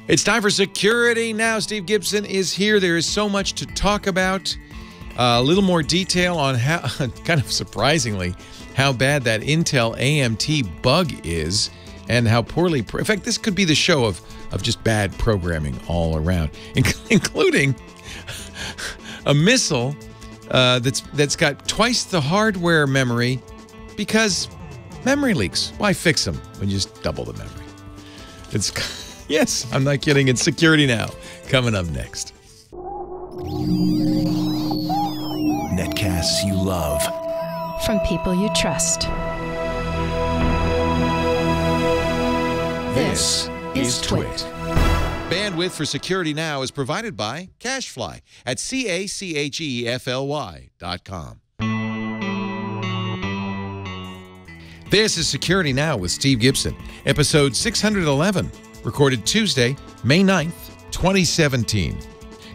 It's time for Security Now. Steve Gibson is here. There is so much to talk about. A little more detail on how, kind of surprisingly, how bad that Intel AMT bug is and how poorly... In fact, this could be the show of just bad programming all around, including a missile that's got twice the hardware memory because memory leaks. Why fix them when you just double the memory? It's... Yes, I'm not kidding. It's Security Now, coming up next. Netcasts you love. From people you trust. This is Twit. Bandwidth for Security Now is provided by CacheFly at CacheFly.com. This is Security Now with Steve Gibson, episode 611. Recorded Tuesday, May 9th, 2017.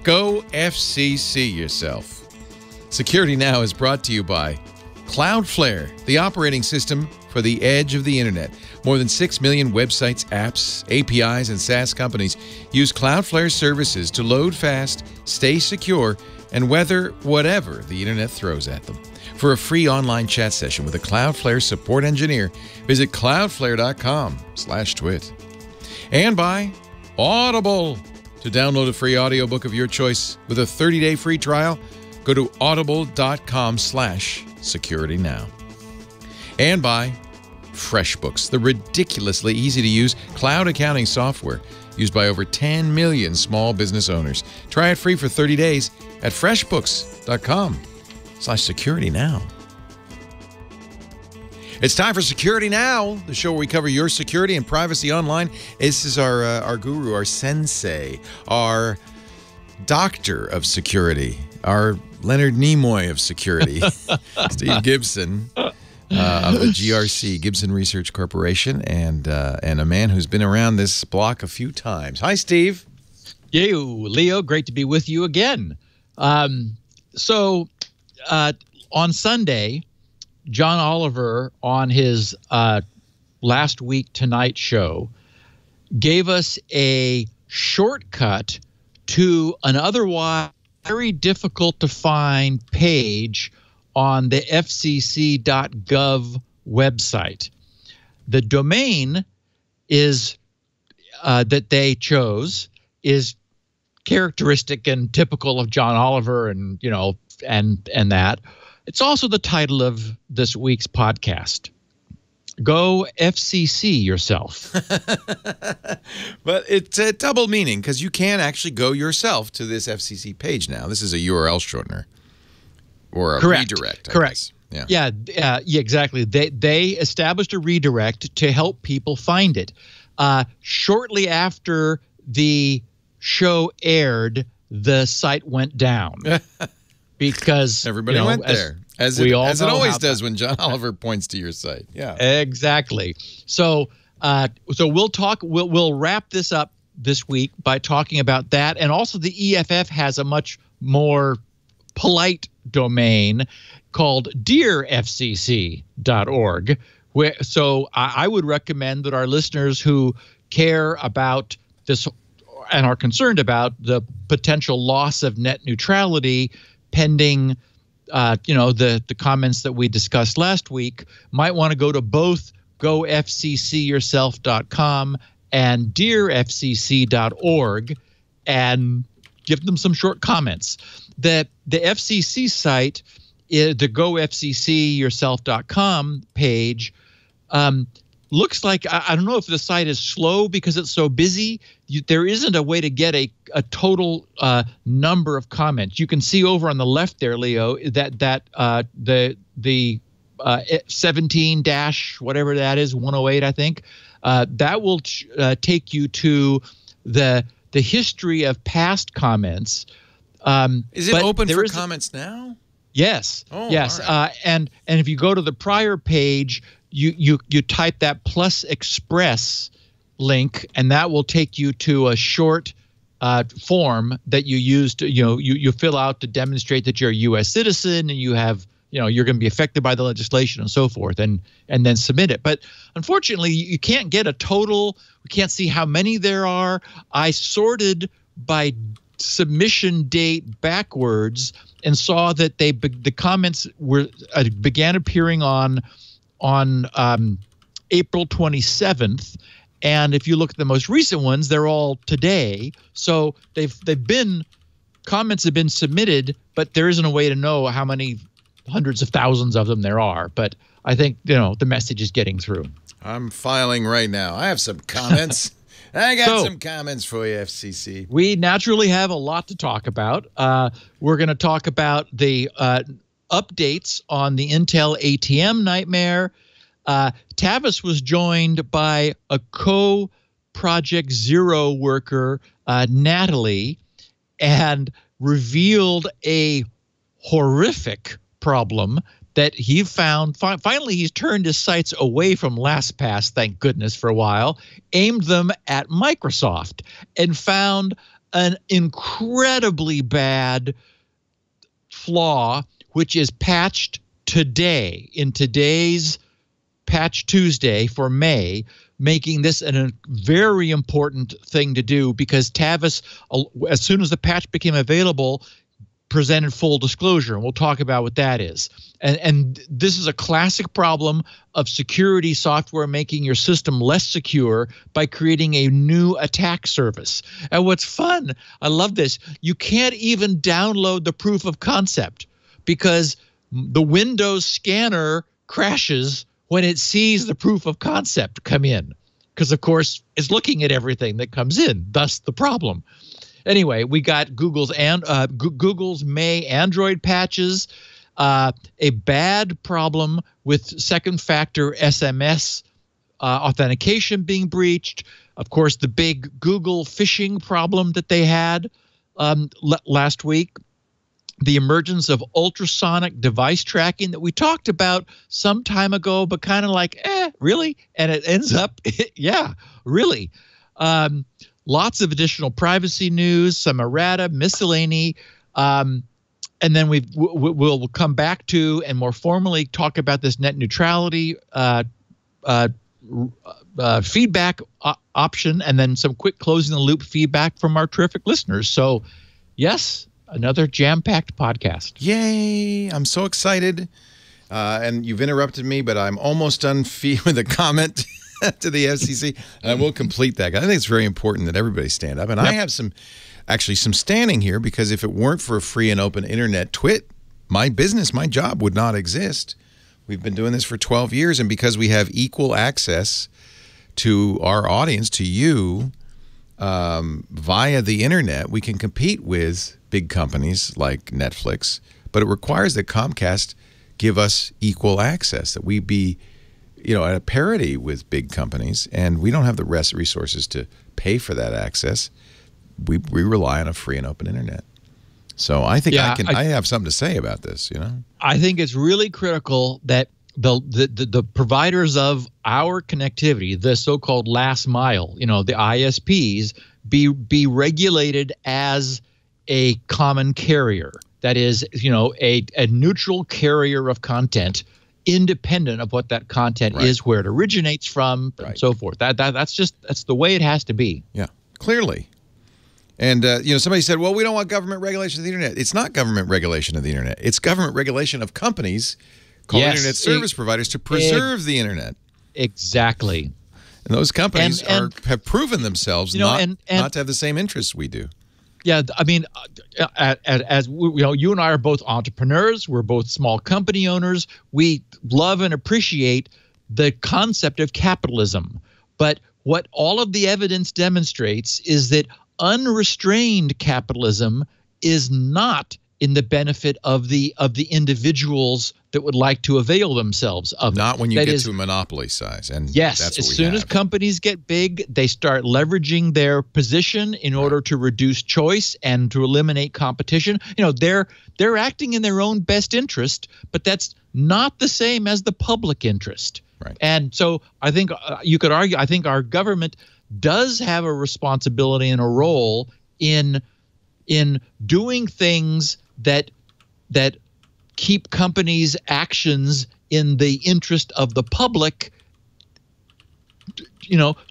Go FCC yourself. Security Now is brought to you by Cloudflare, the operating system for the edge of the internet. More than 6 million websites, apps, APIs, and SaaS companies use Cloudflare services to load fast, stay secure, and weather whatever the internet throws at them. For a free online chat session with a Cloudflare support engineer, visit cloudflare.com/twit. And by Audible. To download a free audiobook of your choice with a 30-day free trial, go to audible.com/securitynow. And by Freshbooks, the ridiculously easy-to-use cloud accounting software used by over 10 million small business owners. Try it free for 30 days at freshbooks.com/securitynow. It's time for Security Now, the show where we cover your security and privacy online. This is our guru, our sensei, our doctor of security, our Leonard Nimoy of security, Steve Gibson of the GRC, Gibson Research Corporation, and a man who's been around this block a few times. Hi, Steve. Yo, Leo, great to be with you again. So on Sunday, John Oliver, on his Last Week Tonight show, gave us a shortcut to an otherwise very difficult to find page on the FCC.gov website. The domain is that they chose is characteristic and typical of John Oliver, and and that. It's also the title of this week's podcast. Go FCC yourself. But it's a double meaning because you can actually go yourself to this FCC page now. This is a URL shortener or a redirect. Correct. Yeah, exactly. They established a redirect to help people find it. Shortly after the show aired, the site went down. Because everybody went there, as it always does when John Oliver points to your site. Yeah, exactly. So we'll wrap this up this week by talking about that, and also the EFF has a much more polite domain called dearfcc.org. So I would recommend that our listeners who care about this and are concerned about the potential loss of net neutrality pending, the comments that we discussed last week, might want to go to both gofccyourself.com and dearfcc.org and give them some short comments. The FCC site, the gofccyourself.com page, looks like, I don't know if the site is slow because it's so busy. There isn't a way to get a total number of comments. You can see over on the left there, Leo, that the 17 dash whatever that is, 108, I think, that will take you to the history of past comments. Is it open for comments now? Yes. Oh, yes. Right. And if you go to the prior page, you type that +express link, and that will take you to a short form that you use to you fill out to demonstrate that you're a U.S. citizen and you have you're going to be affected by the legislation and so forth, and then submit it. But unfortunately, you can't get a total. We can't see how many there are. I sorted by submission date backwards and saw that the comments began appearing on April 27th. And if you look at the most recent ones, they're all today. So comments have been submitted, but there isn't a way to know how many hundreds of thousands of them there are. But I think, the message is getting through. I'm filing right now. I have some comments. I got some comments for you, FCC. We naturally have a lot to talk about. We're going to talk about the updates on the Intel ATM nightmare. Tavis was joined by a co-Project Zero worker, Natalie, and revealed a horrific problem that he found. Finally, he's turned his sights away from LastPass, thank goodness, for a while, aimed them at Microsoft, and found an incredibly bad flaw, which is patched today, in today's Patch Tuesday for May, making this a very important thing to do, because Tavis, as soon as the patch became available, presented full disclosure, and we'll talk about what that is. And this is a classic problem of security software making your system less secure by creating a new attack surface. And what's fun, I love this, you can't even download the proof of concept because the Windows scanner crashes when it sees the proof of concept come in, because, of course, it's looking at everything that comes in, thus the problem. Anyway, we got Google's May Android patches, a bad problem with second-factor SMS authentication being breached, of course, the big Google phishing problem that they had last week, the emergence of ultrasonic device tracking that we talked about some time ago, but kind of like, really? And it ends up, yeah, really. Lots of additional privacy news, some errata, miscellany, and then we'll come back to and more formally talk about this net neutrality feedback option, and then some quick closing the loop feedback from our terrific listeners. So, yes, another jam-packed podcast. Yay! I'm so excited. And you've interrupted me, but I'm almost done with a comment to the FCC. And I will complete that. I think it's very important that everybody stand up. And I have some standing here, because if it weren't for a free and open internet, my business, my job would not exist. We've been doing this for 12 years. And because we have equal access to our audience, to you, via the internet, we can compete with big companies like Netflix, but it requires that Comcast give us equal access, that we be, at a parity with big companies, and we don't have the resources to pay for that access. We rely on a free and open internet. So I think I have something to say about this. I think it's really critical that the providers of our connectivity, the so-called last mile, the ISPs, be regulated as a common carrier. That is, a neutral carrier of content, independent of what that content is, where it originates from, and so forth. That's the way it has to be. Yeah, clearly. And somebody said, well, we don't want government regulation of the internet. It's not government regulation of the internet. It's government regulation of companies called internet service providers to preserve the internet. Exactly. And those companies have proven themselves not to have the same interests we do. Yeah, I mean, as you and I are both entrepreneurs, we're both small company owners. We love and appreciate the concept of capitalism. But what all of the evidence demonstrates is that unrestrained capitalism is not in the benefit of the individuals that would like to avail themselves of it. Not when you get to monopoly size. And yes, that's as soon as companies get big, they start leveraging their position in order to reduce choice and to eliminate competition. They're acting in their own best interest, but that's not the same as the public interest. Right. And so I think you could argue, I think our government does have a responsibility and a role in doing things that keep companies' actions in the interest of the public,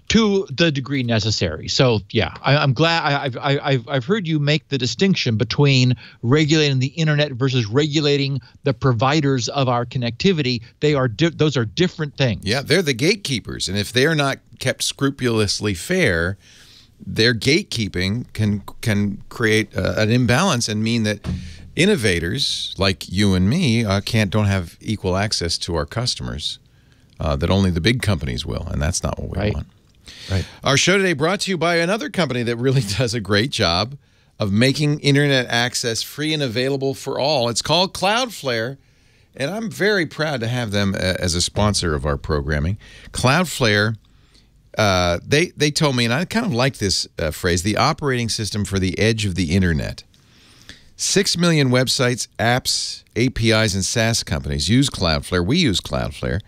to the degree necessary. So yeah, I'm glad I've heard you make the distinction between regulating the internet versus regulating the providers of our connectivity. Those are different things. Yeah, they're the gatekeepers, and if they're not kept scrupulously fair, their gatekeeping can create an imbalance and mean that innovators like you and me don't have equal access to our customers. That only the big companies will, and that's not what we want. Right. Our show today brought to you by another company that really does a great job of making internet access free and available for all. It's called Cloudflare, and I'm very proud to have them as a sponsor of our programming. Cloudflare, they told me, and I kind of like this phrase, the operating system for the edge of the internet. 6 million websites, apps, APIs, and SaaS companies use Cloudflare. We use Cloudflare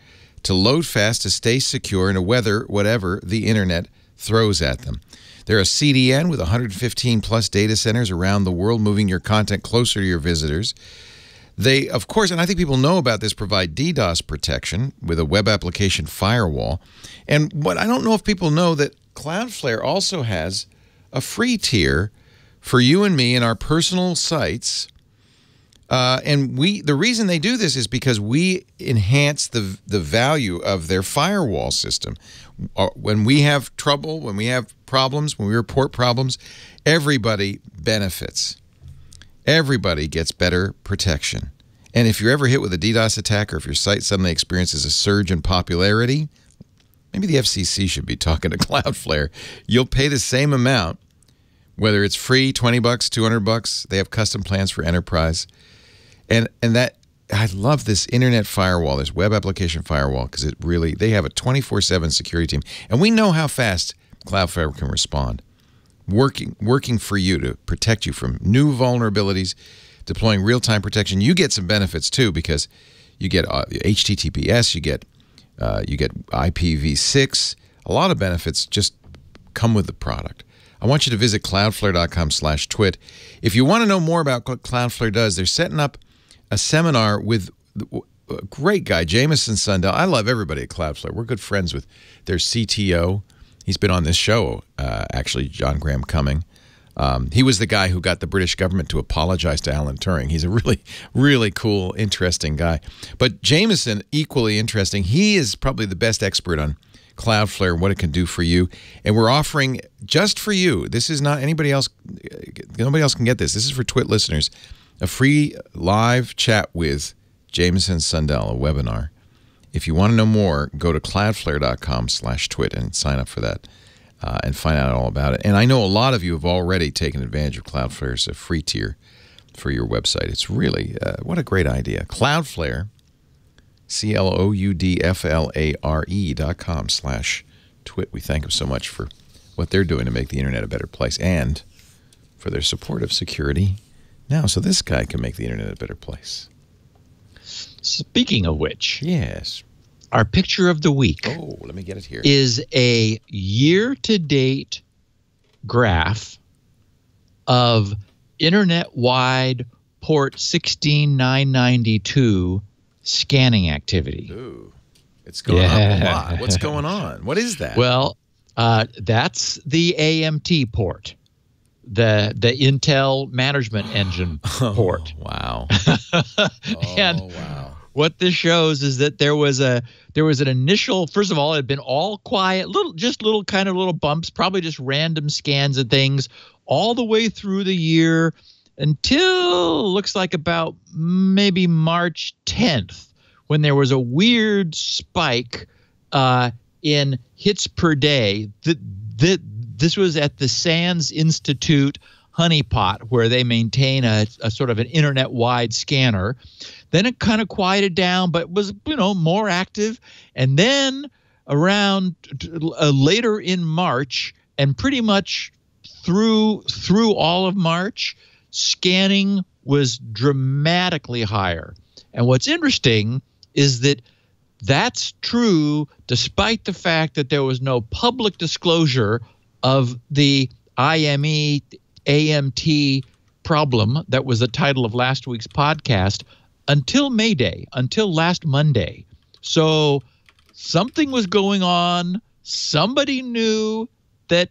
to load fast, to stay secure, and to weather whatever the internet throws at them. They're a CDN with 115-plus data centers around the world, moving your content closer to your visitors. They, of course, and I think people know about this, provide DDoS protection with a web application firewall. And what I don't know if people know that Cloudflare also has a free tier for you and me and our personal sites. And the reason they do this is because we enhance the value of their firewall system. When we have trouble, when we have problems, when we report problems, everybody benefits. Everybody gets better protection. And if you're ever hit with a DDoS attack, or if your site suddenly experiences a surge in popularity, maybe the FCC should be talking to Cloudflare. You'll pay the same amount, whether it's free, $20, $200. They have custom plans for enterprise. And that, I love this internet firewall, this web application firewall, because they have a 24/7 security team. And we know how fast Cloudflare can respond. Working for you to protect you from new vulnerabilities, deploying real-time protection. You get some benefits too, because you get HTTPS, you get IPv6. A lot of benefits just come with the product. I want you to visit cloudflare.com/twit. If you want to know more about what Cloudflare does, they're setting up a seminar with a great guy, Jameson Sundell. I love everybody at Cloudflare. We're good friends with their CTO. He's been on this show, actually, John Graham Cumming. He was the guy who got the British government to apologize to Alan Turing. He's a really, really cool, interesting guy. But Jameson, equally interesting. He is probably the best expert on Cloudflare and what it can do for you. And we're offering, just for you, this is not anybody else, nobody else can get this. This is for Twit listeners, a free live chat with Jameson Sundell, a webinar. If you want to know more, go to cloudflare.com/twit and sign up for that and find out all about it. And I know a lot of you have already taken advantage of Cloudflare's free tier for your website. It's really, what a great idea. Cloudflare, cloudflare.com/twit. We thank them so much for what they're doing to make the internet a better place and for their support of security now, so this guy can make the internet a better place. Speaking of which, yes, our picture of the week. Oh, let me get it here. Is a year-to-date graph of internet-wide port 16992 scanning activity. Ooh, it's going up a lot. What's going on? What is that? Well, that's the AMT port. The Intel management engine port. Wow. And wow. What this shows is that there was an initial, first of all, it had been all quiet, little kind of little bumps, probably just random scans of things all the way through the year until looks like about maybe March 10th, when there was a weird spike in hits per day. This was at the Sands Institute honeypot, where they maintain a sort of an internet-wide scanner. Then it kind of quieted down, but was, more active. And then around later in March, and pretty much through all of March, scanning was dramatically higher. And what's interesting is that that's true despite the fact that there was no public disclosure of the IME AMT problem that was the title of last week's podcast until May Day, until last Monday. So something was going on. Somebody knew that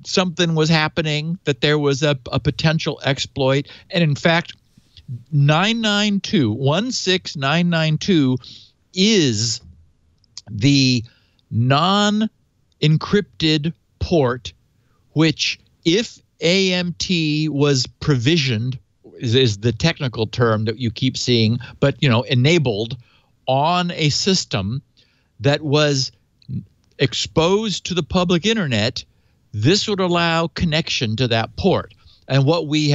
something was happening, that there was a potential exploit. And in fact, 16992 is the non-encrypted port, which if AMT was provisioned, is the technical term that you keep seeing, but enabled on a system that was exposed to the public internet, this would allow connection to that port. And what we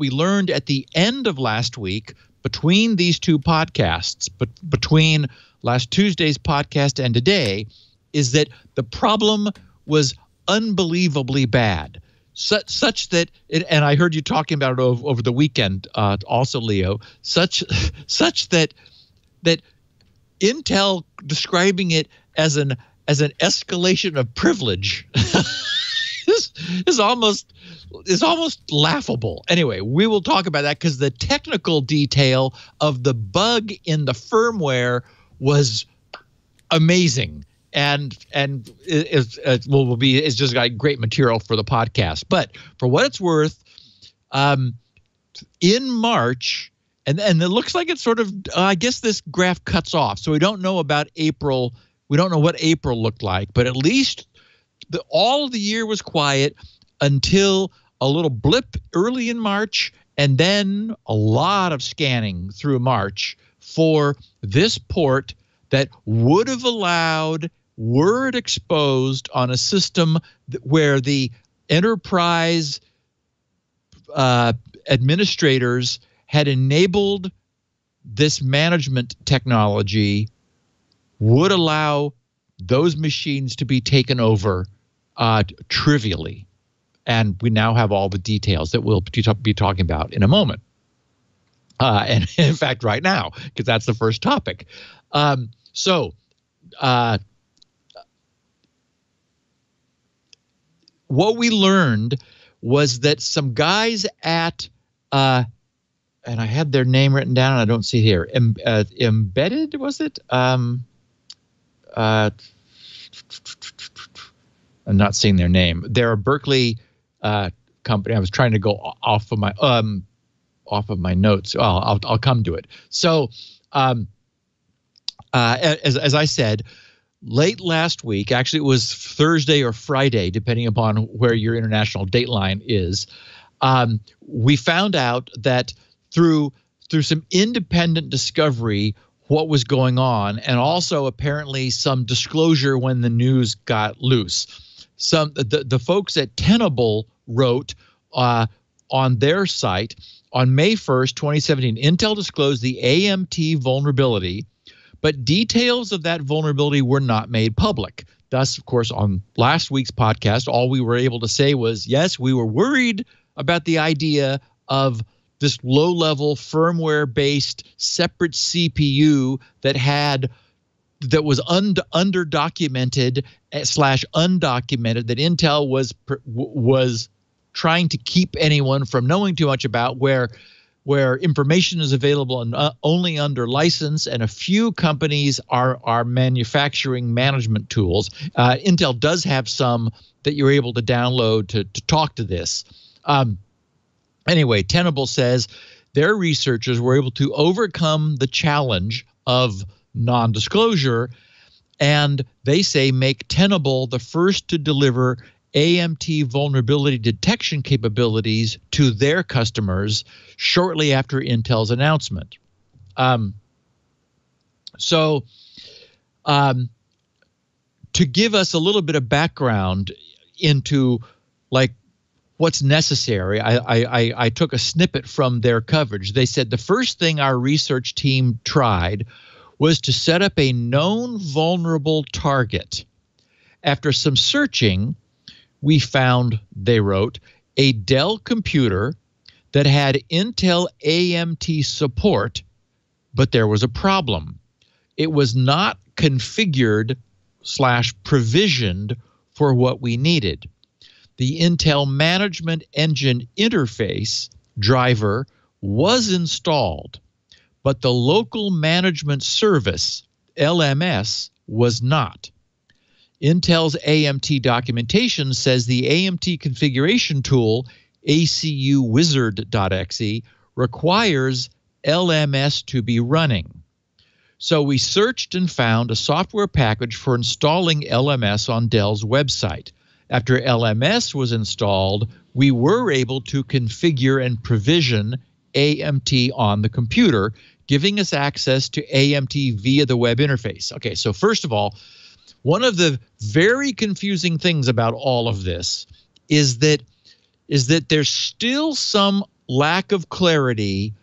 learned at the end of last week, between these two podcasts, but between last Tuesday's podcast and today, is that the problem was unbelievably bad. Such that, and I heard you talking about it over the weekend, also, Leo. Such that Intel describing it as an escalation of privilege is almost laughable. Anyway, we will talk about that because the technical detail of the bug in the firmware was amazing. And it's just got great material for the podcast. But for what it's worth, in March, and it looks like it's sort of, I guess this graph cuts off. So we don't know about April. We don't know what April looked like. But at least all of the year was quiet until a little blip early in March, and then a lot of scanning through March for this port that would have allowed, were it exposed on a system where the enterprise administrators had enabled this management technology, would allow those machines to be taken over trivially. And we now have all the details that we'll be talking about in a moment. And in fact, right now, because that's the first topic. What we learned was that some guys at, and I had their name written down, and I don't see it here. Embedded, was it? I'm not seeing their name. They're a Berkeley company. I was trying to go off of my notes. Oh, I'll come to it. So, as I said, late last week, actually it was Thursday or Friday, depending upon where your international dateline is, we found out that through some independent discovery what was going on, and also apparently some disclosure when the news got loose. The folks at Tenable wrote on their site on May 1st, 2017, Intel disclosed the AMT vulnerability, but details of that vulnerability were not made public. Thus, of course, on last week's podcast, all we were able to say was, yes, we were worried about the idea of this low-level firmware-based separate CPU that was under-documented / undocumented, that Intel was trying to keep anyone from knowing too much about, where information is available and only under license, and a few companies are manufacturing management tools. Intel does have some that you're able to download to talk to this. Anyway, Tenable says their researchers were able to overcome the challenge of non-disclosure, and they say make Tenable the first to deliver AMT vulnerability detection capabilities to their customers shortly after Intel's announcement. To give us a little bit of background into like what's necessary, I took a snippet from their coverage. They said the first thing our research team tried was to set up a known vulnerable target. After some searching, we found, they wrote, a Dell computer that had Intel AMT support, but there was a problem. It was not configured / provisioned for what we needed. The Intel Management Engine interface driver was installed, but the local management service, LMS, was not. Intel's AMT documentation says the AMT configuration tool, acuwizard.exe, requires LMS to be running. So we searched and found a software package for installing LMS on Dell's website. After LMS was installed, we were able to configure and provision AMT on the computer, giving us access to AMT via the web interface. Okay, so first of all, one of the very confusing things about all of this is that there's still some lack of clarity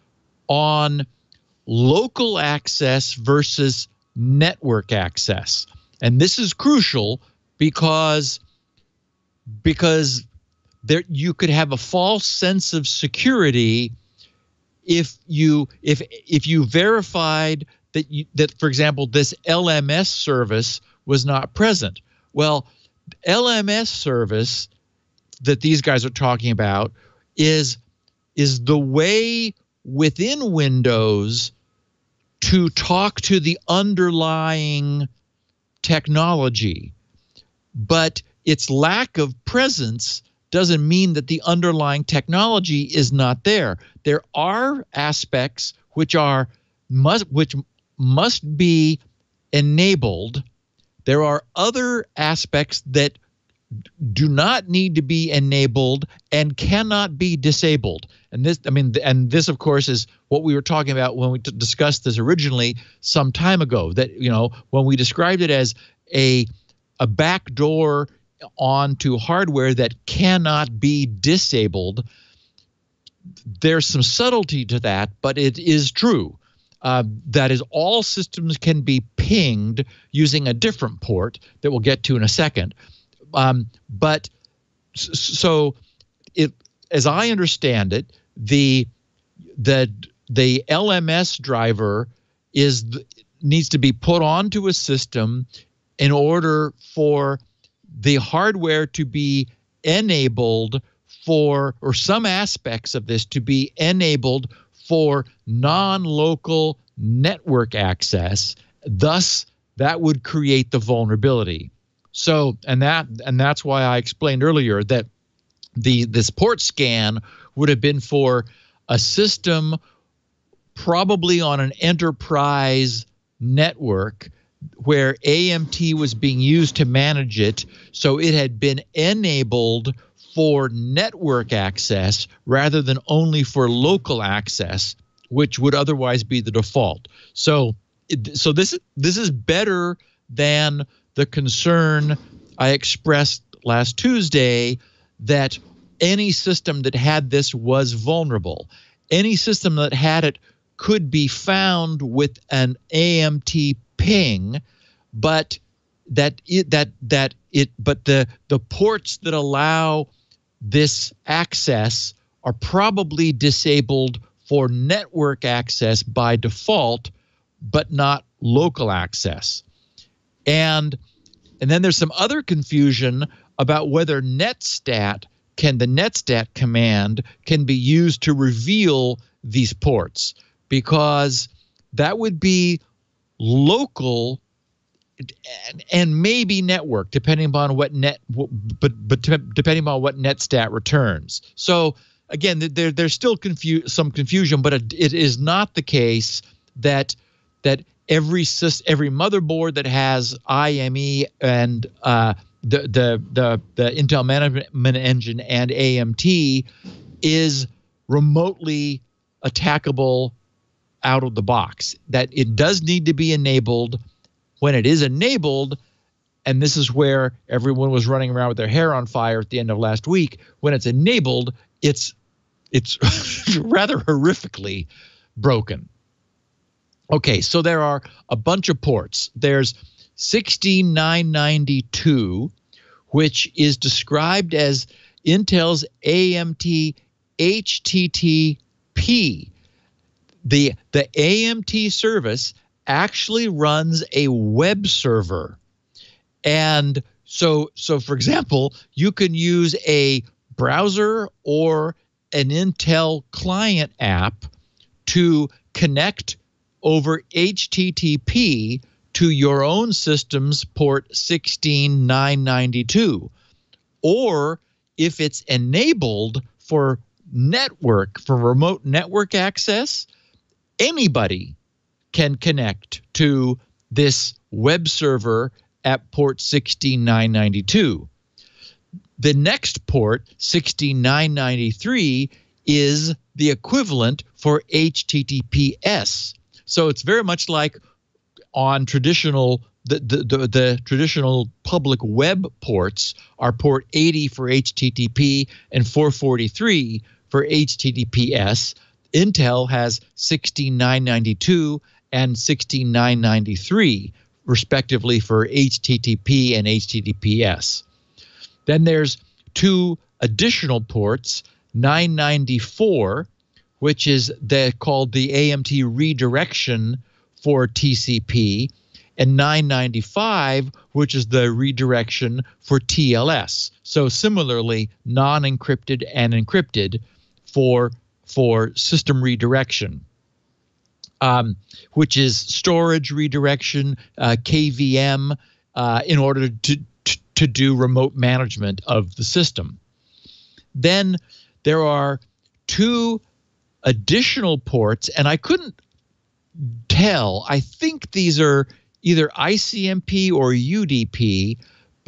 on local access versus network access. And this is crucial because there you could have a false sense of security if you verified that for example this LMS service was not present. Well, LMS service that these guys are talking about is the way within Windows to talk to the underlying technology, but its lack of presence doesn't mean that the underlying technology is not there. There are aspects which must be enabled. There are other aspects that do not need to be enabled and cannot be disabled. And this, of course, is what we were talking about when we discussed this originally some time ago. That, when we described it as a backdoor onto hardware that cannot be disabled, there's some subtlety to that, but it is true. That is, all systems can be pinged using a different port that we'll get to in a second. But so as I understand it, the LMS driver needs to be put onto a system in order for the hardware to be enabled for, or some aspects of this to be enabled for non-local network access. Thus, that would create the vulnerability. So, and that's why I explained earlier that this port scan would have been for a system probably on an enterprise network where AMT was being used to manage it, so it had been enabled for network access rather than only for local access, which would otherwise be the default. So this is better than the concern I expressed last Tuesday that any system that had this was vulnerable. Any system that had it could be found with an AMT ping, but the ports that allow this access are probably disabled for network access by default, but not local access. And then there's some other confusion about whether the netstat command can be used to reveal these ports, because that would be local and maybe network, depending upon what depending on what netstat returns. So again, there's still some confusion, but it is not the case that every motherboard that has IME and the Intel Management Engine and AMT is remotely attackable out of the box. That it does need to be enabled. When it is enabled, and this is where everyone was running around with their hair on fire at the end of last week, when it's enabled, it's rather horrifically broken. Okay, so there are a bunch of ports. There's 16992, which is described as Intel's AMT HTTP. The AMT service actually runs a web server. And so for example, you can use a browser or an Intel client app to connect over HTTP to your own system's port 16992. Or if it's enabled for remote network access, anybody can connect to this web server at port 16992. The next port, 16993, is the equivalent for HTTPS. So it's very much like on traditional the traditional public web ports are port 80 for HTTP and 443 for HTTPS. Intel has 16992 and 16993 respectively for HTTP and HTTPS. Then there's two additional ports, 994, which is called the AMT redirection for TCP, and 995, which is the redirection for TLS. So similarly, non-encrypted and encrypted for system redirection, which is storage redirection, KVM, in order to do remote management of the system. Then there are two additional ports, and I couldn't tell. I think these are either ICMP or UDP.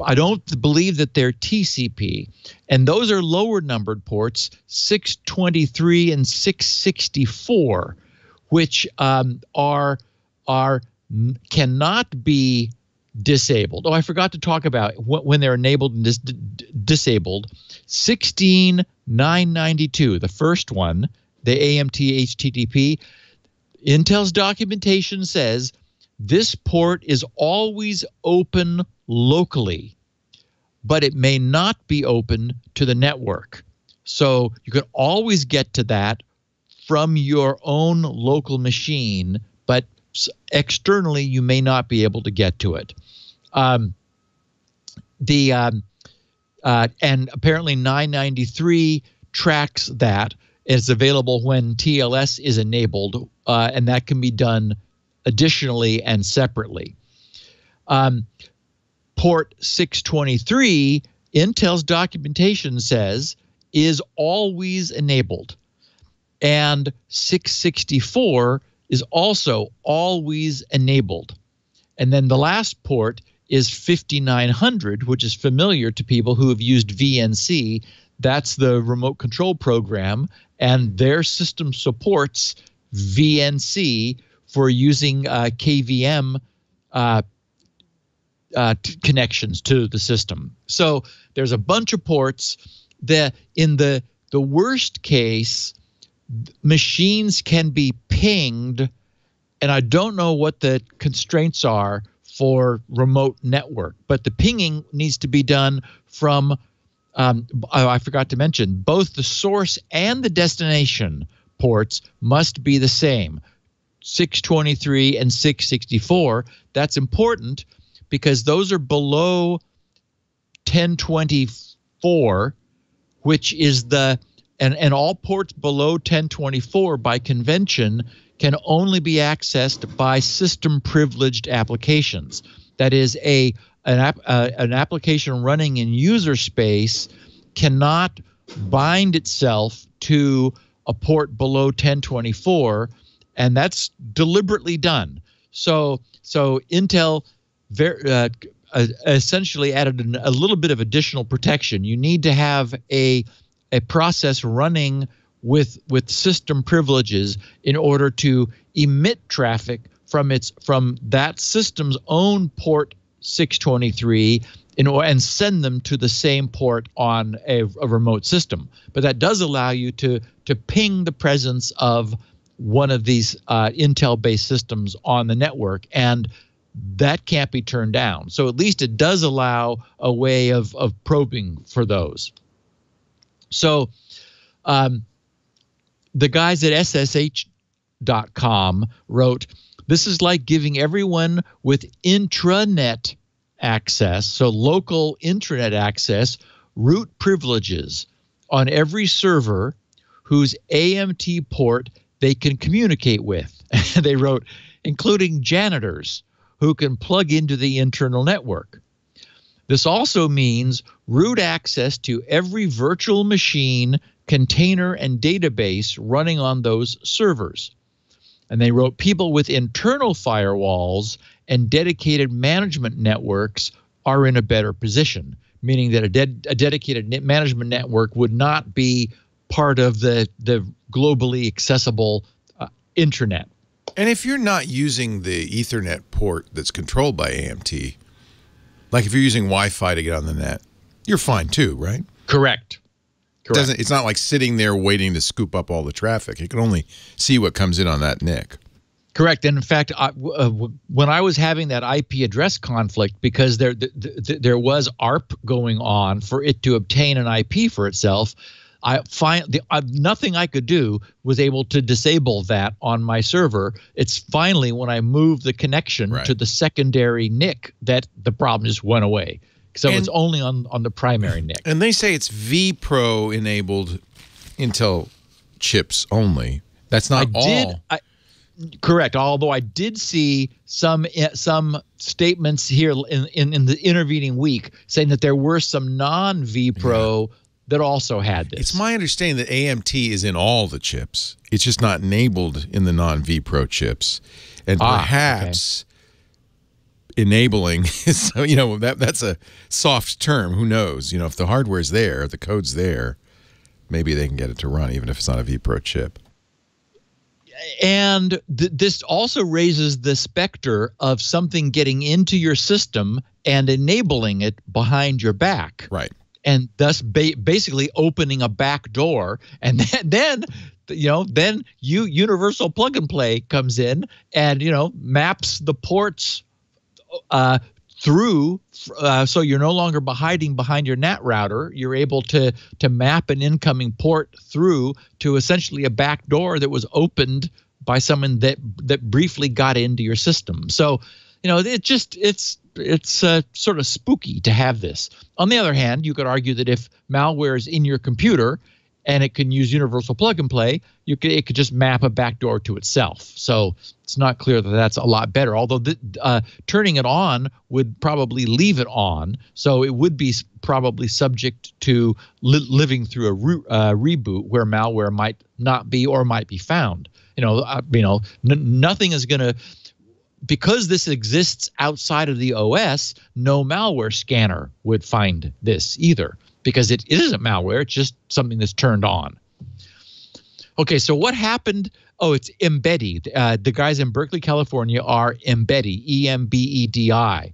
I don't believe that they're TCP. And those are lower numbered ports, 623 and 664, which cannot be disabled. Oh, I forgot to talk about when they're enabled and disabled. 16992, the first one, the AMT HTTP. Intel's documentation says this port is always open locally, but it may not be open to the network. So you can always get to that from your own local machine, but externally you may not be able to get to it. And apparently 993 tracks that. It's available when TLS is enabled, and that can be done additionally and separately. Port 623, Intel's documentation says, is always enabled. And 664 is also always enabled. And then the last port is 5900, which is familiar to people who have used VNC. That's the remote control program, and their system supports VNC for using KVM connections to the system. So there's a bunch of ports that in the worst case, machines can be pinged, and I don't know what the constraints are for remote network, but the pinging needs to be done from I forgot to mention, both the source and the destination ports must be the same, 623 and 664. That's important because those are below 1024, which is and all ports below 1024 by convention can only be accessed by system privileged applications. That is, an application running in user space cannot bind itself to a port below 1024, and that's deliberately done. So Intel essentially added a little bit of additional protection. You need to have a process running with system privileges in order to emit traffic from that system's own port 623 and send them to the same port on a remote system. But that does allow you to ping the presence of one of these Intel-based systems on the network, and that can't be turned down. So at least it does allow a way of probing for those. So the guys at SSH.com wrote, "This is like giving everyone with intranet access, so local intranet access, root privileges on every server whose AMT port they can communicate with. They wrote, including janitors who can plug into the internal network. This also means root access to every virtual machine, container, and database running on those servers. And they wrote people with internal firewalls and dedicated management networks are in a better position, meaning that a dedicated management network would not be part of the globally accessible internet. And if you're not using the Ethernet port that's controlled by AMT, like if you're using Wi-Fi to get on the net, you're fine too, right? Correct. It's not like sitting there waiting to scoop up all the traffic. It can only see what comes in on that NIC. Correct. And in fact, when I was having that IP address conflict, because there was ARP going on for it to obtain an IP for itself, nothing I could do was able to disable that on my server. It's finally when I moved the connection to the secondary NIC that the problem just went away. So it's only on the primary NIC. And they say it's vPro enabled Intel chips only. That's not all. Correct. Although I did see some statements here in the intervening week saying that there were some non-vPro that also had this. It's my understanding that AMT is in all the chips. It's just not enabled in the non-vPro chips. And perhaps enabling is, that's a soft term. Who knows? If the hardware's there, if the code's there, maybe they can get it to run even if it's not a vPro chip. And this also raises the specter of something getting into your system and enabling it behind your back. Right. And thus basically opening a back door. And then universal plug and play comes in and, maps the ports through. So you're no longer hiding behind your NAT router. You're able to map an incoming port through to essentially a back door that was opened by someone that briefly got into your system. So, it's sort of spooky to have this. On the other hand, you could argue that if malware is in your computer and it can use universal plug and play, it could just map a backdoor to itself. So it's not clear that that's a lot better, although turning it on would probably leave it on. So it would be probably subject to living through a reboot where malware might not be or might be found. Nothing is going to, because this exists outside of the OS, no malware scanner would find this either, because it isn't malware. It's just something that's turned on. Okay, so what happened? Oh, it's Embedi. The guys in Berkeley, California are Embedi, E-M-B-E-D-I,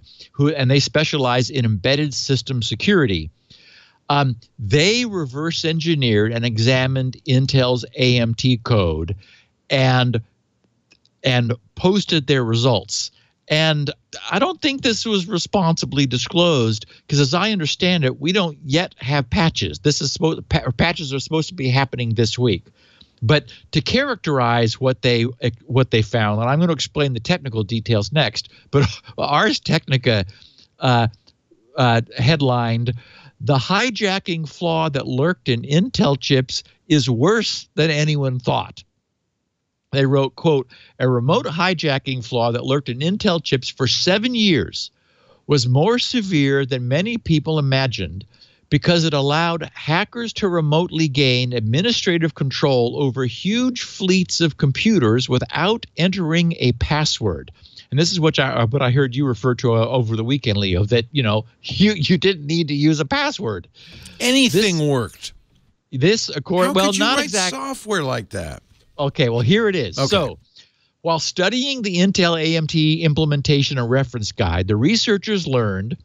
and they specialize in embedded system security. They reverse engineered and examined Intel's AMT code and posted their results. And I don't think this was responsibly disclosed because, as I understand it, we don't yet have patches. Patches are supposed to be happening this week. But to characterize what they found, and I'm going to explain the technical details next, but Ars Technica headlined, "The hijacking flaw that lurked in Intel chips is worse than anyone thought." They wrote, quote, "A remote hijacking flaw that lurked in Intel chips for 7 years was more severe than many people imagined because it allowed hackers to remotely gain administrative control over huge fleets of computers without entering a password." And this is what I heard you refer to over the weekend, Leo, that, you didn't need to use a password. Anything worked. This, How could you write software like that? Okay, well, here it is. Okay. So, while studying the Intel AMT implementation and reference guide, the researchers learned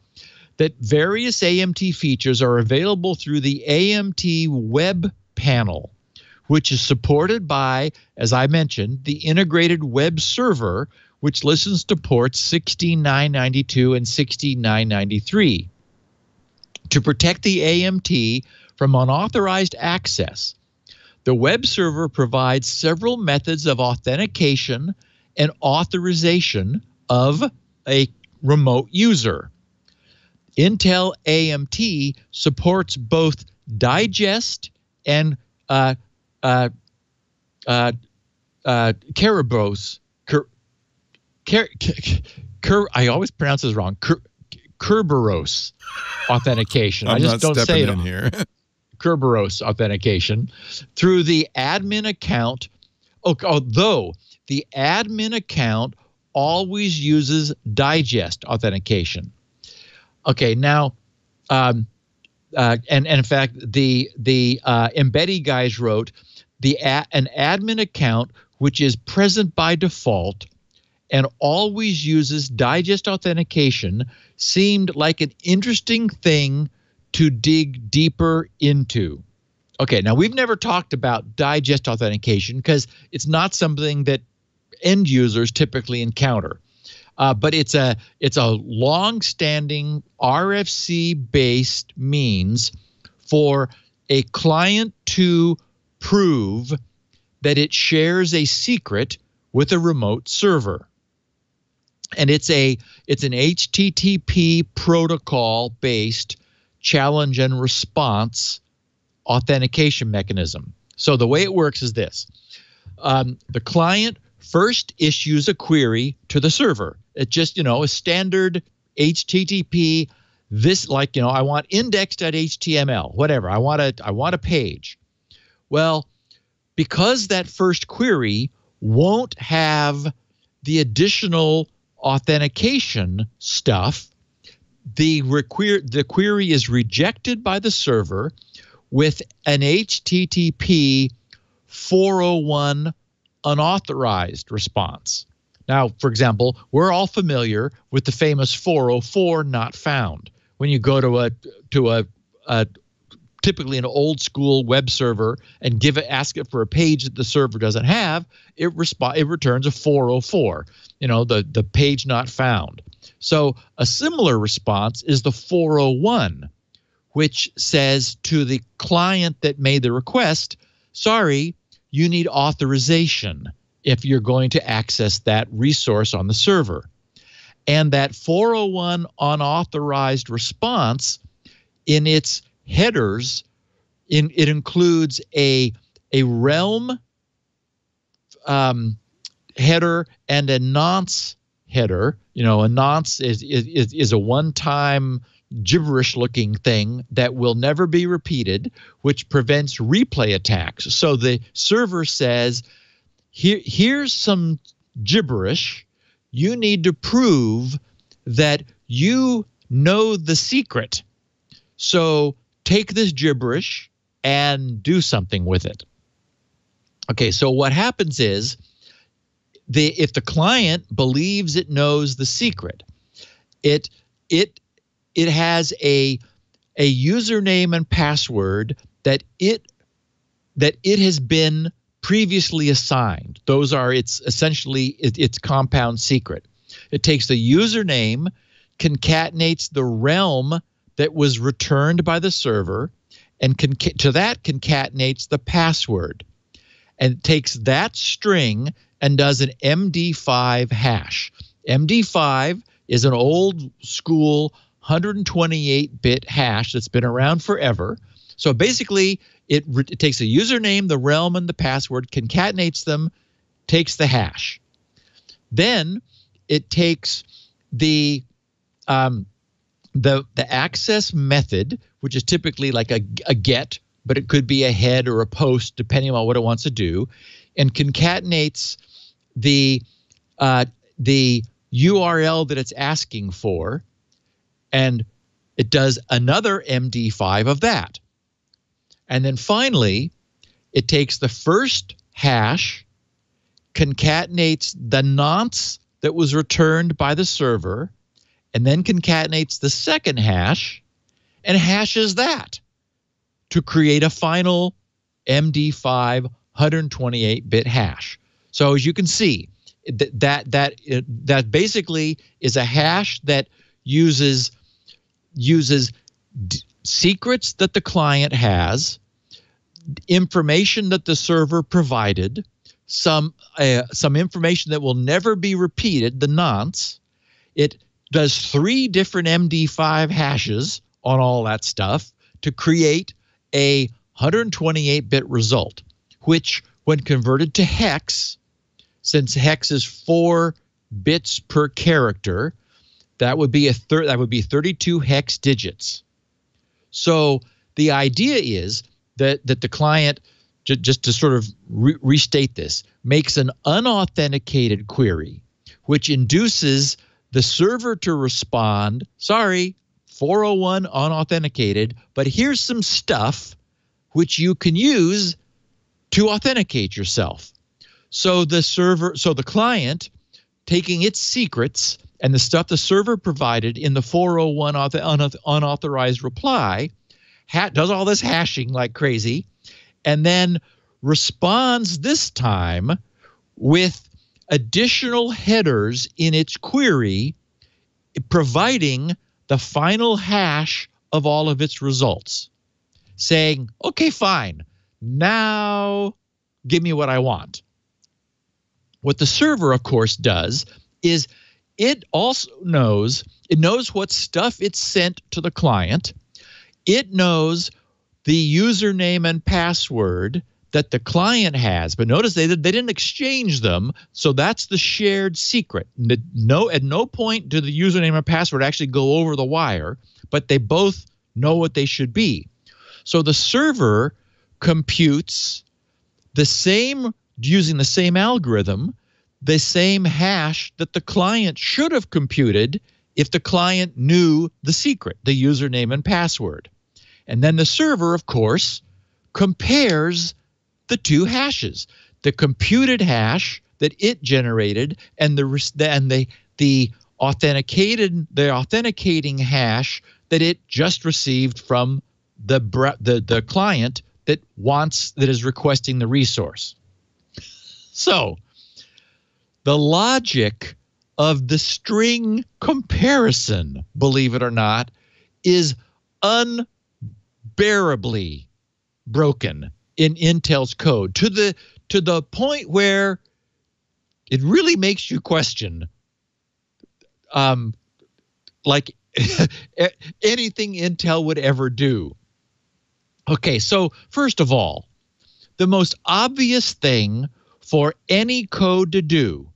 that various AMT features are available through the AMT web panel, which is supported by, as I mentioned, the integrated web server, which listens to ports 16992 and 16993. To protect the AMT from unauthorized access, the web server provides several methods of authentication and authorization of a remote user. Intel AMT supports both digest and Kerberos. I always pronounce this wrong. Kerberos authentication. I'm I just not don't say it in here. Kerberos authentication through the admin account. Although the admin account always uses digest authentication. Okay, now, and in fact, the Embeddy guys wrote an admin account which is present by default and always uses digest authentication seemed like an interesting thing to dig deeper into. Okay, now we've never talked about digest authentication because it's not something that end users typically encounter. But it's a long-standing RFC-based means for a client to prove that it shares a secret with a remote server. And it's an HTTP protocol-based challenge and response authentication mechanism. So the way it works is this. The client first issues a query to the server. It's just, a standard HTTP, I want index.html, whatever. I want a page. Well, because that first query won't have the additional authentication stuff, the query is rejected by the server with an HTTP 401 unauthorized response. Now, for example, we're all familiar with the famous 404 not found. When you go to a typically an old school web server and ask it for a page that the server doesn't have, it returns a 404, the page not found. So a similar response is the 401, which says to the client that made the request, sorry, you need authorization if you're going to access that resource on the server. And that 401 unauthorized response in its headers, it includes a realm header and a nonce header. A nonce is a one-time gibberish-looking thing that will never be repeated, which prevents replay attacks. So the server says, here's some gibberish. You need to prove that you know the secret. So take this gibberish and do something with it. Okay, so what happens is, if the client believes it knows the secret, it has a username and password that it has been previously assigned. Those are its compound secret. It takes the username, concatenates the realm that was returned by the server, and to that concatenates the password, and takes that string and does an MD5 hash. MD5 is an old school 128-bit hash that's been around forever. So basically, it takes the username, the realm, and the password, concatenates them, takes the hash. Then it takes the access method, which is typically like a get, but it could be a head or a post, depending on what it wants to do, and concatenates the URL that it's asking for, and it does another MD5 of that. And then finally, it takes the first hash, concatenates the nonce that was returned by the server, and then concatenates the second hash and hashes that to create a final MD5 128-bit hash. So as you can see, that basically is a hash that uses secrets that the client has, information that the server provided, some information that will never be repeated, the nonce. It does 3 different MD5 hashes on all that stuff to create a 128-bit result, which when converted to hex since hex is 4 bits per character, that would be 32 hex digits. So the idea is that the client, just to sort of restate this, makes an unauthenticated query, which induces the server to respond, sorry, 401 unauthenticated, but here's some stuff which you can use to authenticate yourself. So the client, taking its secrets and the stuff the server provided in the 401 unauthorized reply, does all this hashing like crazy, and then responds this time with additional headers in its query, providing the final hash of all of its results, saying, okay, fine, now give me what I want. What the server, of course, does is it also knows what stuff it sent to the client. It knows the username and password that the client has, but notice they didn't exchange them, so that's the shared secret. At no point do the username and password actually go over the wire, but they both know what they should be. So the server computes using the same algorithm, the same hash that the client should have computed if the client knew the secret, the username and password. And then the server, of course, compares the two hashes, the computed hash that it generated and the authenticating hash that it just received from the client that is requesting the resource. So the logic of the string comparison, believe it or not, is unbearably broken in Intel's code to the point where it really makes you question like anything Intel would ever do. Okay, so first of all, the most obvious thing for any code to do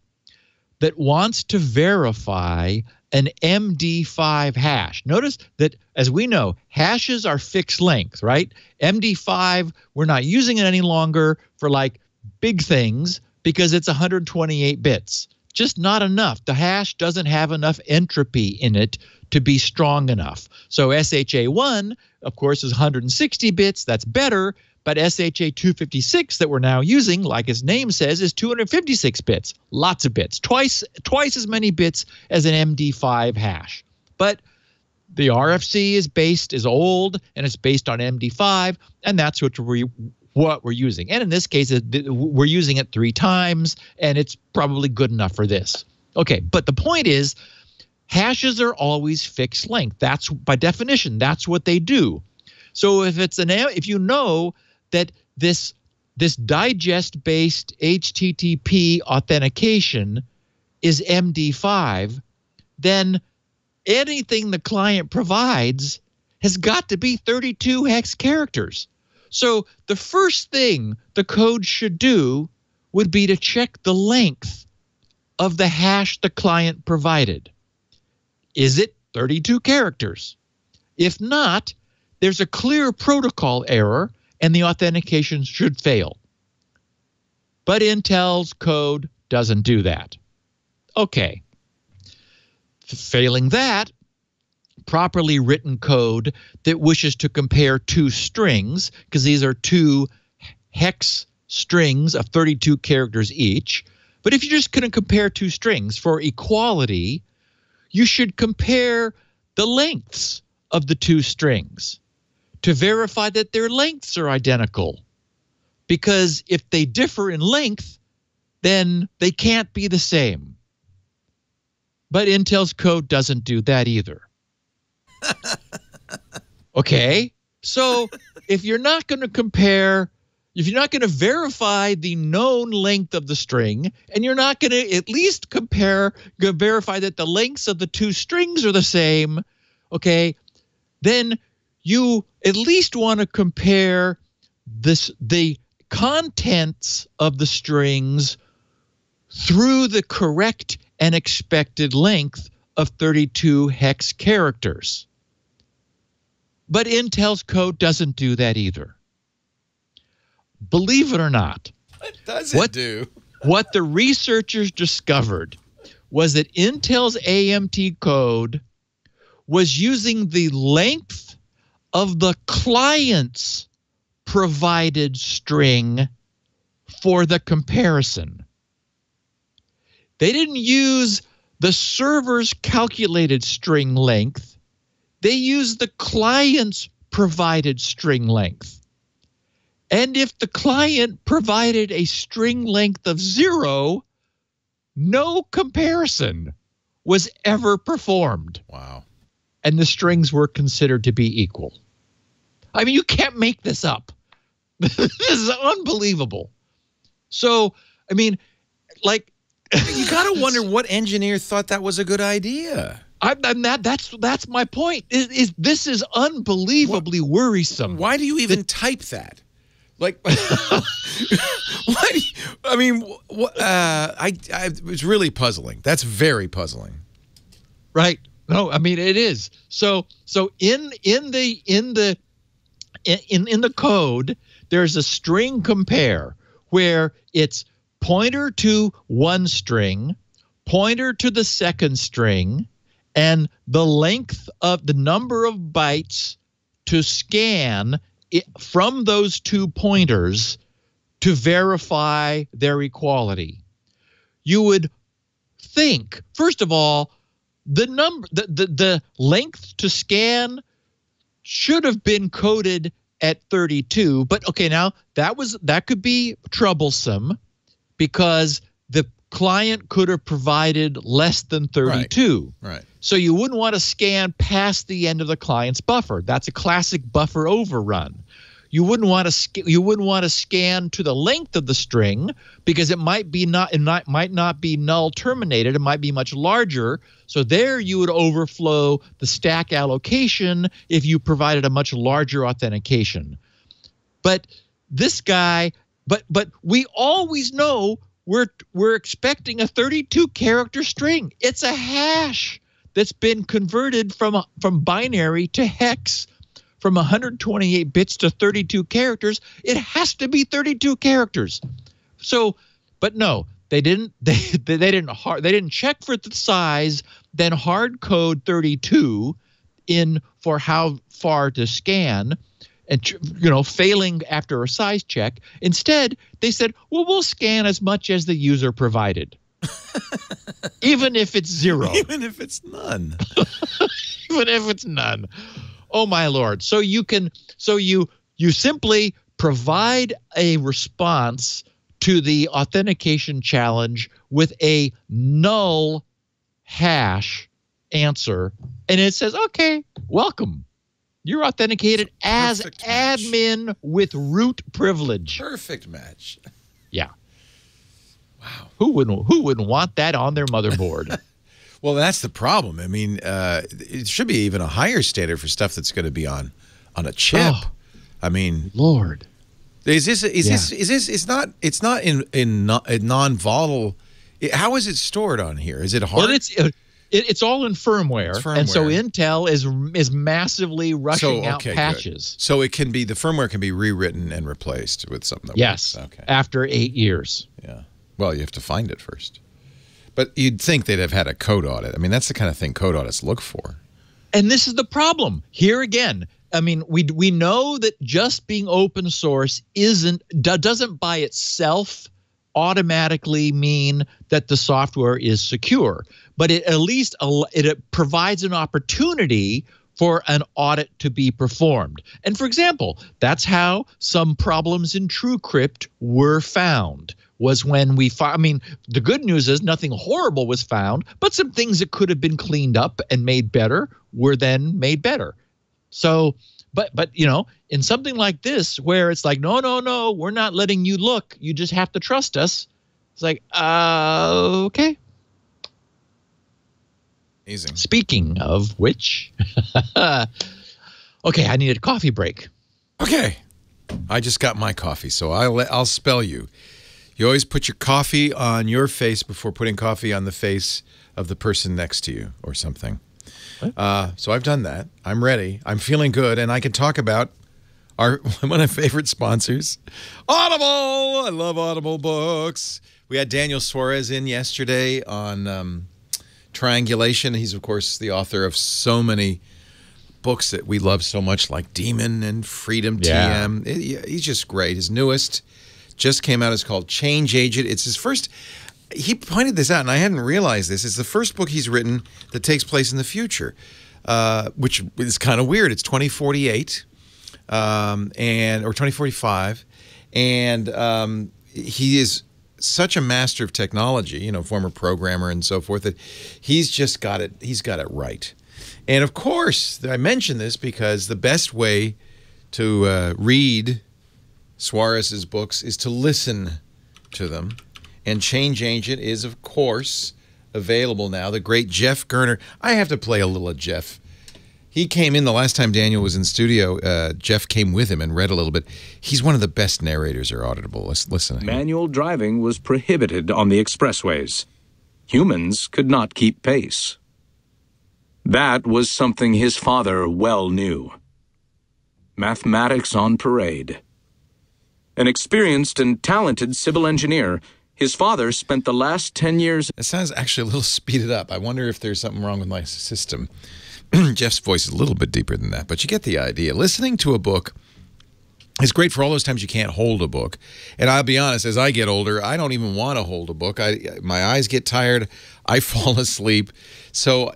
that wants to verify an MD5 hash. Notice that, as we know, hashes are fixed length, right? MD5, we're not using it any longer for like big things because it's 128 bits. Just not enough. The hash doesn't have enough entropy in it to be strong enough. So SHA-1, of course, is 160 bits. That's better. But SHA-256 that we're now using, like its name says, is 256 bits. Lots of bits. Twice as many bits as an MD5 hash. But the RFC is old, and it's based on MD5, and that's what we're using. And in this case, we're using it 3 times, and it's probably good enough for this. Okay, but the point is, hashes are always fixed length. That's, by definition, that's what they do. So if you know that this digest-based HTTP authentication is MD5, then anything the client provides has got to be 32 hex characters. So the first thing the code should do would be to check the length of the hash the client provided. Is it 32 characters? If not, there's a clear protocol error and the authentication should fail. But Intel's code doesn't do that. Okay. Failing that, properly written code that wishes to compare 2 strings, because these are 2 hex strings of 32 characters each. But if you're just going to compare 2 strings for equality, you should compare the lengths of the 2 strings to verify that their lengths are identical. Because if they differ in length, then they can't be the same. But Intel's code doesn't do that either. Okay, so if you're not going to verify the known length of the string, and you're not going to at least verify that the lengths of the 2 strings are the same, okay, then you at least want to compare the contents of the strings through the correct and expected length of 32 hex characters. But Intel's code doesn't do that either. Believe it or not. What does it do? What the researchers discovered was that Intel's AMT code was using the length of the client's provided string for the comparison. They didn't use the server's calculated string length. They used the client's provided string length. And if the client provided a string length of 0, no comparison was ever performed. Wow. And the strings were considered to be equal. I mean, you can't make this up. This is unbelievable. So, I mean, like, you got to wonder what engineer thought that was a good idea. That's my point. This is unbelievably worrisome. Why do you even type that? Like, why? I mean, it's really puzzling. That's very puzzling. Right? No, I mean it is. So in the code, there's a string compare where it's pointer to one string, pointer to the second string, and the length of the number of bytes to scan from those two pointers to verify their equality. You would think, first of all, the length to scan should have been coded at 32, but okay, now that could be troublesome because the client could have provided less than 32. Right. So you wouldn't want to scan past the end of the client's buffer. That's a classic buffer overrun. You wouldn't want to scan to the length of the string because it might not be null terminated. It might be much larger. So there you would overflow the stack allocation if you provided a much larger authentication. But this guy, but we always know we're expecting a 32 character string. It's a hash that's been converted from binary to hex. From 128 bits to 32 characters, it has to be 32 characters. So, but no, they didn't. They didn't check for the size, then hard code 32 in for how far to scan, and failing after a size check. Instead, they said, "Well, we'll scan as much as the user provided, even if it's 0, even if it's none, even if it's none." Oh my Lord. So you simply provide a response to the authentication challenge with a null hash answer. And it says, okay, welcome. You're authenticated as admin with root privilege. Perfect match. Yeah. Wow. Who wouldn't want that on their motherboard? Well, that's the problem. I mean, it should be even a higher standard for stuff that's going to be on a chip. Oh, I mean, Lord, is this? It's not in non-volatile. How is it stored on here? Is it hard? Well, it's all in firmware, and so Intel is massively rushing out patches. Good. So the firmware can be rewritten and replaced with something that works. Okay. After 8 years. Yeah. Well, you have to find it first. But you'd think they'd have had a code audit. I mean, that's the kind of thing code audits look for. And this is the problem. Here again, I mean, we know that just being open source doesn't by itself automatically mean that the software is secure. But it at least it provides an opportunity for an audit to be performed. And for example, that's how some problems in TrueCrypt were found. Was when the good news is nothing horrible was found, but some things that could have been cleaned up and made better were then made better. So, but in something like this where it's like, no, we're not letting you look. You just have to trust us. It's like, okay. Amazing. Speaking of which, okay, I need a coffee break. Okay. I just got my coffee, so I'll spell you. You always put your coffee on your face before putting coffee on the face of the person next to you or something. So I've done that. I'm ready. I'm feeling good, and I can talk about one of my favorite sponsors, Audible. I love Audible books. We had Daniel Suarez in yesterday on triangulation. He's, of course, the author of so many books that we love so much, like Demon and Freedom TM. He's just great. His newest just came out. It's called Change Agent. It's his first. He pointed this out, and I hadn't realized this. It's the first book he's written that takes place in the future, which is kind of weird. It's 2048 or 2045, and he is such a master of technology, you know, former programmer and so forth, that he's just got it. He's got it right. And of course, I mention this because the best way to read Suarez's books is to listen to them. And Change Agent is, of course, available now. The great Jeff Gerner. I have to play a little of Jeff. He came in the last time Daniel was in studio. Jeff came with him and read a little bit. He's one of the best narrators or Audible. Let's listen. Manual driving was prohibited on the expressways. Humans could not keep pace. That was something his father well knew. Mathematics on parade. An experienced and talented civil engineer, his father spent the last 10 years... It sounds actually a little speeded up. I wonder if there's something wrong with my system. Jeff's voice is a little bit deeper than that, but you get the idea. Listening to a book is great for all those times you can't hold a book. And I'll be honest, as I get older, I don't even want to hold a book. My eyes get tired. I fall asleep.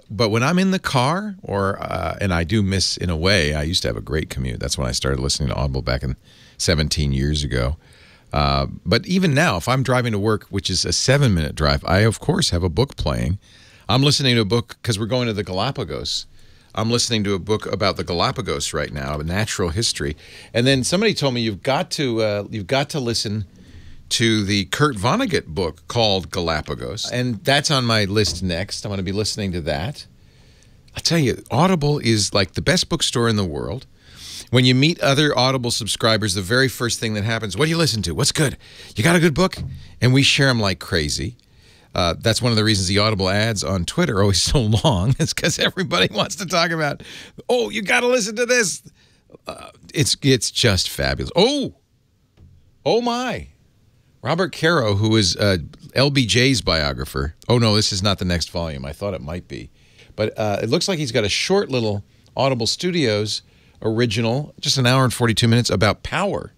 But when I'm in the car, and I do miss, in a way, I used to have a great commute. That's when I started listening to Audible back in 17 years ago. But even now, if I'm driving to work, which is a 7-minute drive, I, of course, have a book playing. I'm listening to a book because we're going to the Galapagos. I'm listening to a book about the Galapagos right now, natural history. And then somebody told me you've got to listen to the Kurt Vonnegut book called Galapagos. And that's on my list next. I'm going to be listening to that. I'll tell you, Audible is like the best bookstore in the world. When you meet other Audible subscribers, the very first thing that happens, what do you listen to? What's good? You got a good book? And we share them like crazy. That's one of the reasons the Audible ads on Twitter are always so long. It's because everybody wants to talk about, oh, you got to listen to this. It's just fabulous. Oh my. Robert Caro, who is LBJ's biographer. Oh, no, this is not the next volume. I thought it might be. But it looks like he's got a short little Audible Studios original, just an hour and 42 minutes, about power.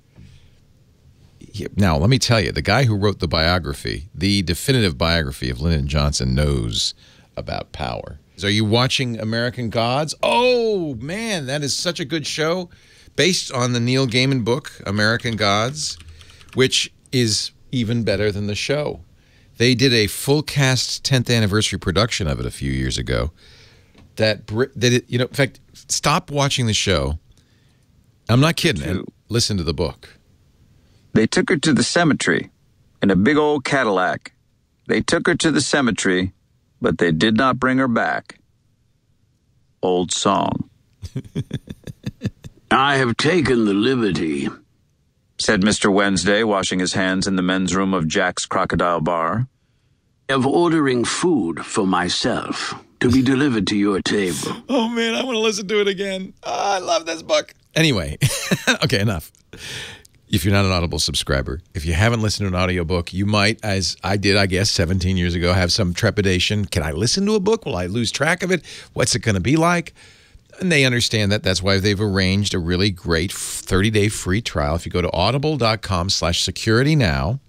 Now, let me tell you, the guy who wrote the biography, the definitive biography of Lyndon Johnson, knows about power. Are you watching American Gods? Oh, man, that is such a good show, based on the Neil Gaiman book, American Gods, which is even better than the show. They did a full cast 10th anniversary production of it a few years ago. In fact, stop watching the show. I'm not kidding. And listen to the book. They took her to the cemetery in a big old Cadillac. They took her to the cemetery, but they did not bring her back. Old song. I have taken the liberty, said Mr. Wednesday, washing his hands in the men's room of Jack's Crocodile Bar, of ordering food for myself to be delivered to your table. Oh, man, I want to listen to it again. Oh, I love this book. Anyway, okay, enough. If you're not an Audible subscriber, if you haven't listened to an audiobook, you might, as I did, I guess, 17 years ago, have some trepidation. Can I listen to a book? Will I lose track of it? What's it going to be like? And they understand that. That's why they've arranged a really great 30-day free trial. If you go to audible.com/securitynow,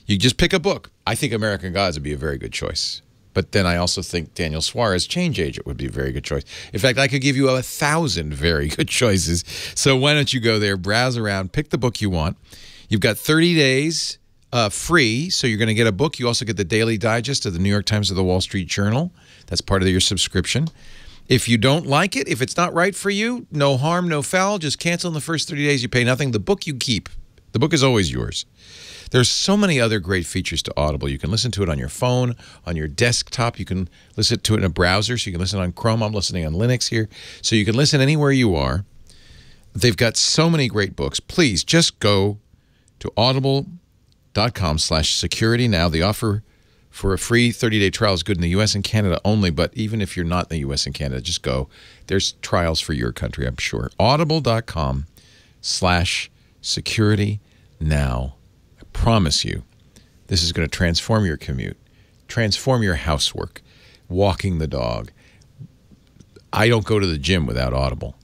you just pick a book. I think American Gods would be a very good choice. But then I also think Daniel Suarez, Change Agent, would be a very good choice. In fact, I could give you 1,000 very good choices. So why don't you go there, browse around, pick the book you want. You've got 30 days free, so you're going to get a book. You also get the daily digest of the New York Times or the Wall Street Journal. That's part of your subscription. If you don't like it, if it's not right for you, no harm, no foul. Just cancel in the first 30 days. You pay nothing. The book you keep. The book is always yours. There's so many other great features to Audible. You can listen to it on your phone, on your desktop. You can listen to it in a browser, so you can listen on Chrome. I'm listening on Linux here. So you can listen anywhere you are. They've got so many great books. Please just go to audible.com audible.com/security now. The offer for a free 30-day trial is good in the U.S. and Canada only, but even if you're not in the U.S. and Canada, just go. There's trials for your country, I'm sure. Audible.com/security now. I promise you, this is going to transform your commute, transform your housework, walking the dog. I don't go to the gym without Audible.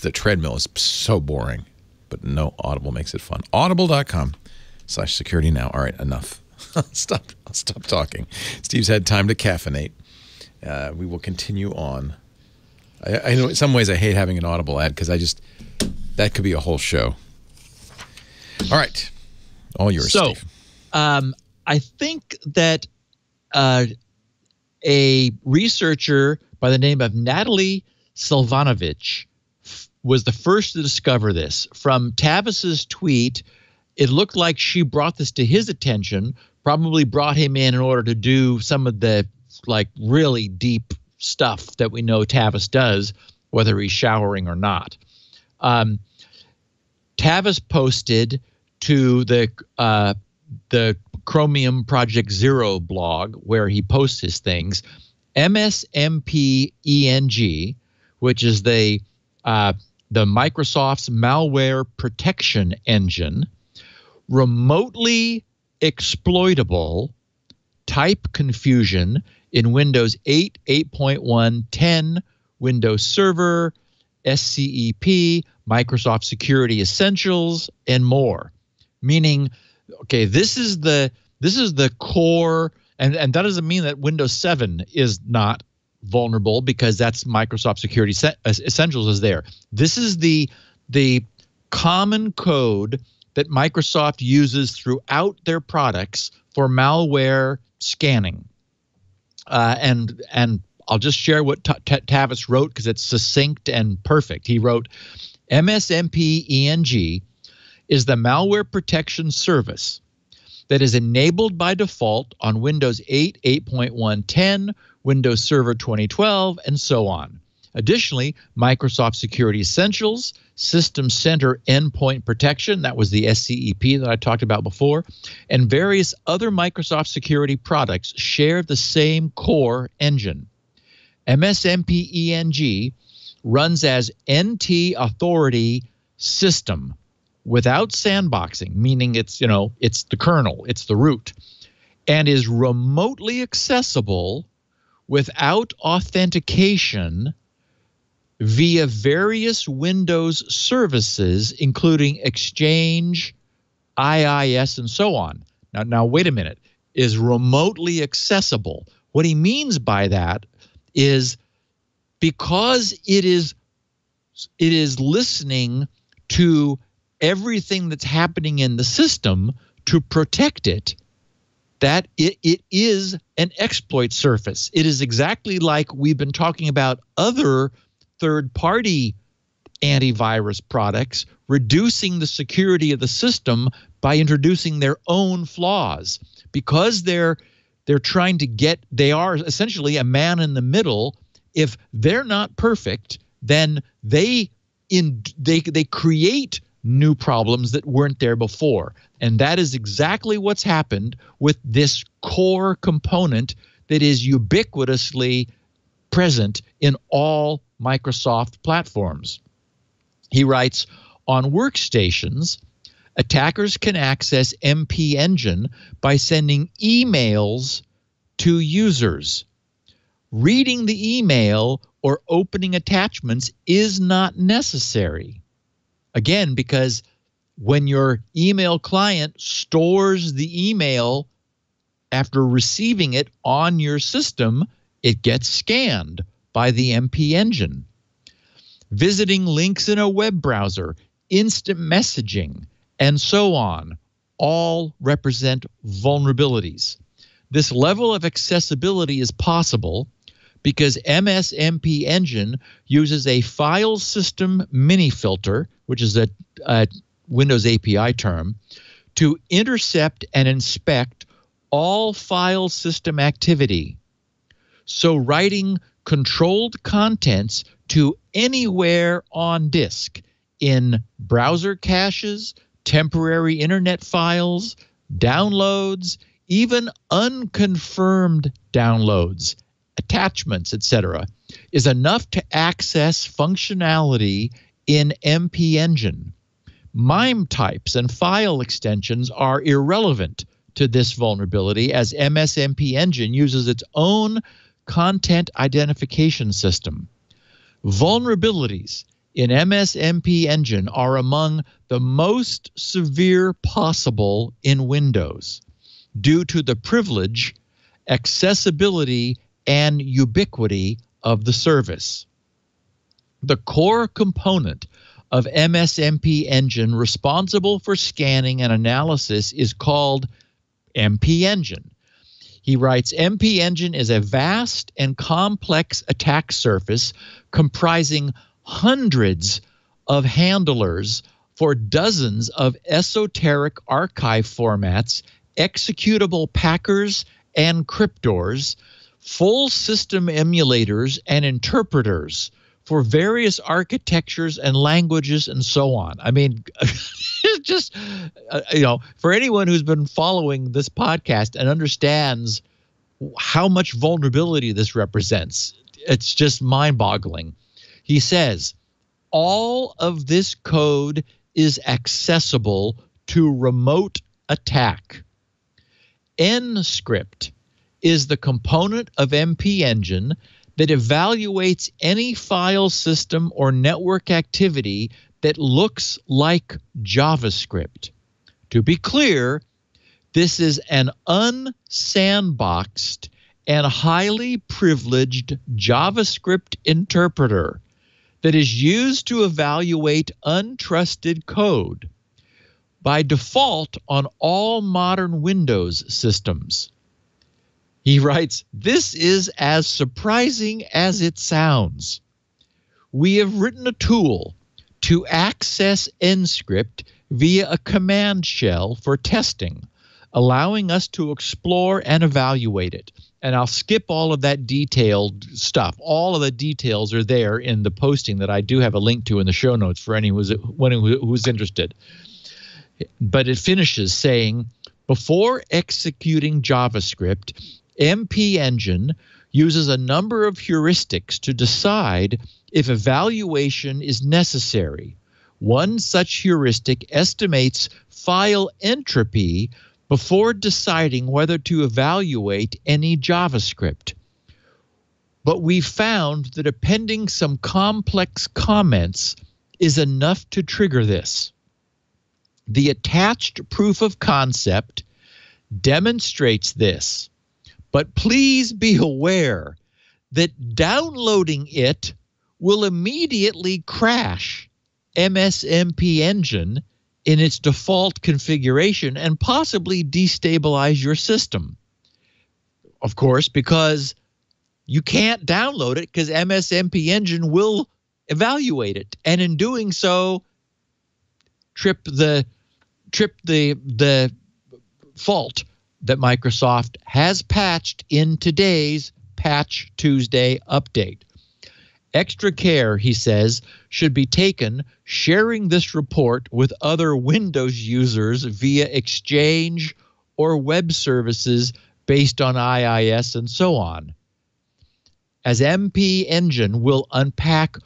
The treadmill is so boring, but no, Audible makes it fun. Audible.com/security now. All right, enough. I'll stop talking. Steve's had time to caffeinate. We will continue on. I know in some ways I hate having an Audible ad because that could be a whole show. All right. All yours, Steve. I think that a researcher by the name of Natalie Silvanovich was the first to discover this. From Tavis's tweet, it looked like she brought this to his attention, probably brought him in order to do some of the really deep stuff that we know Tavis does, whether he's showering or not. Tavis posted to the Chromium Project Zero blog, where he posts his things, MSMPENG, which is the Microsoft's malware protection engine, remotely exploitable type confusion in Windows 8, 8.1, 10, Windows Server, SCEP, Microsoft Security Essentials, and more. Meaning, okay, this is the core, and that doesn't mean that Windows 7 is not vulnerable, because that's Microsoft Security Essentials is there. This is the common code that Microsoft uses throughout their products for malware scanning. And I'll just share what Tavis wrote because it's succinct and perfect. He wrote, MSMPENG is the malware protection service that is enabled by default on Windows 8, 8.1, 10, Windows Server 2012, and so on. Additionally, Microsoft Security Essentials, System Center Endpoint Protection, that was the SCEP that I talked about before, and various other Microsoft security products share the same core engine. MSMPENG runs as NT Authority System without sandboxing, meaning it's the kernel, it's the root, and is remotely accessible without authentication via various Windows services, including Exchange, IIS, and so on. Now wait a minute. Is remotely accessible. What he means by that is because it is listening to everything that's happening in the system to protect it, that it is an exploit surface. It is exactly like we've been talking about other third-party antivirus products reducing the security of the system by introducing their own flaws, because they're trying to they are essentially a man in the middle. If they're not perfect, then they create new problems that weren't there before. And that is exactly what's happened with this core component that is ubiquitously present in all Microsoft platforms. He writes, on workstations, attackers can access MP Engine by sending emails to users. Reading the email or opening attachments is not necessary. Again, because when your email client stores the email after receiving it on your system, it gets scanned by the MP Engine. Visiting links in a web browser, instant messaging, and so on, all represent vulnerabilities. This level of accessibility is possible because MSMP Engine uses a file system mini filter, which is a Windows API term, to intercept and inspect all file system activity. So writing controlled contents to anywhere on disk in browser caches, temporary internet files, downloads, even unconfirmed downloads, attachments, etc., is enough to access functionality in MP Engine. MIME types and file extensions are irrelevant to this vulnerability, as MSMP Engine uses its own content identification system. Vulnerabilities in MSMP Engine are among the most severe possible in Windows due to the privilege, accessibility, and ubiquity of the service. The core component of MSMP Engine responsible for scanning and analysis is called MP Engine. He writes, MP Engine is a vast and complex attack surface comprising hundreds of handlers for dozens of esoteric archive formats, executable packers and cryptors, full system emulators and interpreters for various architectures and languages and so on. I mean, just, for anyone who's been following this podcast and understands how much vulnerability this represents, it's just mind-boggling. He says, all of this code is accessible to remote attack. NScript is the component of MP Engine that evaluates any file system or network activity that looks like JavaScript. To be clear, this is an unsandboxed and highly privileged JavaScript interpreter that is used to evaluate untrusted code by default on all modern Windows systems. He writes, this is as surprising as it sounds. We have written a tool to access NScript via a command shell for testing, allowing us to explore and evaluate it. And I'll skip all of that detailed stuff. All of the details are there in the posting that I do have a link to in the show notes for anyone who's interested. But it finishes saying, before executing JavaScript, MP Engine uses a number of heuristics to decide if evaluation is necessary. One such heuristic estimates file entropy before deciding whether to evaluate any JavaScript. But we found that appending some complex comments is enough to trigger this. The attached proof of concept demonstrates this. But please be aware that downloading it will immediately crash MSMP Engine in its default configuration and possibly destabilize your system. Of course, because you can't download it because MSMP Engine will evaluate it, and in doing so, trip the fault that Microsoft has patched in today's Patch Tuesday update. Extra care, he says, should be taken sharing this report with other Windows users via Exchange or web services based on IIS and so on, as MP Engine will unpack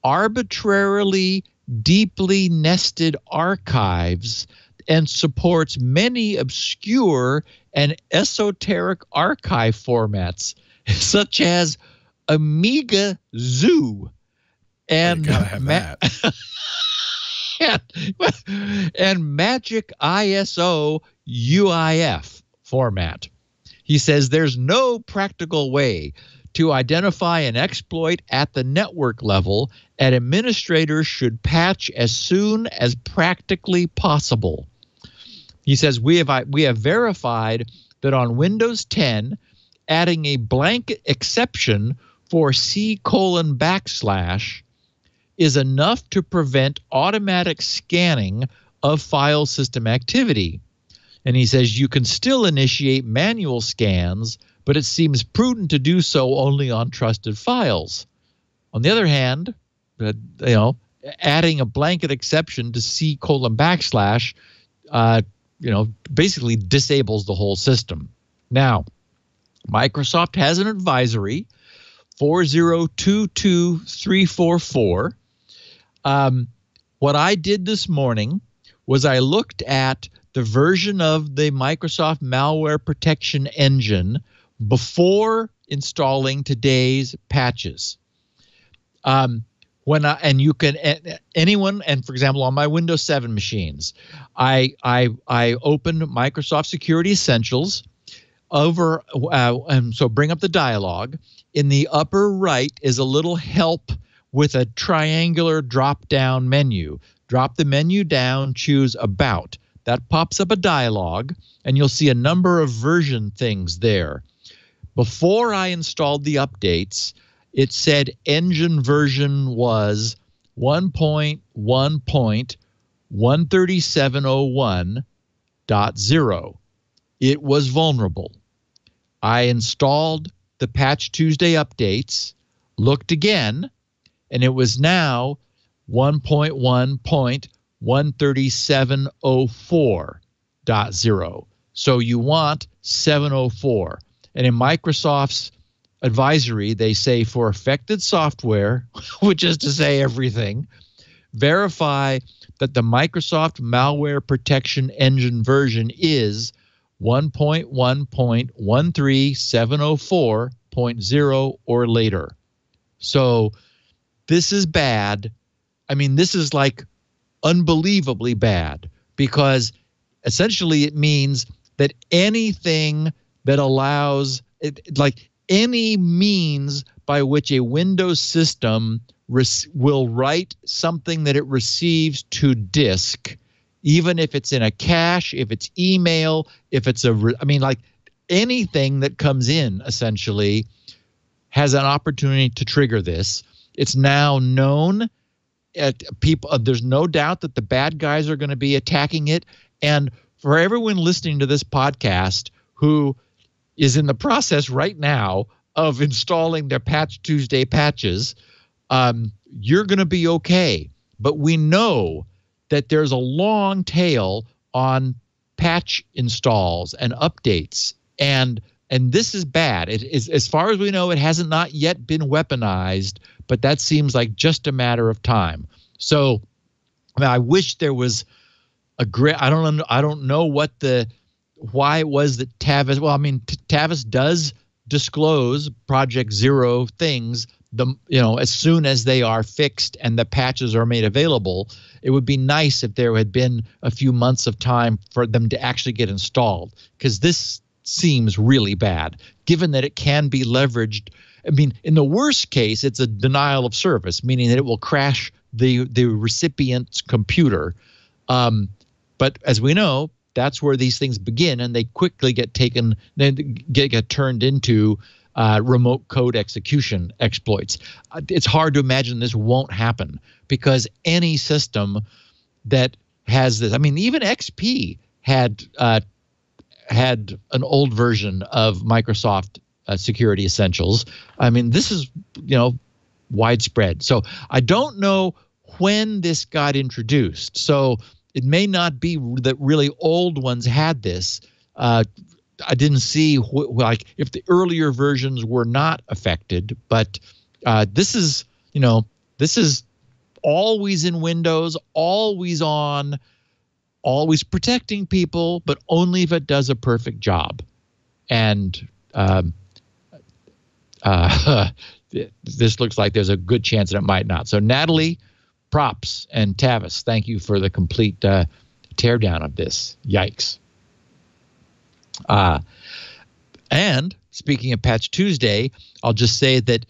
arbitrarily deeply nested archives and supports many obscure and esoteric archive formats, such as Amiga Zoo and and Magic ISO UIF format. He says there's no practical way to identify an exploit at the network level, and administrators should patch as soon as practically possible. He says we have verified that on Windows 10, adding a blanket exception for C:\/ is enough to prevent automatic scanning of file system activity. And he says you can still initiate manual scans, but it seems prudent to do so only on trusted files. On the other hand, adding a blanket exception to C:\/ basically disables the whole system. Now, Microsoft has an advisory, 4022344. What I did this morning was I looked at the version of the Microsoft Malware Protection Engine before installing today's patches. You can anyone, and for example, on my Windows 7 machines, I opened Microsoft Security Essentials over, and so bring up the dialog. In the upper right is a little help with a triangular drop-down menu. Drop the menu down, choose About. That pops up a dialog, and you'll see a number of version things there. Before I installed the updates, it said engine version was 1.1.13701.0. It was vulnerable. I installed the Patch Tuesday updates, looked again, and it was now 1.1.13704.0. So you want 704. And in Microsoft's advisory, they say for affected software, which is to say everything, verify that the Microsoft Malware Protection Engine version is 1.1.13704.0 or later. So this is bad. I mean, this is like unbelievably bad, because essentially it means that anything that allows it, like any means by which a Windows system will write something that it receives to disk, even if it's in a cache, if it's email, if it's like anything that comes in essentially has an opportunity to trigger this. It's now known. There's no doubt that the bad guys are going to be attacking it. And for everyone listening to this podcast who is in the process right now of installing their Patch Tuesday patches, you're going to be okay. But we know that there's a long tail on patch installs and updates, and this is bad. It is, as far as we know, it hasn't not yet been weaponized, but that seems like just a matter of time. So, I wish there was a great. I don't know why it was that Tavis. Well, Tavis does disclose Project Zero things. As soon as they are fixed and the patches are made available, it would be nice if there had been a few months of time for them to actually get installed, because this seems really bad, given that it can be leveraged. In the worst case, it's a denial of service, meaning that it will crash the recipient's computer. But as we know, that's where these things begin, and they quickly get taken, then get turned into remote code execution exploits. It's hard to imagine this won't happen, because any system that has this, even XP had an old version of Microsoft Security Essentials. This is widespread. So I don't know when this got introduced. So it may not be that really old ones had this. I didn't see if the earlier versions were not affected, but this is always in Windows, always on, always protecting people, but only if it does a perfect job. And this looks like there's a good chance that it might not. So Natalie, props, and Tavis, thank you for the complete teardown of this. Yikes. And speaking of Patch Tuesday, I'll just say that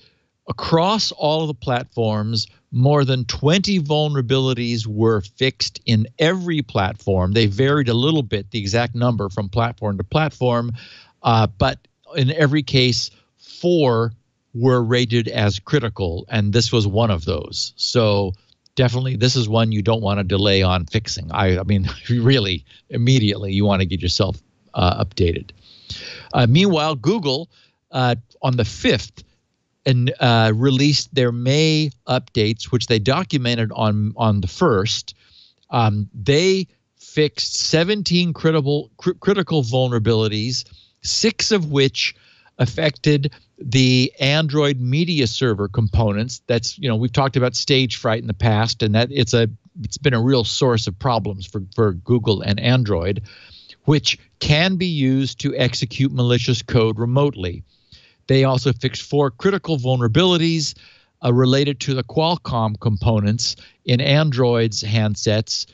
across all of the platforms, more than 20 vulnerabilities were fixed in every platform. They varied a little bit, the exact number from platform to platform, but in every case, 4 were rated as critical, and this was one of those. So definitely, this is one you don't want to delay on fixing. Really, immediately, you want to get yourself updated. Meanwhile, Google on the 5th released their May updates, which they documented on the 1st. They fixed 17 critical vulnerabilities, 6 of which affected the Android media server components. That's, we've talked about stage fright in the past, and that it's been a real source of problems for Google and Android, which can be used to execute malicious code remotely. They also fixed 4 critical vulnerabilities related to the Qualcomm components in Android's handsets,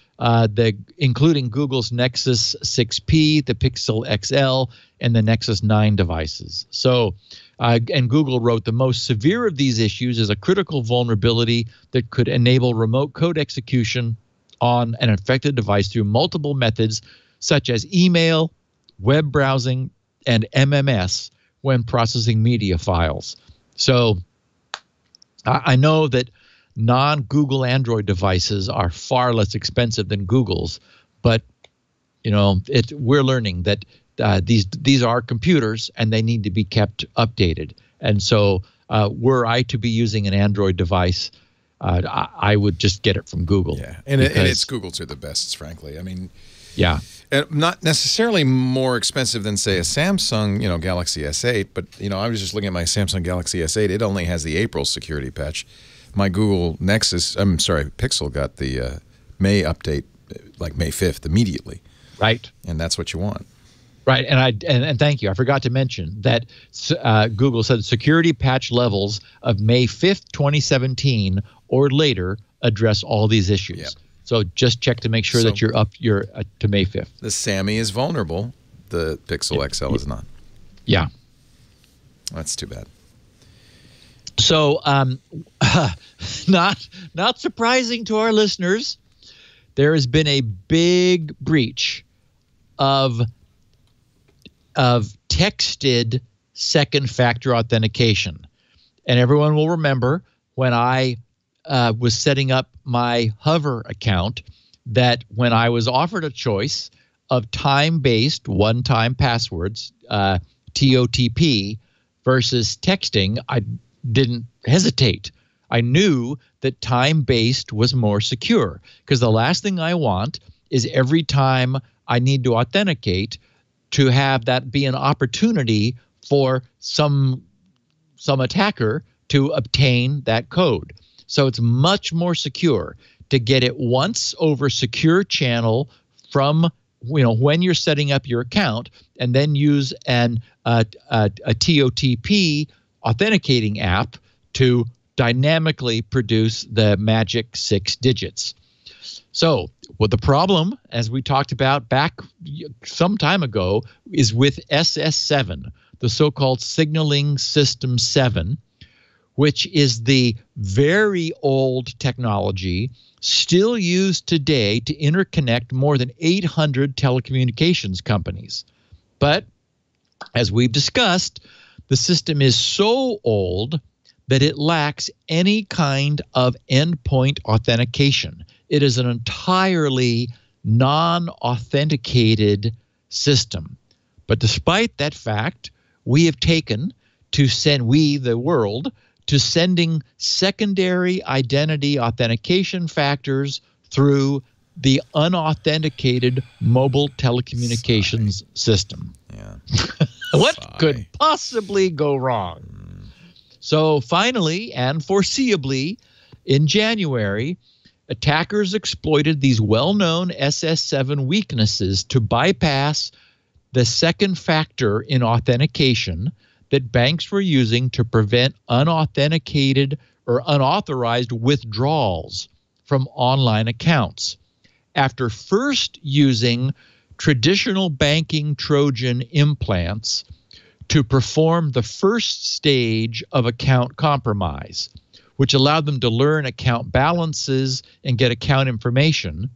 including Google's Nexus 6P, the Pixel XL, and the Nexus 9 devices. So, and Google wrote the most severe of these issues is a critical vulnerability that could enable remote code execution on an affected device through multiple methods such as email, web browsing, and MMS when processing media files. So I know that non-Google Android devices are far less expensive than Google's, but we're learning that these are computers and they need to be kept updated. And so, were I to be using an Android device, I would just get it from Google. Yeah, and its Googles are the best, frankly. I mean, yeah, not necessarily more expensive than, say, a Samsung, Galaxy S8. But I was just looking at my Samsung Galaxy S8. It only has the April security patch. My Google Pixel got the May update, like May 5th, immediately. Right. And that's what you want. Right, and thank you. I forgot to mention that Google said security patch levels of May 5th, 2017 or later address all these issues. Yep. So just check to make sure that you're to May 5th. The Sammy is vulnerable. The Pixel XL is not. Yeah. That's too bad. So not surprising to our listeners, there has been a big breach of texted second factor authentication. And everyone will remember when I was setting up my Hover account that when I was offered a choice of time-based one-time passwords, TOTP, versus texting, I didn't hesitate. I knew that time-based was more secure because the last thing I want is every time I need to authenticate to have that be an opportunity for some attacker to obtain that code. So it's much more secure to get it once over secure channel from when you're setting up your account, and then use a TOTP authenticating app to dynamically produce the magic 6 digits. So, the problem, as we talked about back some time ago, is with SS7, the so-called Signaling System 7, which is the very old technology still used today to interconnect more than 800 telecommunications companies. But, as we've discussed, the system is so old that it lacks any kind of endpoint authentication. It is an entirely non-authenticated system. But despite that fact, we have taken to the world, to sending secondary identity authentication factors through the unauthenticated mobile telecommunications system. Yeah. What could possibly go wrong? So finally and foreseeably, in January, attackers exploited these well-known SS7 weaknesses to bypass the second factor in authentication that banks were using to prevent unauthenticated or unauthorized withdrawals from online accounts. After first using traditional banking Trojan implants to perform the first stage of account compromise, which allowed them to learn account balances and get account information,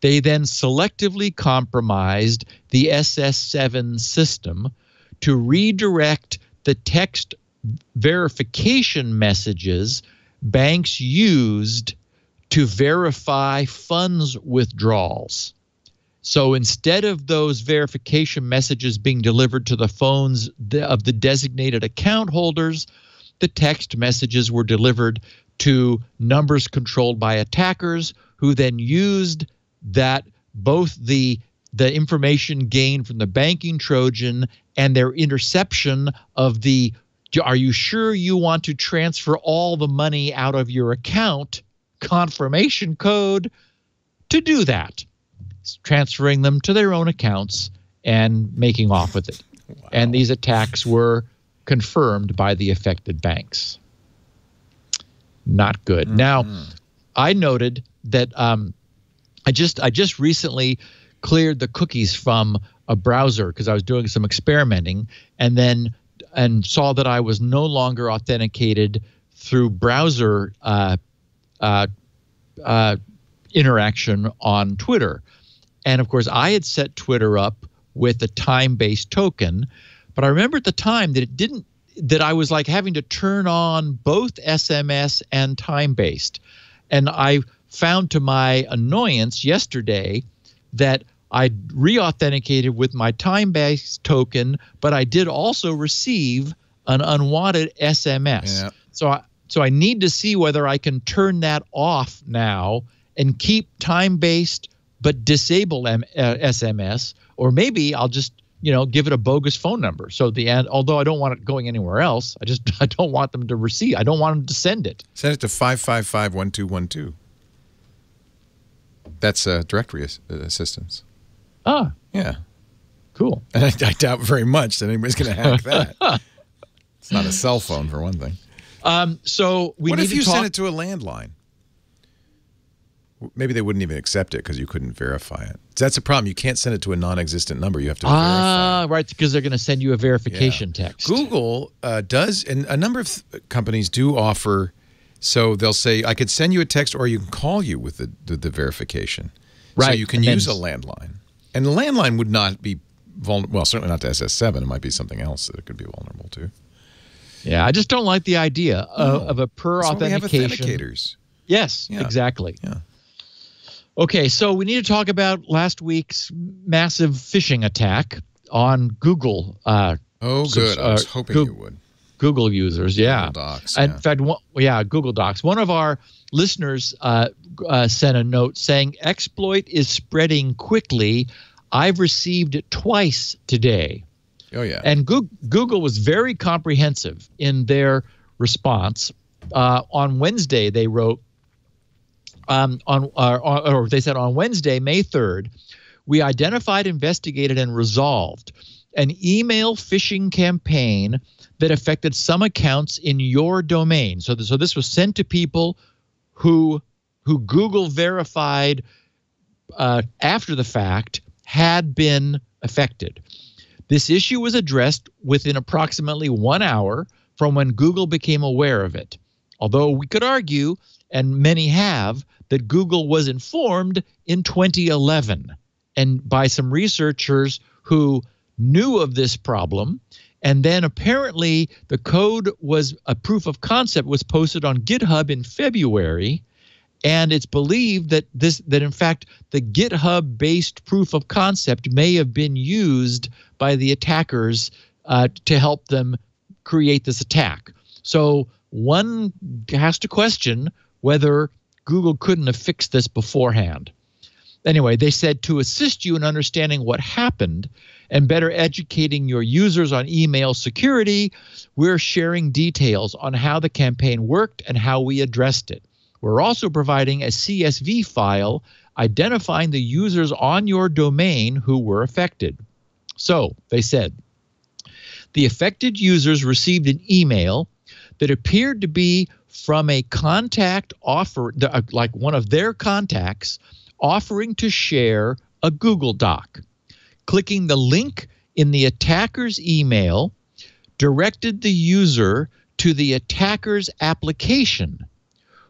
they then selectively compromised the SS7 system to redirect the text verification messages banks used to verify funds withdrawals. So instead of those verification messages being delivered to the phones of the designated account holders, the text messages were delivered to numbers controlled by attackers who then used that both the information gained from the banking Trojan and their interception of the, are you sure you want to transfer all the money out of your account confirmation code to do that, transferring them to their own accounts and making off with it. Wow. And these attacks were confirmed by the affected banks. Not good. Now, I noted that I just recently cleared the cookies from a browser because I was doing some experimenting, and saw that I was no longer authenticated through browser interaction on Twitter. And of course, I had set Twitter up with a time-based token, but I remember at the time that I was like having to turn on both SMS and time-based. And I found to my annoyance yesterday that I re-authenticated with my time-based token, but I did also receive an unwanted SMS. Yeah. So I need to see whether I can turn that off now and keep time-based but disable SMS, or maybe I'll just give it a bogus phone number. So although I don't want it going anywhere else, I don't want them to receive. I don't want them to send it. Send it to 555-1212. That's directory assistance. Ah, yeah, cool. And I doubt very much that anybody's going to hack that. It's not a cell phone for one thing. So what if you sent it to a landline? Maybe they wouldn't even accept it because you couldn't verify it. That's a problem. You can't send it to a non-existent number. You have to verify. Right, because they're going to send you a verification text. Google does, and a number of companies do offer. So they'll say, I could send you a text, or you can call you with the verification. Right. So you can use a landline. And the landline would not be vulnerable. Well, certainly not to SS7. It might be something else that it could be vulnerable to. Yeah, I just don't like the idea of a per authentication. We have authenticators. Yes, exactly. Yeah. Okay, so we need to talk about last week's massive phishing attack on Google. Good. I was hoping you would. Google users, yeah. Google Docs. In fact, Google Docs. One of our listeners sent a note saying, exploit is spreading quickly. I've received it twice today. Oh, yeah. And Google was very comprehensive in their response. On Wednesday, they wrote, they said on Wednesday, May 3rd, we identified, investigated, and resolved an email phishing campaign that affected some accounts in your domain. So this was sent to people who Google verified after the fact had been affected. This issue was addressed within approximately 1 hour from when Google became aware of it. Although we could argue, and many have, that Google was informed in 2011 and by some researchers who knew of this problem. And then apparently the code was a proof of concept was posted on GitHub in February. And it's believed that in fact the GitHub based proof of concept may have been used by the attackers to help them create this attack. So one has to question whether Google couldn't have fixed this beforehand. Anyway, they said to assist you in understanding what happened and better educating your users on email security, we're sharing details on how the campaign worked and how we addressed it. We're also providing a CSV file identifying the users on your domain who were affected. So, they said, the affected users received an email that appeared to be from a contact like one of their contacts offering to share a Google Doc. Clicking the link in the attacker's email directed the user to the attacker's application,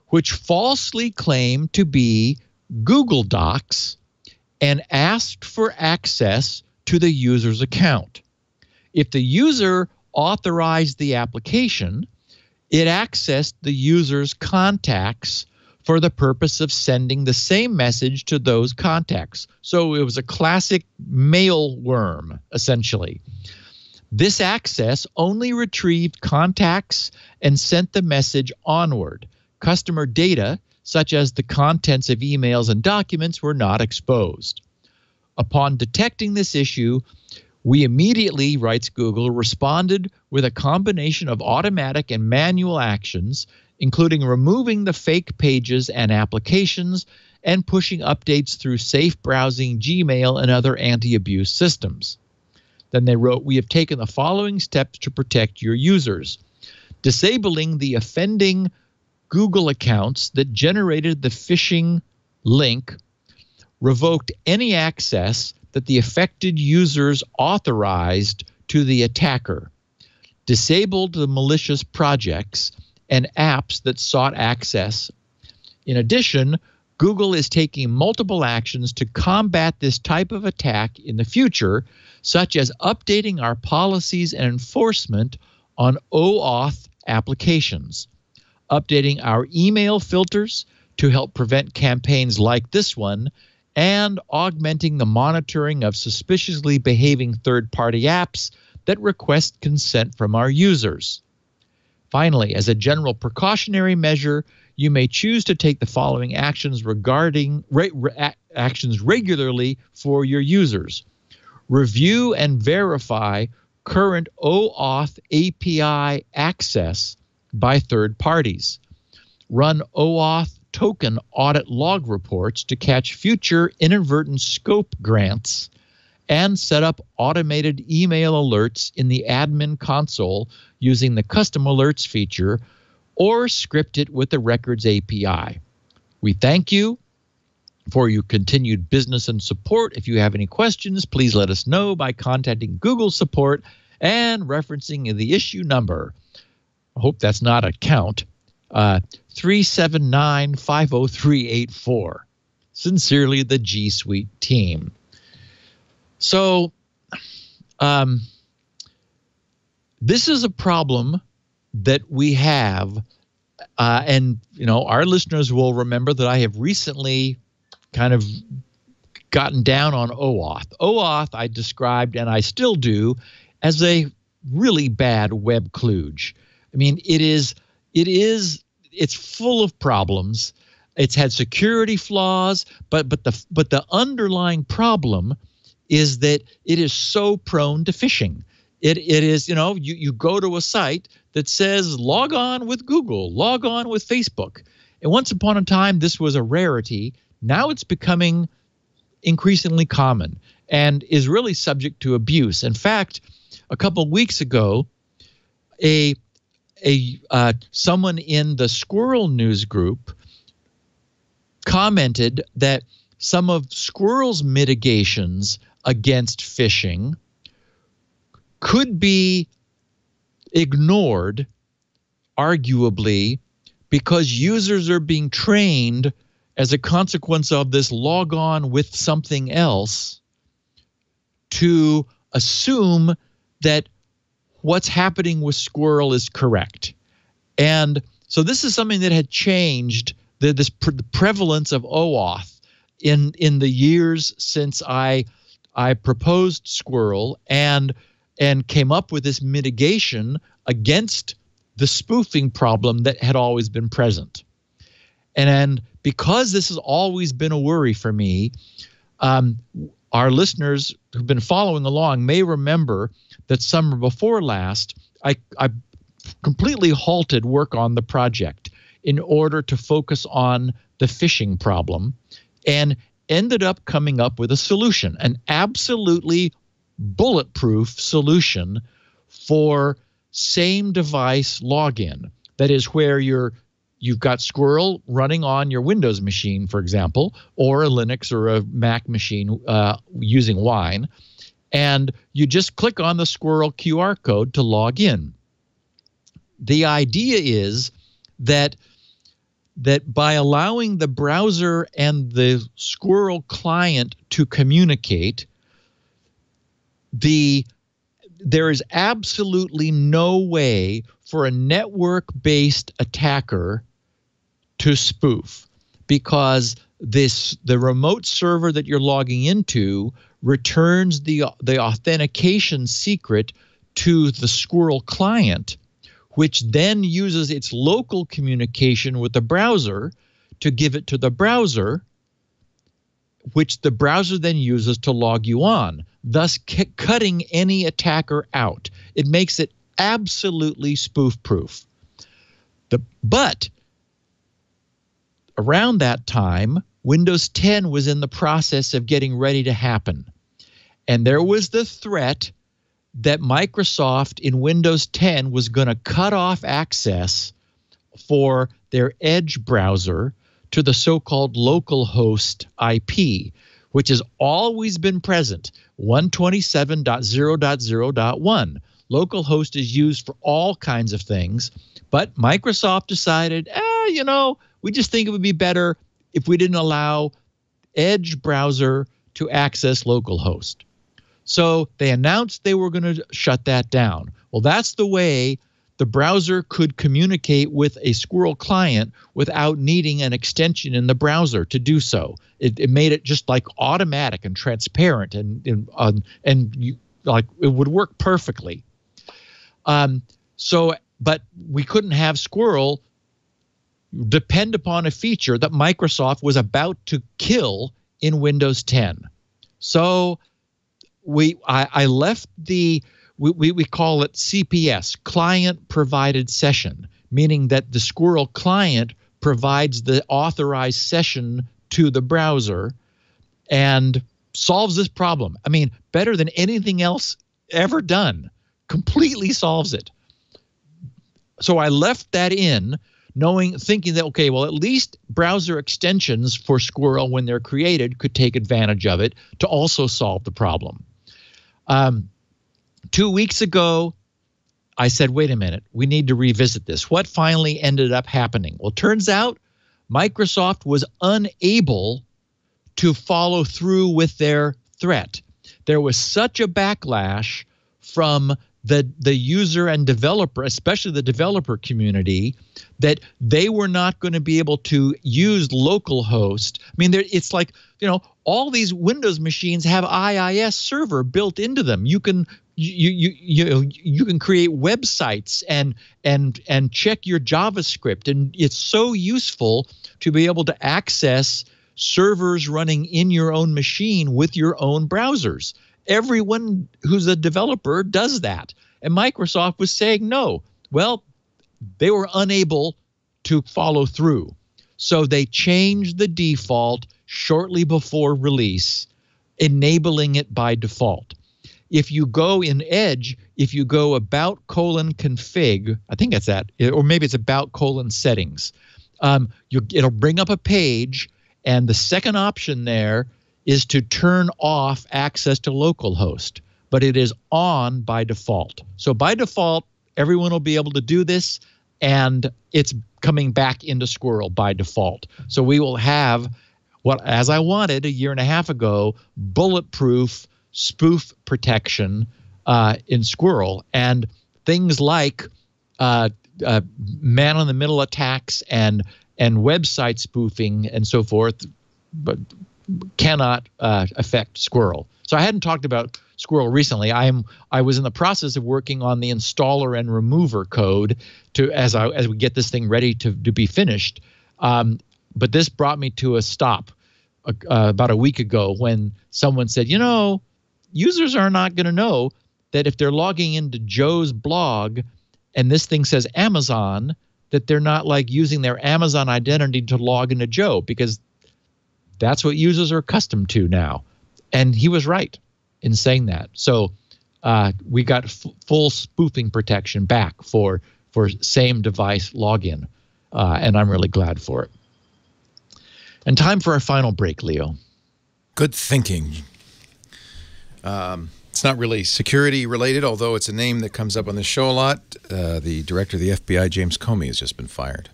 which falsely claimed to be Google Docs and asked for access to the user's account. If the user authorized the application, it accessed the user's contacts for the purpose of sending the same message to those contacts. So it was a classic mail worm, essentially. This access only retrieved contacts and sent the message onward. Customer data, such as the contents of emails and documents, were not exposed. Upon detecting this issue, we immediately, writes Google, responded with a combination of automatic and manual actions, including removing the fake pages and applications and pushing updates through safe browsing, Gmail, and other anti-abuse systems. Then they wrote, we have taken the following steps to protect your users. Disabling the offending Google accounts that generated the phishing link, revoked any access that the affected users authorized to the attacker, disabled the malicious projects and apps that sought access. In addition, Google is taking multiple actions to combat this type of attack in the future, such as updating our policies and enforcement on OAuth applications, updating our email filters to help prevent campaigns like this one, and augmenting the monitoring of suspiciously behaving third-party apps that request consent from our users. Finally, as a general precautionary measure, you may choose to take the following actions actions regularly for your users. Review and verify current OAuth API access by third parties. Run OAuth token audit log reports to catch future inadvertent scope grants, and set up automated email alerts in the admin console using the custom alerts feature, or script it with the Records API. We thank you for your continued business and support. If you have any questions, please let us know by contacting Google support and referencing the issue number. I hope that's not a count. 379-50384. Sincerely, the G Suite team. So, this is a problem that we have, and our listeners will remember that I have recently kind of gotten down on OAuth. OAuth I described, and I still do, as a really bad web kludge. I mean, it's full of problems. It's had security flaws, but the underlying problem is that it is so prone to phishing. It is, you go to a site that says log on with Google, log on with Facebook. And once upon a time, this was a rarity. Now it's becoming increasingly common and is really subject to abuse. In fact, a couple of weeks ago, someone in the Squirrel News group commented that some of Squirrel's mitigations against phishing could be ignored, arguably, because users are being trained as a consequence of this log on with something else to assume that what's happening with Squirrel is correct. And so this is something that had changed the prevalence of OAuth in the years since I proposed Squirrel and came up with this mitigation against the spoofing problem that had always been present. And because this has always been a worry for me, our listeners who've been following along may remember that summer before last, I completely halted work on the project in order to focus on the phishing problem, and ended up coming up with a solution, an absolutely bulletproof solution for same device login. That is where you've got Squirrel running on your Windows machine, for example, or a Linux or a Mac machine using Wine, and you just click on the Squirrel QR code to log in. The idea is that by allowing the browser and the Squirrel client to communicate, there is absolutely no way for a network-based attacker to spoof, because the remote server that you're logging into returns the authentication secret to the Squirrel client, which then uses its local communication with the browser to give it to the browser, which the browser then uses to log you on, thus cutting any attacker out. It makes it absolutely spoof-proof. But around that time, Windows 10 was in the process of getting ready to happen. And there was the threat that Microsoft in Windows 10 was going to cut off access for their Edge browser to the so-called localhost IP, which has always been present, 127.0.0.1. Localhost is used for all kinds of things, but Microsoft decided, we just think it would be better if we didn't allow Edge browser to access localhost. So they announced they were going to shut that down. Well, that's the way the browser could communicate with a Squirrel client without needing an extension in the browser to do so. It made it just like automatic and transparent, and it would work perfectly. But we couldn't have Squirrel depend upon a feature that Microsoft was about to kill in Windows 10. So I left we call it CPS, client provided session, meaning that the Squirrel client provides the authorized session to the browser and solves this problem. I mean, better than anything else ever done. Completely solves it. So I left that in, thinking that, okay, well, at least browser extensions for Squirrel, when they're created, could take advantage of it to also solve the problem. 2 weeks ago, I said, wait a minute, we need to revisit this. What finally ended up happening? Well, it turns out Microsoft was unable to follow through with their threat. There was such a backlash from the user and developer, especially the developer community, that they were not going to be able to use localhost. I mean, it's like, all these Windows machines have IIS server built into them. You can create websites and check your JavaScript, and it's so useful to be able to access servers running in your own machine with your own browsers. Everyone who's a developer does that. And Microsoft was saying no. Well, they were unable to follow through. So they changed the default shortly before release, enabling it by default. If you go in Edge, if you go about:config, I think that's that, or maybe it's about:settings, it'll bring up a page, and the second option there is to turn off access to localhost, but it is on by default. So by default, everyone will be able to do this, and it's coming back into Squirrel by default. So we will have what, as I wanted a year and a half ago, bulletproof spoof protection in Squirrel, and things like man-in-the-middle attacks and website spoofing and so forth, but cannot affect Squirrel. So I hadn't talked about Squirrel recently. I was in the process of working on the installer and remover code as we get this thing ready to be finished. But this brought me to a stop about a week ago when someone said, users are not going to know that if they're logging into Joe's blog and this thing says Amazon, that they're not like using their Amazon identity to log into Joe, because that's what users are accustomed to now. And he was right in saying that. So we got full spoofing protection back for same device login, and I'm really glad for it. And time for our final break, Leo. Good thinking. It's not really security related, although it's a name that comes up on the show a lot. The director of the FBI, James Comey, has just been fired.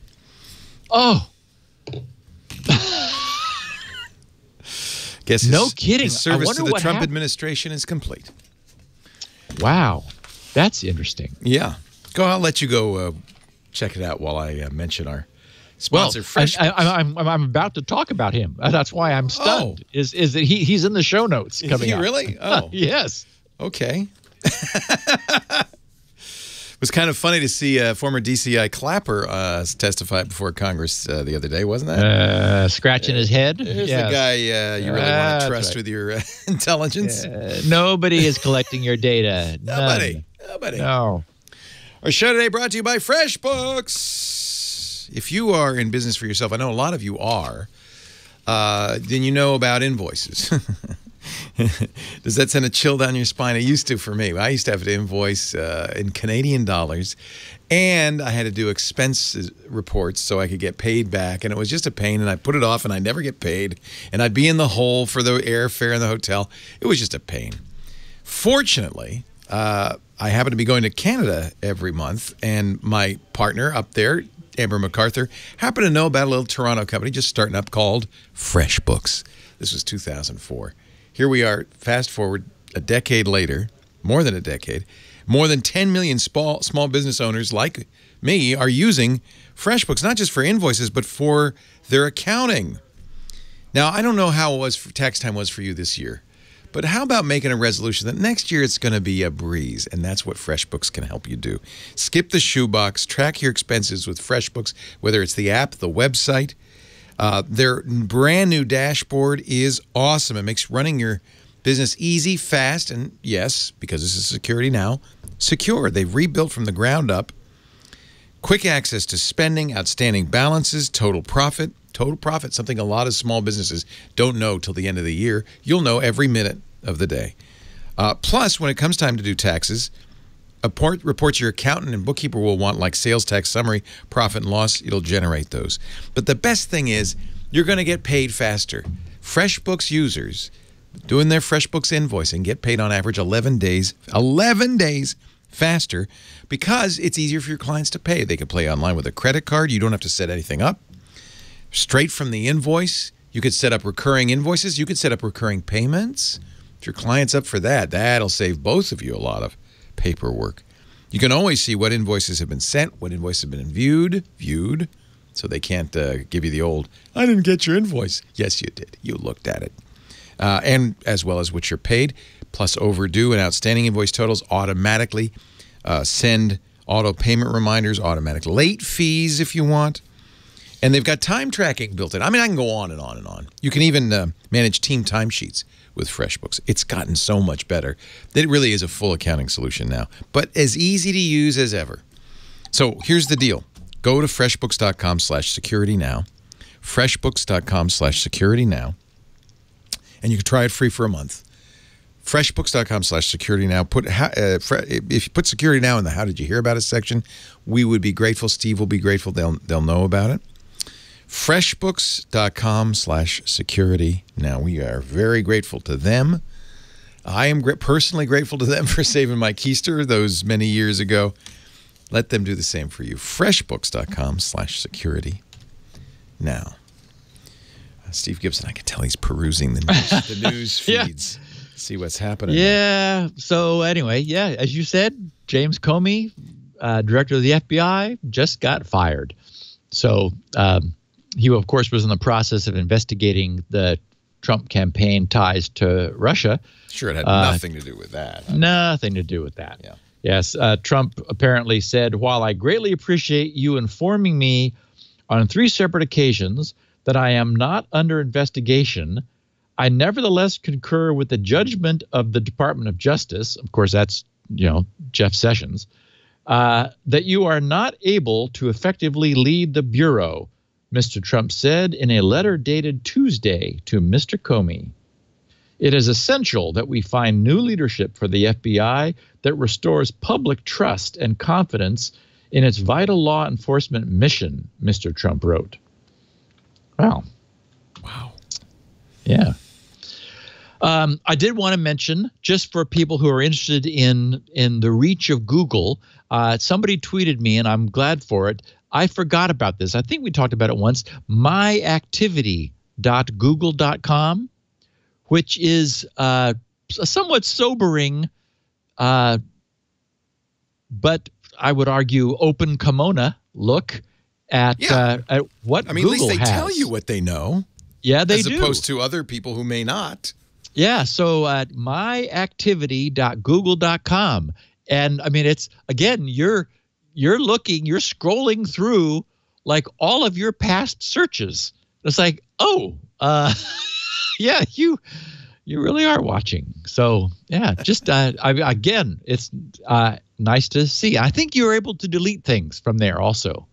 Oh. Guess no kidding. His service to the Trump administration is complete. Wow. That's interesting. Yeah. I'll let you go check it out while I mention our sponsor, Freshbooks. I'm about to talk about him. That's why I'm stunned. Oh. Is that he's in the show notes coming up. Is he really? Oh. Yes. Okay. It was kind of funny to see former DCI Clapper testify before Congress the other day, wasn't that? Scratching his head. Here's the guy you really want to trust with your intelligence. Nobody is collecting your data. Nobody. No. Our show today brought to you by Freshbooks. If you are in business for yourself, I know a lot of you are, then you know about invoices. Does that send a chill down your spine? It used to for me. I used to have to invoice in Canadian dollars, and I had to do expense reports so I could get paid back, and it was just a pain, and I put it off, and I never get paid, and I'd be in the hole for the airfare in the hotel. It was just a pain. Fortunately, I happen to be going to Canada every month, and my partner up there, Amber MacArthur, happened to know about a little Toronto company just starting up called Freshbooks. This was 2004. Here we are, fast forward a decade later, more than a decade, more than 10 million small business owners like me are using Freshbooks, not just for invoices, but for their accounting. Now, I don't know how tax time was for you this year, but how about making a resolution that next year it's going to be a breeze, and that's what Freshbooks can help you do. Skip the shoebox, track your expenses with Freshbooks, whether it's the app, the website. Their brand new dashboard is awesome. It makes running your business easy, fast, and yes, because this is security now, secure. They've rebuilt from the ground up. Quick access to spending, outstanding balances, total profit. Total profit, something a lot of small businesses don't know till the end of the year. You'll know every minute of the day. Plus, when it comes time to do taxes, reports your accountant and bookkeeper will want, like sales tax summary, profit and loss. It'll generate those. But the best thing is you're going to get paid faster. FreshBooks users doing their FreshBooks invoicing get paid on average 11 days faster because it's easier for your clients to pay. They can pay online with a credit card. You don't have to set anything up. Straight from the invoice, you could set up recurring invoices. You could set up recurring payments. If your client's up for that, that'll save both of you a lot of paperwork. You can always see what invoices have been sent, what invoices have been viewed, so they can't give you the old, I didn't get your invoice. Yes, you did. You looked at it. And as well as what you're paid, plus overdue and outstanding invoice totals automatically. Send auto payment reminders, automatic late fees if you want. And they've got time tracking built in. I mean, I can go on and on and on. You can even manage team timesheets with FreshBooks. It's gotten so much better that it really is a full accounting solution now, but as easy to use as ever. So here's the deal. Go to freshbooks.com/security now, freshbooks.com/security now, and you can try it free for a month. Freshbooks.com/security now. If you put security now in the how did you hear about it section, we would be grateful. Steve will be grateful. They'll know about it. Freshbooks.com/security. Now, we are very grateful to them. I am personally grateful to them for saving my keister those many years ago. Let them do the same for you. Freshbooks.com/security. Now, Steve Gibson, I can tell he's perusing the news feeds. See what's happening. Yeah. So anyway, as you said, James Comey, director of the FBI, just got fired. So he, of course, was in the process of investigating the Trump campaign ties to Russia. Sure, it had nothing to do with that. Nothing to do with that. Yeah. Yes. Trump apparently said, while I greatly appreciate you informing me on 3 separate occasions that I am not under investigation, I nevertheless concur with the judgment of the Department of Justice. Of course, that's, Jeff Sessions, that you are not able to effectively lead the Bureau, Mr. Trump said in a letter dated Tuesday to Mr. Comey. It is essential that we find new leadership for the FBI that restores public trust and confidence in its vital law enforcement mission, Mr. Trump wrote. Wow. Yeah. I did want to mention, just for people who are interested in the reach of Google, somebody tweeted me, and I'm glad for it. I forgot about this. I think we talked about it once. myactivity.google.com, which is a somewhat sobering, but I would argue open kimono look at what Google has. At least they tell you what they know. Yeah, they do. As opposed to other people who may not. Yeah, so at myactivity.google.com, And I mean, it's, again, you're scrolling through like all of your past searches. It's like, yeah, you really are watching. So yeah, just again, it's nice to see. I think you're able to delete things from there also.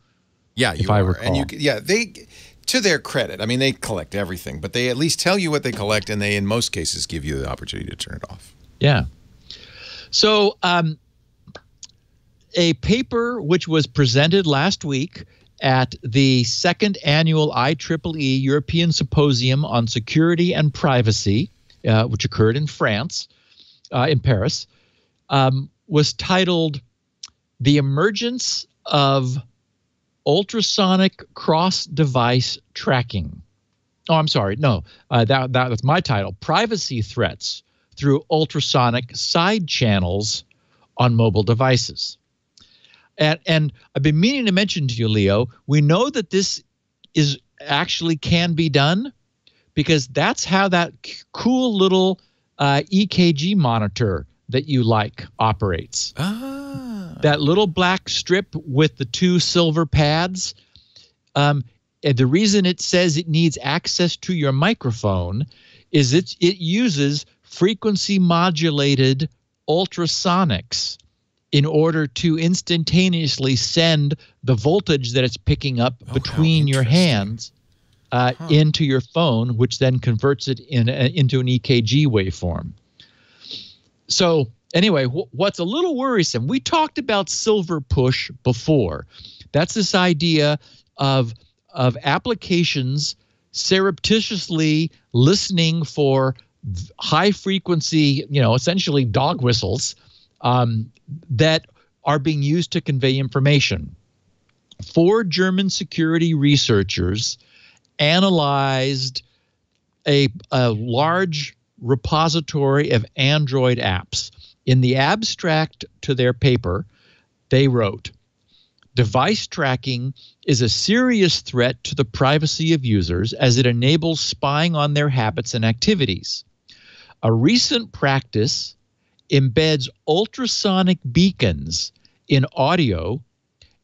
Yeah, you are. And they, to their credit, I mean, they collect everything, but they at least tell you what they collect, and they, in most cases, give you the opportunity to turn it off. Yeah. So a paper which was presented last week at the second annual IEEE European Symposium on Security and Privacy, which occurred in France, in Paris, was titled "The Emergence of Ultrasonic Cross-Device Tracking." Oh, I'm sorry. No, that was my title. Privacy Threats Through Ultrasonic Side Channels on Mobile Devices. And I've been meaning to mention to you, Leo, we know that this is actually can be done because that's how that cool little EKG monitor that you like operates. That little black strip with the two silver pads. And the reason it says it needs access to your microphone is it uses frequency modulated ultrasonics in order to instantaneously send the voltage that it's picking up between your hands into your phone, which then converts it into an EKG waveform. So anyway, what's a little worrisome, we talked about silver push before. That's this idea of applications surreptitiously listening for high frequency, essentially dog whistles that are being used to convey information. 4 German security researchers analyzed a large repository of Android apps. In the abstract to their paper, they wrote, "Device tracking is a serious threat to the privacy of users as it enables spying on their habits and activities. A recent practice embeds ultrasonic beacons in audio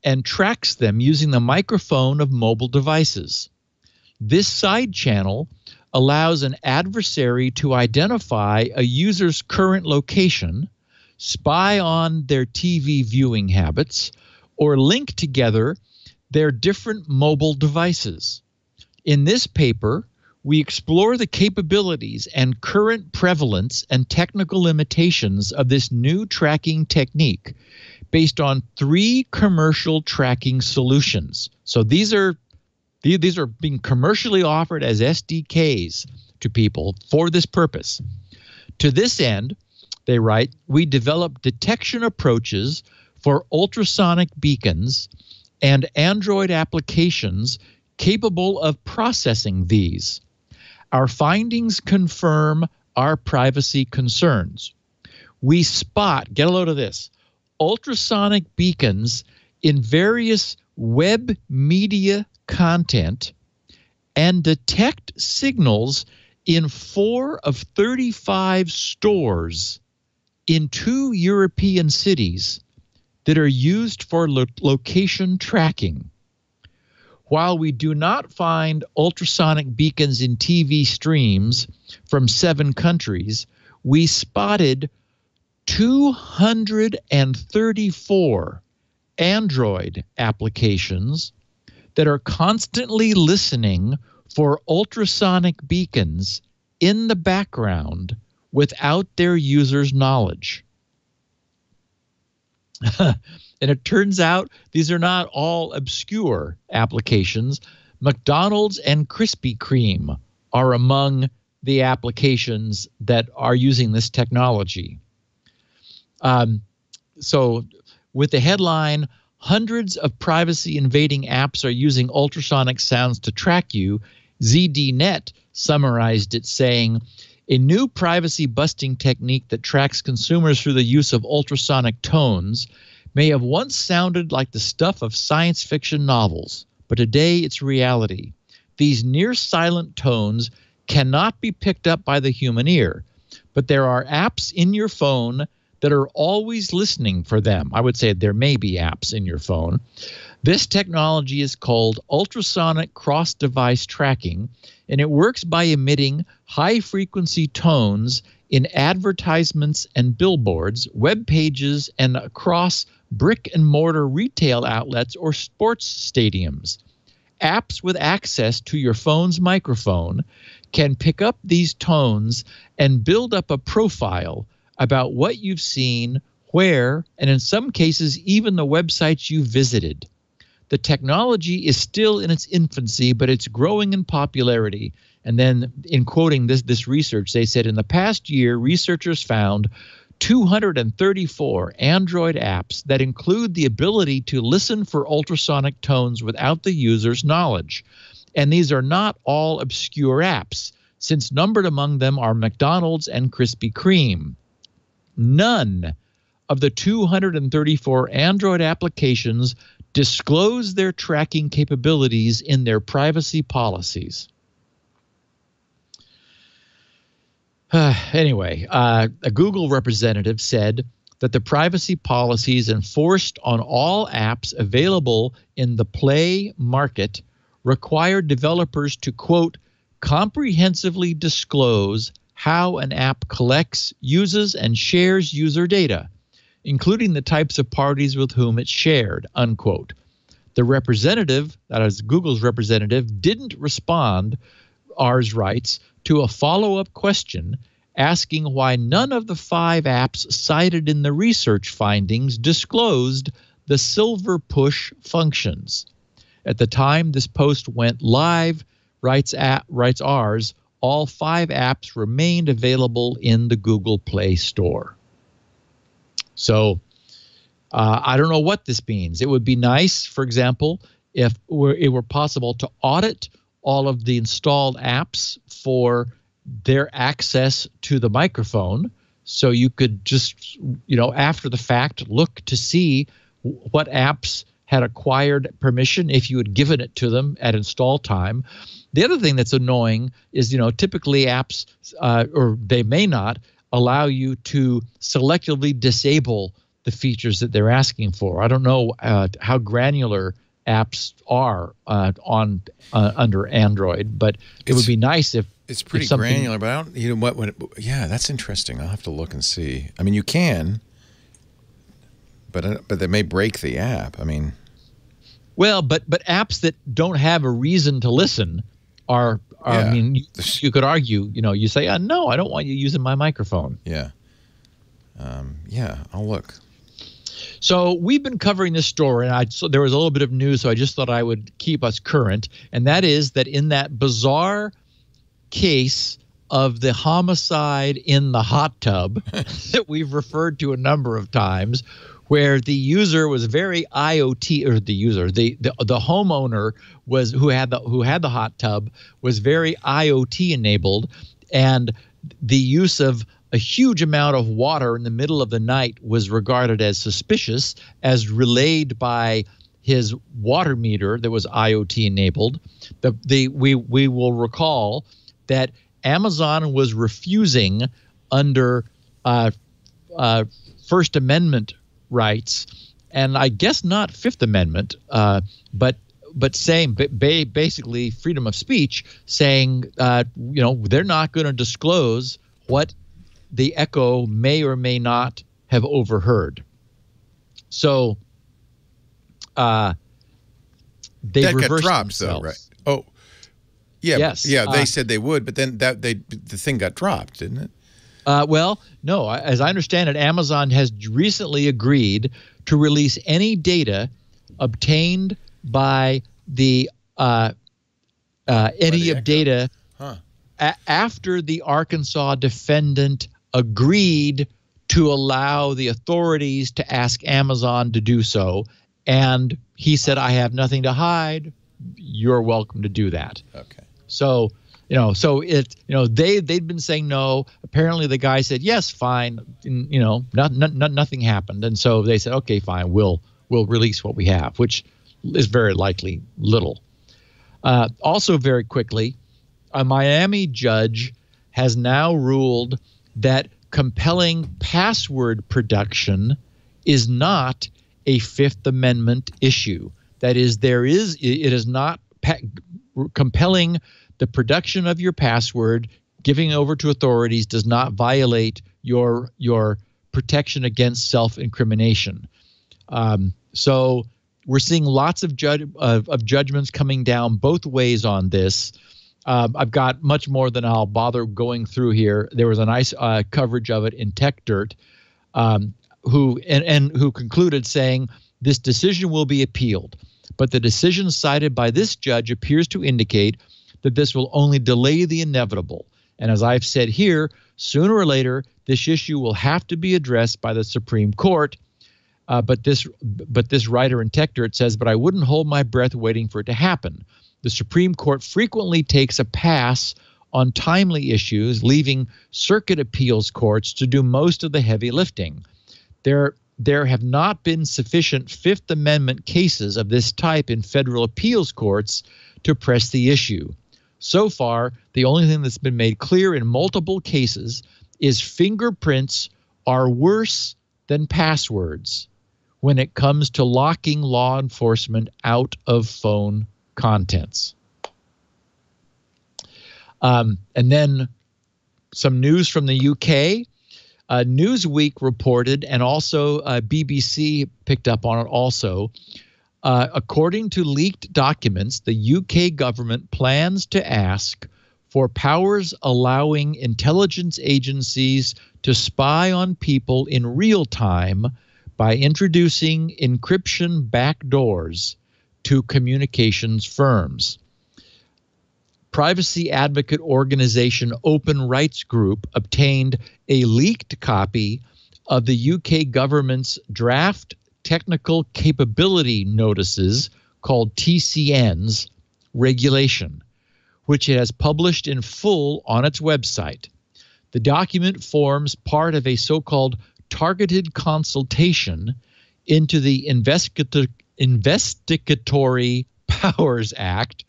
and tracks them using the microphone of mobile devices. This side channel allows an adversary to identify a user's current location, spy on their TV viewing habits, or link together their different mobile devices. In this paper, we explore the capabilities and current prevalence and technical limitations of this new tracking technique based on 3 commercial tracking solutions." So these are being commercially offered as SDKs to people for this purpose. "To this end," they write, "we developed detection approaches for ultrasonic beacons and Android applications capable of processing these. Our findings confirm our privacy concerns. We spot," get a load of this, "ultrasonic beacons in various web media content and detect signals in 4 of 35 stores in 2 European cities that are used for location tracking. While we do not find ultrasonic beacons in TV streams from 7 countries, we spotted 234 Android applications that are constantly listening for ultrasonic beacons in the background without their users' knowledge." And it turns out these are not all obscure applications. McDonald's and Krispy Kreme are among the applications that are using this technology. So with the headline, "Hundreds of privacy-invading apps are using ultrasonic sounds to track you," ZDNet summarized it saying, "A new privacy-busting technique that tracks consumers through the use of ultrasonic tones may have once sounded like the stuff of science fiction novels, but today it's reality. These near-silent tones cannot be picked up by the human ear, but there are apps in your phone that are always listening for them. I would say there may be apps in your phone. This technology is called ultrasonic cross-device tracking, and it works by emitting high-frequency tones in advertisements and billboards, web pages, and across brick-and-mortar retail outlets or sports stadiums. Apps with access to your phone's microphone can pick up these tones and build up a profile about what you've seen, where, and in some cases, even the websites you visited. The technology is still in its infancy, but it's growing in popularity. And then in quoting this research, they said in the past year, researchers found 234 Android apps that include the ability to listen for ultrasonic tones without the user's knowledge. And these are not all obscure apps, since numbered among them are McDonald's and Krispy Kreme. None of the 234 Android applications disclose their tracking capabilities in their privacy policies. Anyway, a Google representative said that the privacy policies enforced on all apps available in the Play market require developers to, quote, comprehensively disclose how an app collects, uses, and shares user data, including the types of parties with whom it's shared, unquote. The representative, that is Google's representative, didn't respond, Ars writes, to a follow-up question asking why none of the 5 apps cited in the research findings disclosed the silver push functions. At the time this post went live, writes Ars, all 5 apps remained available in the Google Play Store. So I don't know what this means. It would be nice, for example, if it were possible to audit all of the installed apps for their access to the microphone, so you could just, after the fact, look to see what apps had acquired permission if you had given it to them at install time. The other thing that's annoying is, typically apps, or they may not, allow you to selectively disable the features that they're asking for. I don't know how granular apps are under Android, but it would be nice if it's pretty granular. But I don't, yeah, that's interesting. I'll have to look and see. I mean, you can, but they may break the app. I mean, well, but apps that don't have a reason to listen are yeah. I mean, you could argue, you say, no, I don't want you using my microphone. Yeah. Yeah, I'll look. So we've been covering this story, and so there was a little bit of news, so I just thought I would keep us current, and that is that in that bizarre case of the homicide in the hot tub that we've referred to a number of times, where the user was very IoT, or the homeowner was who had the hot tub was very IoT enabled, and the use of a huge amount of water in the middle of the night was regarded as suspicious, as relayed by his water meter that was IoT enabled. We will recall that Amazon was refusing under First Amendment rights, and I guess not Fifth Amendment, but saying basically freedom of speech, saying they're not going to disclose what the Echo may or may not have overheard. So they that reversed got dropped, themselves. though, right? Oh, yeah, yes. Yeah, they said they would, but then the thing got dropped, didn't it? Well, no. As I understand it, Amazon has recently agreed to release any data obtained by the data after the Arkansas defendant agreed to allow the authorities to ask Amazon to do so, and he said, "I have nothing to hide. You're welcome to do that." Okay. So. They'd been saying no. Apparently, the guy said yes, fine. Nothing happened, and so they said, okay, fine. We'll release what we have, which is very likely little. Also, very quickly, a Miami judge has now ruled that compelling password production is not a Fifth Amendment issue. That is, it is not compelling the production of your password, giving over to authorities does not violate your protection against self-incrimination. So we're seeing lots of judgments coming down both ways on this. I've got much more than I'll bother going through here. There was a nice coverage of it in Tech Dirt, who concluded saying this decision will be appealed, but the decision cited by this judge appears to indicate that this will only delay the inevitable. And as I've said here, sooner or later, this issue will have to be addressed by the Supreme Court. But this writer in Tech Dirt says, but I wouldn't hold my breath waiting for it to happen. The Supreme Court frequently takes a pass on timely issues, leaving circuit appeals courts to do most of the heavy lifting. There have not been sufficient Fifth Amendment cases of this type in federal appeals courts to press the issue. So far, the only thing that's been made clear in multiple cases is fingerprints are worse than passwords when it comes to locking law enforcement out of phone contents. And then some news from the UK. Newsweek reported, and also BBC picked up on it also. According to leaked documents, the UK government plans to ask for powers allowing intelligence agencies to spy on people in real time by introducing encryption backdoors to communications firms. Privacy advocate organization Open Rights Group obtained a leaked copy of the UK government's draft technical capability notices, called TCNs, regulation, which it has published in full on its website. The document forms part of a so-called targeted consultation into the Investigatory Powers Act,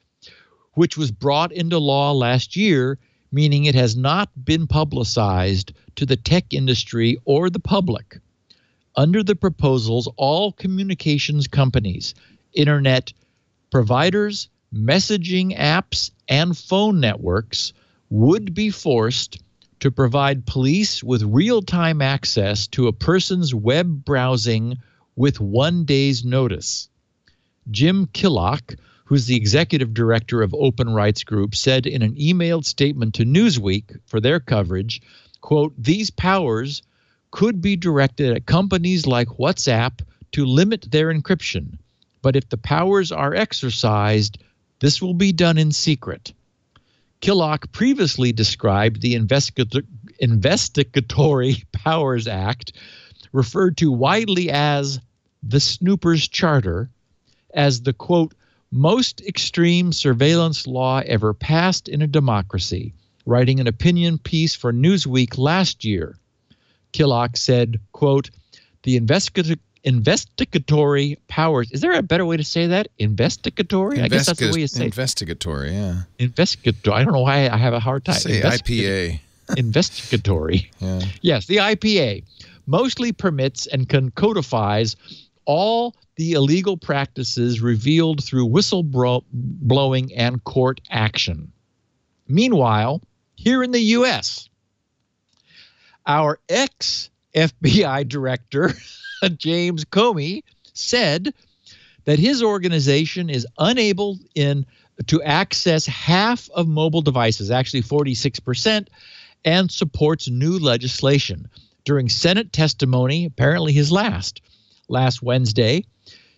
which was brought into law last year, meaning it has not been publicized to the tech industry or the public. Under the proposals, all communications companies, internet providers, messaging apps, and phone networks would be forced to provide police with real-time access to a person's web browsing with 1 day's notice. Jim Killock, who's the executive director of Open Rights Group, said in an emailed statement to Newsweek for their coverage, quote, "These powers could be directed at companies like WhatsApp to limit their encryption. But if the powers are exercised, this will be done in secret." Killock previously described the Investigatory Powers Act, referred to widely as the Snooper's Charter, as the, quote, "most extreme surveillance law ever passed in a democracy," writing an opinion piece for Newsweek last year. Killock said, quote, "The investigatory powers," is there a better way to say that? Investigatory? I guess that's the way you say it. Investigatory, yeah. Investigatory. I don't know why I have a hard time. Say IPA. Investigatory. Yeah. Yes, the IPA mostly permits and codifies all the illegal practices revealed through whistleblowing and court action. Meanwhile, here in the U.S., our ex-FBI director, James Comey, said that his organization is unable to access half of mobile devices, actually 46%, and supports new legislation. During Senate testimony, apparently his last Wednesday,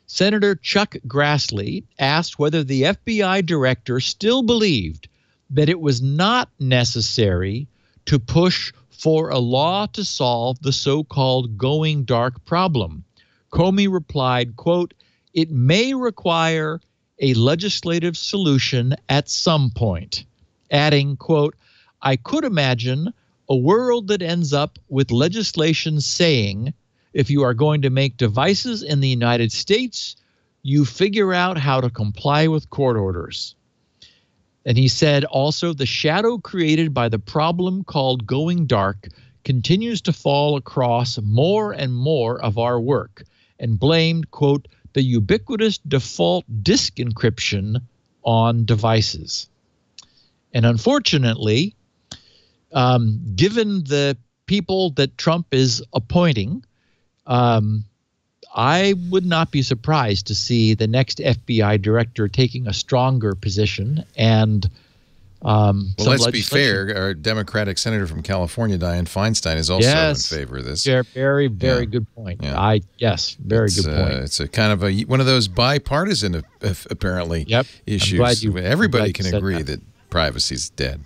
Senator Chuck Grassley asked whether the FBI director still believed that it was not necessary to push for a law to solve the so-called going dark problem. Comey replied, quote, "It may require a legislative solution at some point," adding, quote, "I could imagine a world that ends up with legislation saying, if you are going to make devices in the United States, you figure out how to comply with court orders." And he said also, "The shadow created by the problem called going dark continues to fall across more and more of our work, and blamed, quote, the ubiquitous default disk encryption on devices. And unfortunately, given the people that Trump is appointing, I would not be surprised to see the next FBI director taking a stronger position. And well, let's be fair. Our Democratic senator from California, Dianne Feinstein, is also in favor of this. Very good point. Yeah. Very good point. It's a kind of one of those bipartisan, apparently, issues. Everybody can agree that privacy is dead.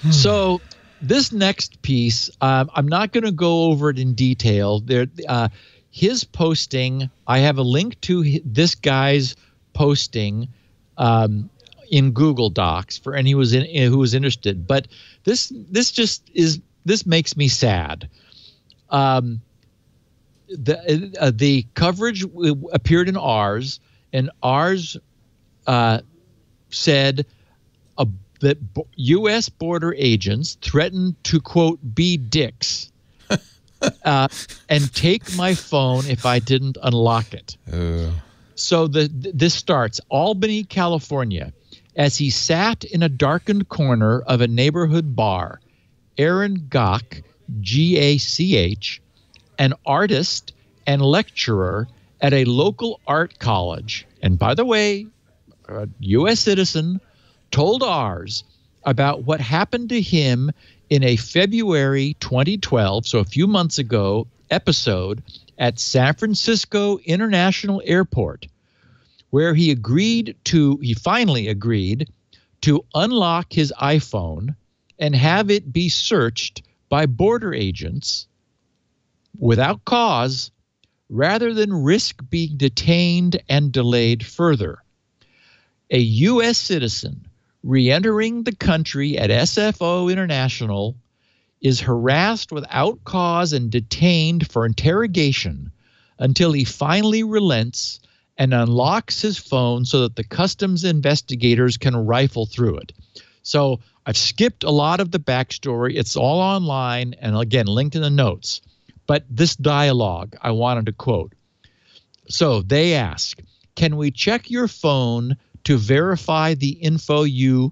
So this next piece, I'm not going to go over it in detail. His posting, I have a link to this guy's posting in Google Docs for anyone who was interested. But this makes me sad. The coverage appeared in ours, and ours said that U.S. border agents threatened to, quote, be dicks and take my phone if I didn't unlock it. So this starts, Albany, California. As he sat in a darkened corner of a neighborhood bar, Aaron Gach, G-A-C-H, an artist and lecturer at a local art college, and by the way, a U.S. citizen, told ours about what happened to him in a February 2012, so a few months ago, episode at San Francisco International Airport, where he finally agreed to unlock his iPhone and have it be searched by border agents without cause, rather than risk being detained and delayed further. A U.S. citizen re-entering the country at SFO International is harassed without cause and detained for interrogation until he finally relents and unlocks his phone so that the customs investigators can rifle through it. So I've skipped a lot of the backstory. It's all online and, again, linked in the notes. But this dialogue I wanted to quote. So they ask, can we check your phone to verify the info you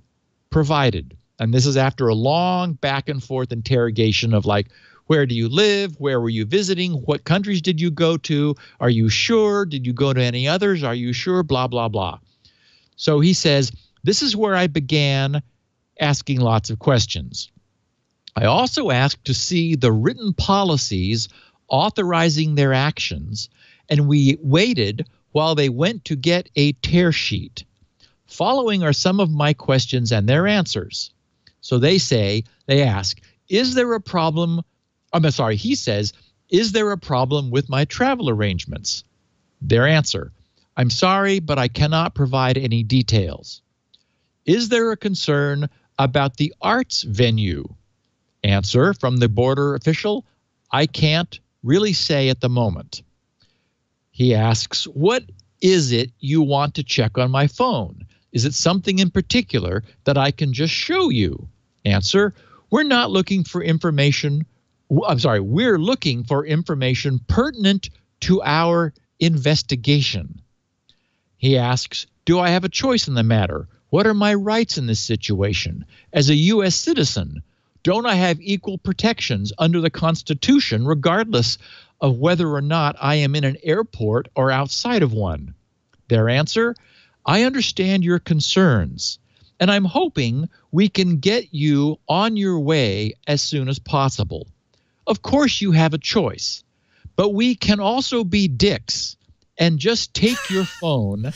provided? And this is after a long back and forth interrogation of like, where do you live? Where were you visiting? What countries did you go to? Are you sure? Did you go to any others? Are you sure? Blah, blah, blah. So he says, this is where I began asking lots of questions. I also asked to see the written policies authorizing their actions, and we waited while they went to get a tear sheet. Following are some of my questions and their answers. So they ask, is there a problem? He says, is there a problem with my travel arrangements? Their answer, I'm sorry, but I cannot provide any details. Is there a concern about the arts venue? Answer from the border official, I can't really say at the moment. He asks, what is it you want to check on my phone? Is it something in particular that I can just show you? Answer, we're looking for information pertinent to our investigation. He asks, do I have a choice in the matter? What are my rights in this situation? As a U.S. citizen, don't I have equal protections under the Constitution regardless of whether or not I am in an airport or outside of one? Their answer, I understand your concerns, and I'm hoping we can get you on your way as soon as possible. Of course you have a choice, but we can also be dicks and just take your phone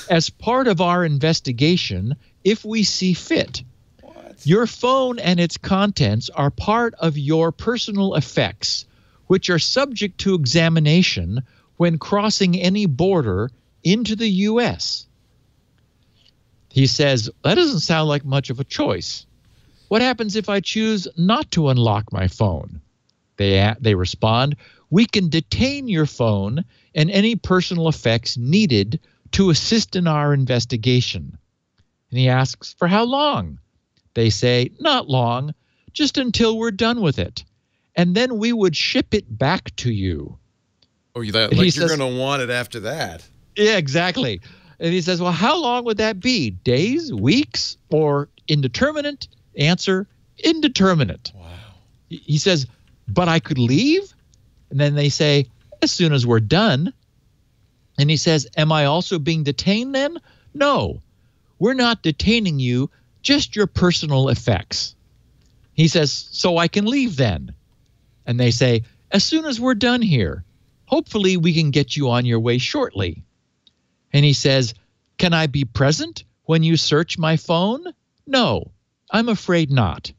as part of our investigation if we see fit. What? Your phone and its contents are part of your personal effects, which are subject to examination when crossing any border into the U.S. He says, that doesn't sound like much of a choice. What happens if I choose not to unlock my phone? They respond, we can detain your phone and any personal effects needed to assist in our investigation. And he asks, for how long? They say, not long, just until we're done with it. And then we would ship it back to you. Oh, you're going to want it after that. Yeah, exactly. And he says, well, how long would that be? Days, weeks, or indeterminate? Answer, indeterminate. Wow. He says, but I could leave? And then they say, as soon as we're done. And he says, am I also being detained then? No, we're not detaining you, just your personal effects. He says, so I can leave then. And they say, as soon as we're done here, hopefully we can get you on your way shortly. And he says, can I be present when you search my phone? No, I'm afraid not.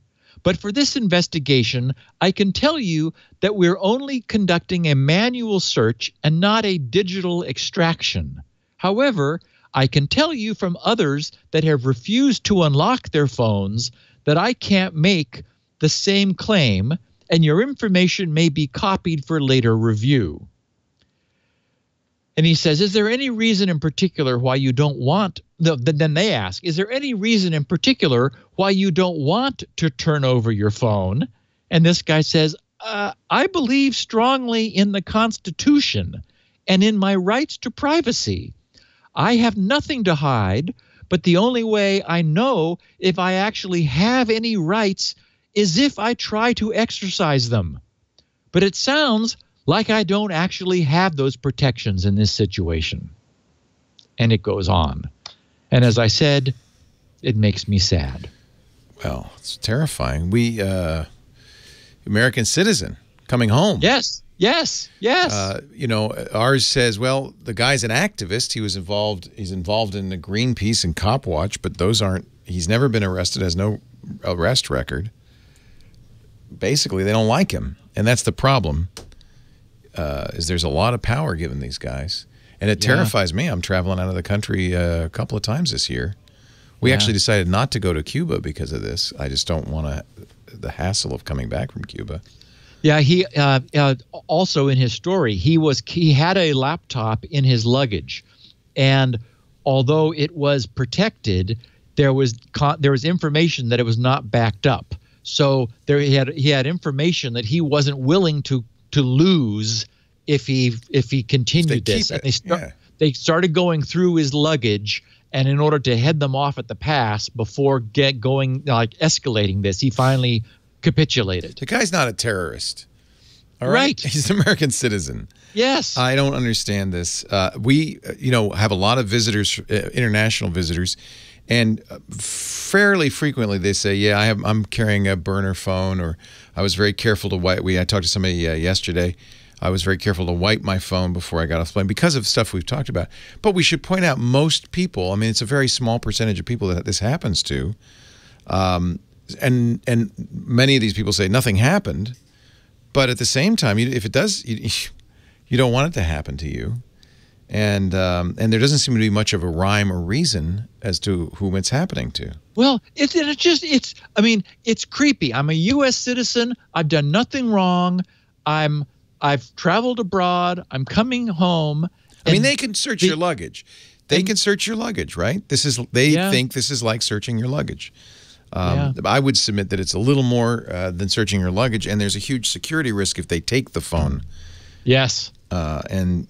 But for this investigation, I can tell you that we're only conducting a manual search and not a digital extraction. However, I can tell you from others that have refused to unlock their phones that I can't make the same claim, and your information may be copied for later review. And he says, is there any reason in particular why you don't want, then they ask, is there any reason in particular why you don't want to turn over your phone? And this guy says, I believe strongly in the Constitution and in my rights to privacy. I have nothing to hide, but the only way I know if I actually have any rights is if I try to exercise them. But it sounds like I don't actually have those protections in this situation. And it goes on. And as I said, it makes me sad. Well, it's terrifying. We, American citizen coming home. Yes, yes, yes. You know, ours says, well, the guy's an activist. He's involved in the Greenpeace and Copwatch, but those aren't, he's never been arrested, has no arrest record. Basically, they don't like him. And that's the problem. Is there's a lot of power given these guys. And it terrifies me. I'm traveling out of the country a couple of times this year. We actually decided not to go to Cuba because of this. I just don't want the hassle of coming back from Cuba. Yeah, he also in his story, he had a laptop in his luggage. And although it was protected, there was information that it was not backed up. So he had information that he wasn't willing to lose if he continued this. And they started going through his luggage, and in order to head them off at the pass before escalating this, he finally capitulated. The guy's not a terrorist. All right. Right. He's an American citizen. Yes. I don't understand this. We have a lot of visitors, international visitors, and fairly frequently they say, yeah, I'm carrying a burner phone, or I was very careful to wipe. I talked to somebody yesterday. I was very careful to wipe my phone before I got off the plane because of stuff we've talked about. But we should point out most people, I mean, it's a very small percentage of people that this happens to. And many of these people say nothing happened. But at the same time, if it does, you don't want it to happen to you. And there doesn't seem to be much of a rhyme or reason as to whom it's happening to. Well, it's creepy. I'm a U.S. citizen. I've done nothing wrong. I've traveled abroad. I'm coming home. I mean, they can search your luggage. They can search your luggage, right? They think this is like searching your luggage. I would submit that it's a little more than searching your luggage, and there's a huge security risk if they take the phone. Yes. And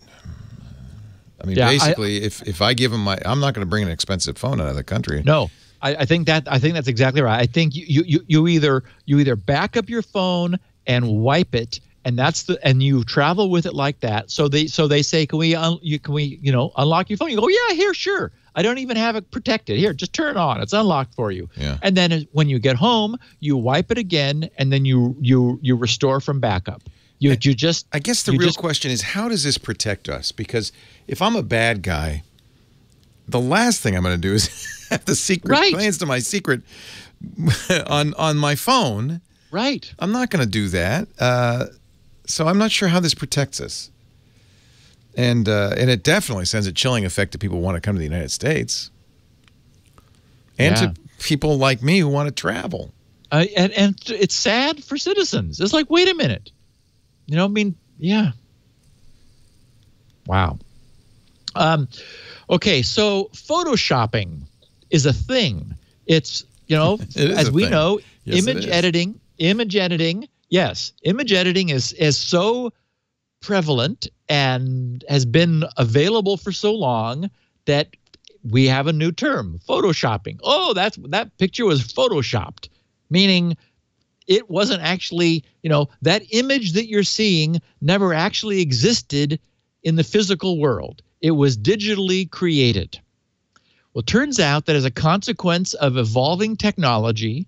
I mean, basically, if I give them I'm not going to bring an expensive phone out of the country. No, I think that's exactly right. I think you either back up your phone and wipe it, and you travel with it like that. So they say, can we unlock your phone? You go, yeah, here, sure. I don't even have it protected. Here, just turn it on. It's unlocked for you. Yeah. And then when you get home, you wipe it again, and then you restore from backup. I guess the real question is, how does this protect us? Because if I'm a bad guy, the last thing I'm going to do is have the secret plans to my secret on my phone. Right. I'm not going to do that. So I'm not sure how this protects us. And it definitely sends a chilling effect to people who want to come to the United States. And to people like me who want to travel. And it's sad for citizens. It's like, wait a minute. Wow. Okay, so photoshopping is a thing. It's, as we know, image editing Image editing, yes. Image editing is so prevalent and has been available for so long that we have a new term, photoshopping. Oh, that picture was photoshopped, meaning it wasn't actually, that image that you're seeing never actually existed in the physical world. It was digitally created. Well, it turns out that as a consequence of evolving technology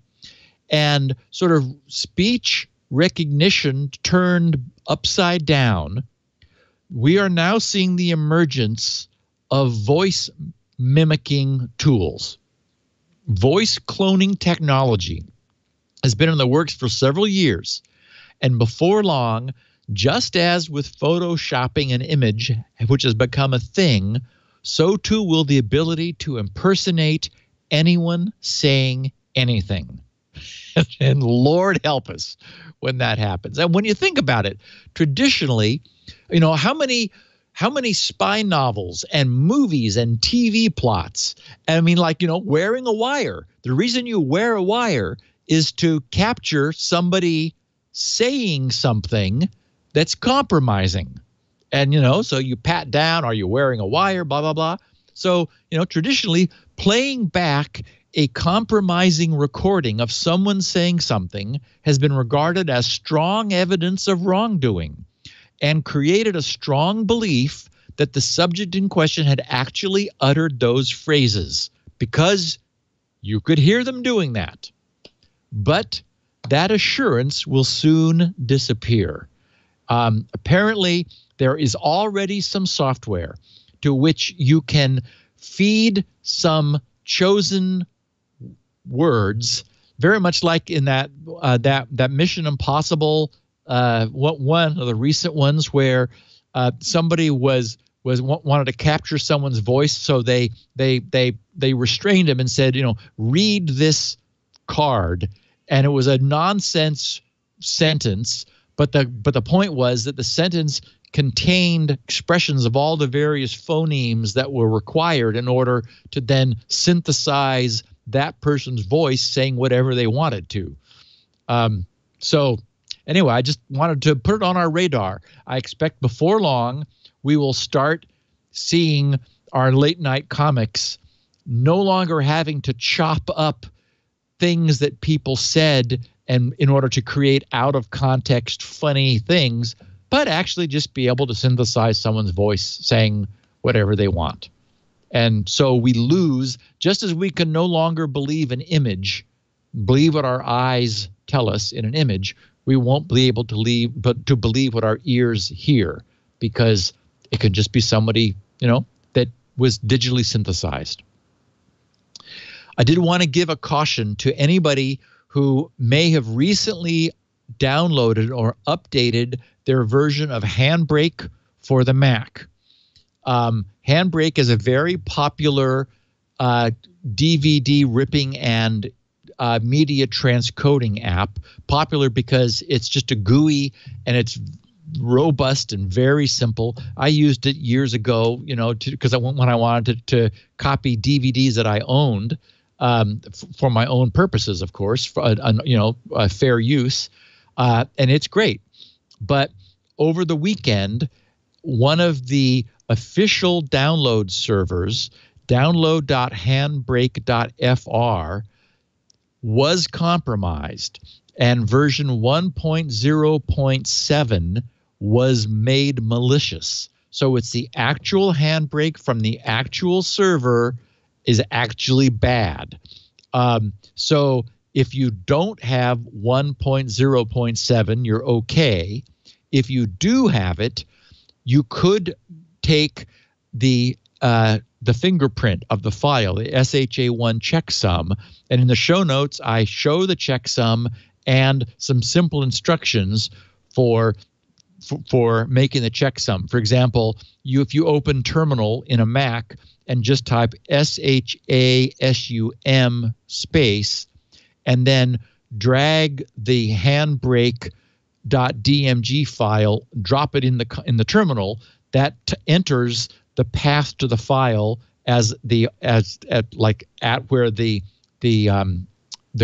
and sort of speech recognition turned upside down, we are now seeing the emergence of voice mimicking tools. Voice cloning technology has been in the works for several years. And before long, just as with photoshopping an image, which has become a thing, so too will the ability to impersonate anyone saying anything. And Lord help us when that happens. And when you think about it, traditionally, how many spy novels and movies and TV plots, wearing a wire. The reason you wear a wire is to capture somebody saying something that's compromising. And, so you pat down, are you wearing a wire, blah, blah, blah. So, traditionally, playing back a compromising recording of someone saying something has been regarded as strong evidence of wrongdoing and created a strong belief that the subject in question had actually uttered those phrases because you could hear them doing that. But that assurance will soon disappear. Apparently, there is already some software to which you can feed some chosen words, very much like in that Mission Impossible, one of the recent ones where somebody wanted to capture someone's voice, so they restrained him and said, read this card, and it was a nonsense sentence, but the point was that the sentence contained expressions of all the various phonemes that were required in order to then synthesize that person's voice saying whatever they wanted to. So anyway, I just wanted to put it on our radar. I expect before long we will start seeing our late night comics no longer having to chop up things that people said and in order to create out of context funny things, but actually just be able to synthesize someone's voice saying whatever they want. And so we lose, just as we can no longer believe an image, believe what our eyes tell us in an image, we won't be able to believe what our ears hear, because it could just be somebody, that was digitally synthesized. I did want to give a caution to anybody who may have recently downloaded or updated their version of Handbrake for the Mac. Handbrake is a very popular DVD ripping and media transcoding app. Popular because it's just a GUI and it's robust and very simple. I used it years ago, because when I wanted to copy DVDs that I owned for my own purposes, of course, for fair use, and it's great. But over the weekend, one of the official download servers, download.handbrake.fr, was compromised, and version 1.0.7 was made malicious. So it's the actual Handbrake from the actual server is actually bad. So if you don't have 1.0.7, you're okay. If you do have it, you could take the fingerprint of the file, the SHA1 checksum, and in the show notes, I show the checksum and some simple instructions for making the checksum. For example, if you open Terminal in a Mac and just type SHASUM space, and then drag the handbrake.dmg file, drop it in the terminal, that enters the path to the file at where the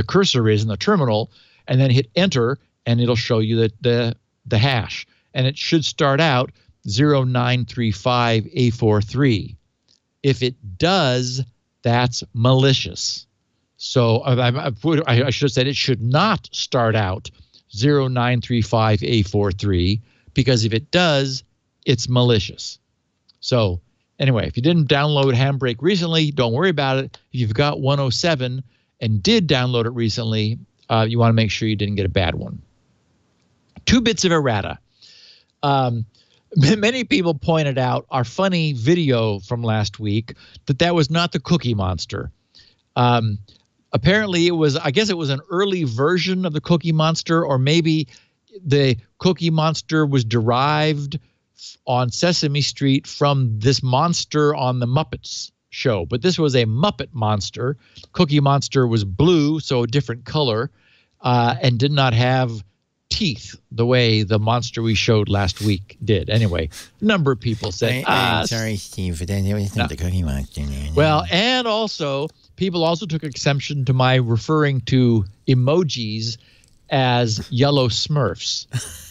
cursor is in the terminal, and then hit enter, and it'll show you the hash. And it should start out 0935A43. If it does, that's malicious. So I should have said it should not start out 0935A43, because if it does, it's malicious. So anyway, if you didn't download Handbrake recently, don't worry about it. If you've got 107 and did download it recently, you want to make sure you didn't get a bad one. 2 bits of errata. Many people pointed out our funny video from last week that was not the Cookie Monster. Apparently, I guess it was an early version of the Cookie Monster, or maybe the Cookie Monster was derived on Sesame Street from this monster on the Muppets show. But this was a Muppet monster. Cookie Monster was blue, so a different color, and did not have teeth the way the monster we showed last week did. Anyway, a number of people said, I'm sorry, Steve, but that was not the Cookie Monster. Well, and also, people also took exception to my referring to emojis as yellow Smurfs.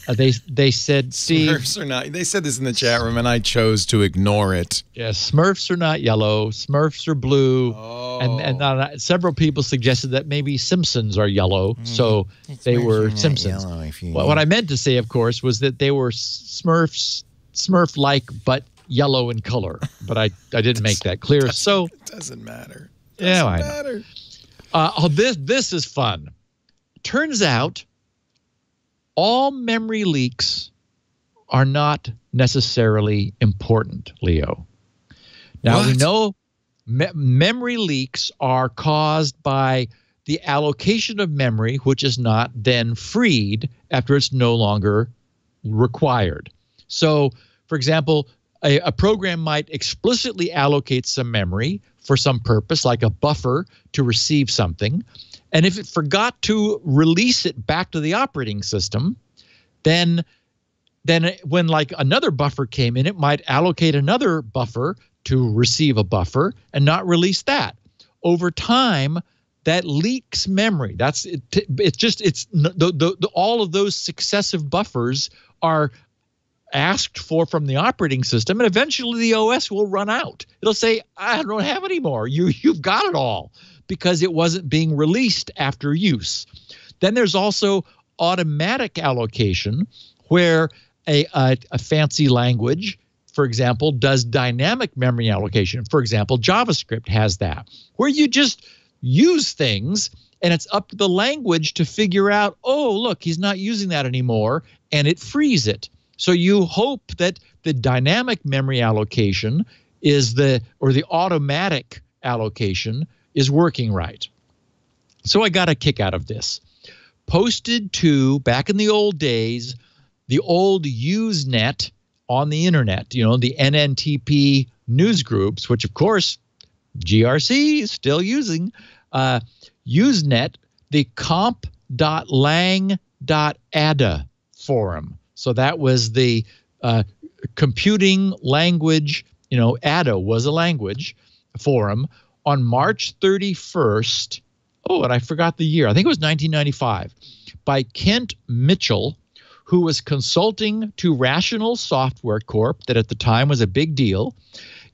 They said, Steve, Smurfs are not. They said this in the chat room, and I chose to ignore it. Yes, Smurfs are not yellow. Smurfs are blue. Oh. And several people suggested that maybe Simpsons are yellow, so they were Simpsons. Well, what I meant to say, of course, was that they were Smurf-like, but yellow in color. But I didn't make that clear. So it doesn't matter. Yeah, I know. This is fun. Turns out, all memory leaks are not necessarily important, Leo. Now, we know memory leaks are caused by the allocation of memory, which is not then freed after it's no longer required. So, for example, a program might explicitly allocate some memory for some purpose, like a buffer to receive something. And if it forgot to release it back to the operating system, then when like another buffer came in, it might allocate another buffer to receive a buffer and not release that. Over time, that leaks memory. All of those successive buffers are asked for from the operating system, and eventually the OS will run out. It'll say, I don't have any more. You've got it all, because it wasn't being released after use. Then there's also automatic allocation, where a fancy language, for example, does dynamic memory allocation. For example, JavaScript has that, where you just use things, and it's up to the language to figure out, oh, look, he's not using that anymore, and it frees it. So you hope that the dynamic memory allocation or the automatic allocation is working right. So I got a kick out of this. Posted to, back in the old days, the old Usenet on the internet, the NNTP news groups, which of course GRC is still using. Usenet, the comp.lang.ada forum. So that was the computing language, ADA was a language forum on March 31st. Oh, and I forgot the year. I think it was 1995, by Kent Mitchell, who was consulting to Rational Software Corp, that at the time was a big deal,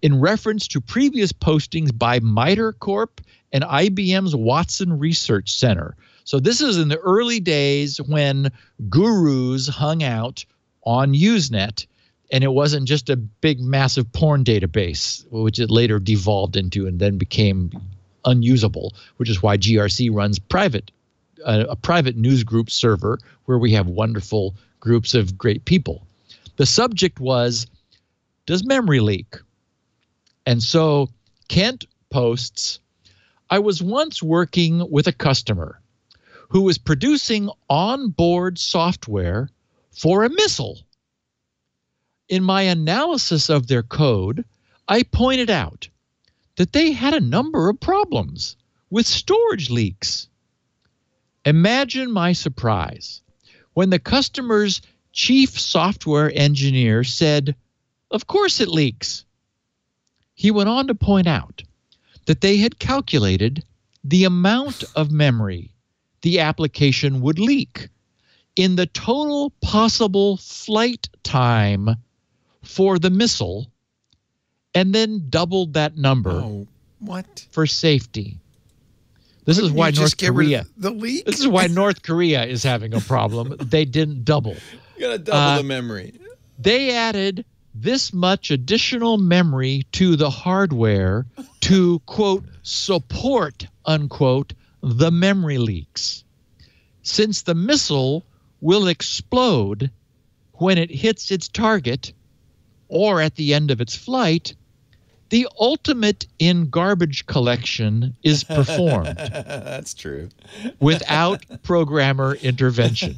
in reference to previous postings by MITRE Corp and IBM's Watson Research Center. So this is in the early days when gurus hung out on Usenet, and it wasn't just a big, massive porn database, which it later devolved into and then became unusable, which is why GRC runs a private news group server where we have wonderful groups of great people. The subject was, does memory leak? And so Kent posts, I was once working with a customer who was producing onboard software for a missile. In my analysis of their code, I pointed out that they had a number of problems with storage leaks. Imagine my surprise when the customer's chief software engineer said, of course it leaks. He went on to point out that they had calculated the amount of memory the application would leak. In the total possible flight time for the missile, and then doubled that number for safety. This is why North Korea. The leak. This is why North Korea is having a problem. They didn't double. You gotta double the memory. They added this much additional memory to the hardware to, quote, support, unquote, the memory leaks. Since the missile will explode when it hits its target or at the end of its flight, the ultimate in garbage collection is performed. That's true. Without programmer intervention.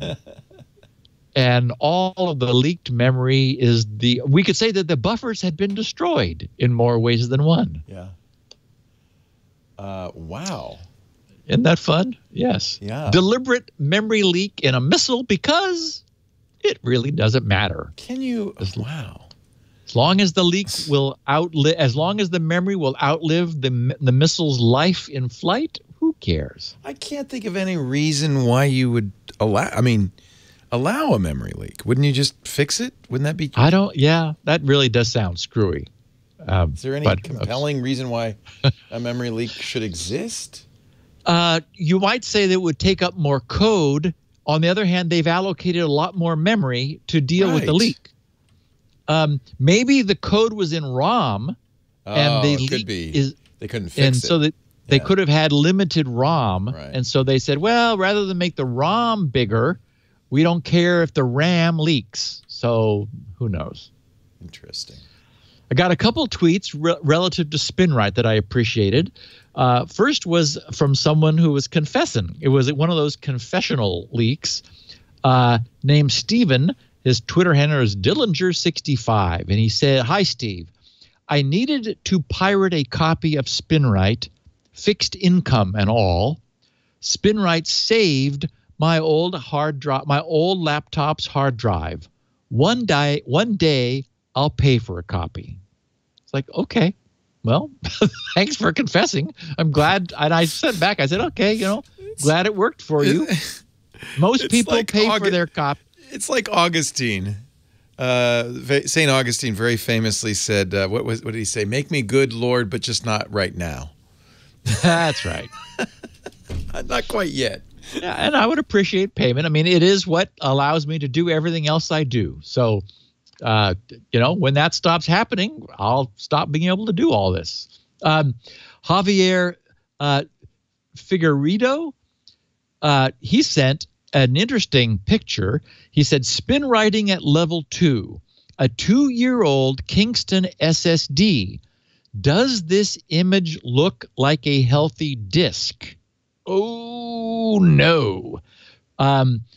And all of the leaked memory is we could say that the buffers had been destroyed in more ways than one. Yeah. Wow. Isn't that fun? Yes. Yeah. Deliberate memory leak in a missile because it really doesn't matter. Wow. As long as the leak will as long as the memory will outlive the missile's life in flight, who cares? I can't think of any reason why you would allow a memory leak. Wouldn't you just fix it? Wouldn't that be? Yeah, that really does sound screwy. Is there any compelling reason why a memory leak should exist? You might say that it would take up more code. On the other hand, they've allocated a lot more memory to deal with the leak. Maybe the code was in ROM, and the leak they couldn't fix it. And so that they could have had limited ROM, and so they said, well, rather than make the ROM bigger, we don't care if the RAM leaks. So who knows? Interesting. I got a couple tweets relative to Spinrite that I appreciated. First was from someone who was confessing. It was one of those confessional leaks named Steven. His Twitter handle is Dillinger65. And he said, "Hi, Steve. I needed to pirate a copy of Spinrite, fixed income and all. Spinrite saved my old laptop's hard drive. One day I'll pay for a copy." It's like, okay, well, thanks for confessing. I'm glad. And I sent back, I said, okay, glad it worked for you. Most people pay for their copy. It's like Augustine. St. Augustine very famously said, what did he say? Make me good, Lord, but just not right now. That's right. Not quite yet. Yeah, and I would appreciate payment. I mean, it is what allows me to do everything else I do. So, when that stops happening, I'll stop being able to do all this. Javier Figueredo, he sent an interesting picture. He said, spin writing at level 2, a 2-year-old Kingston SSD. Does this image look like a healthy disk? Oh, no.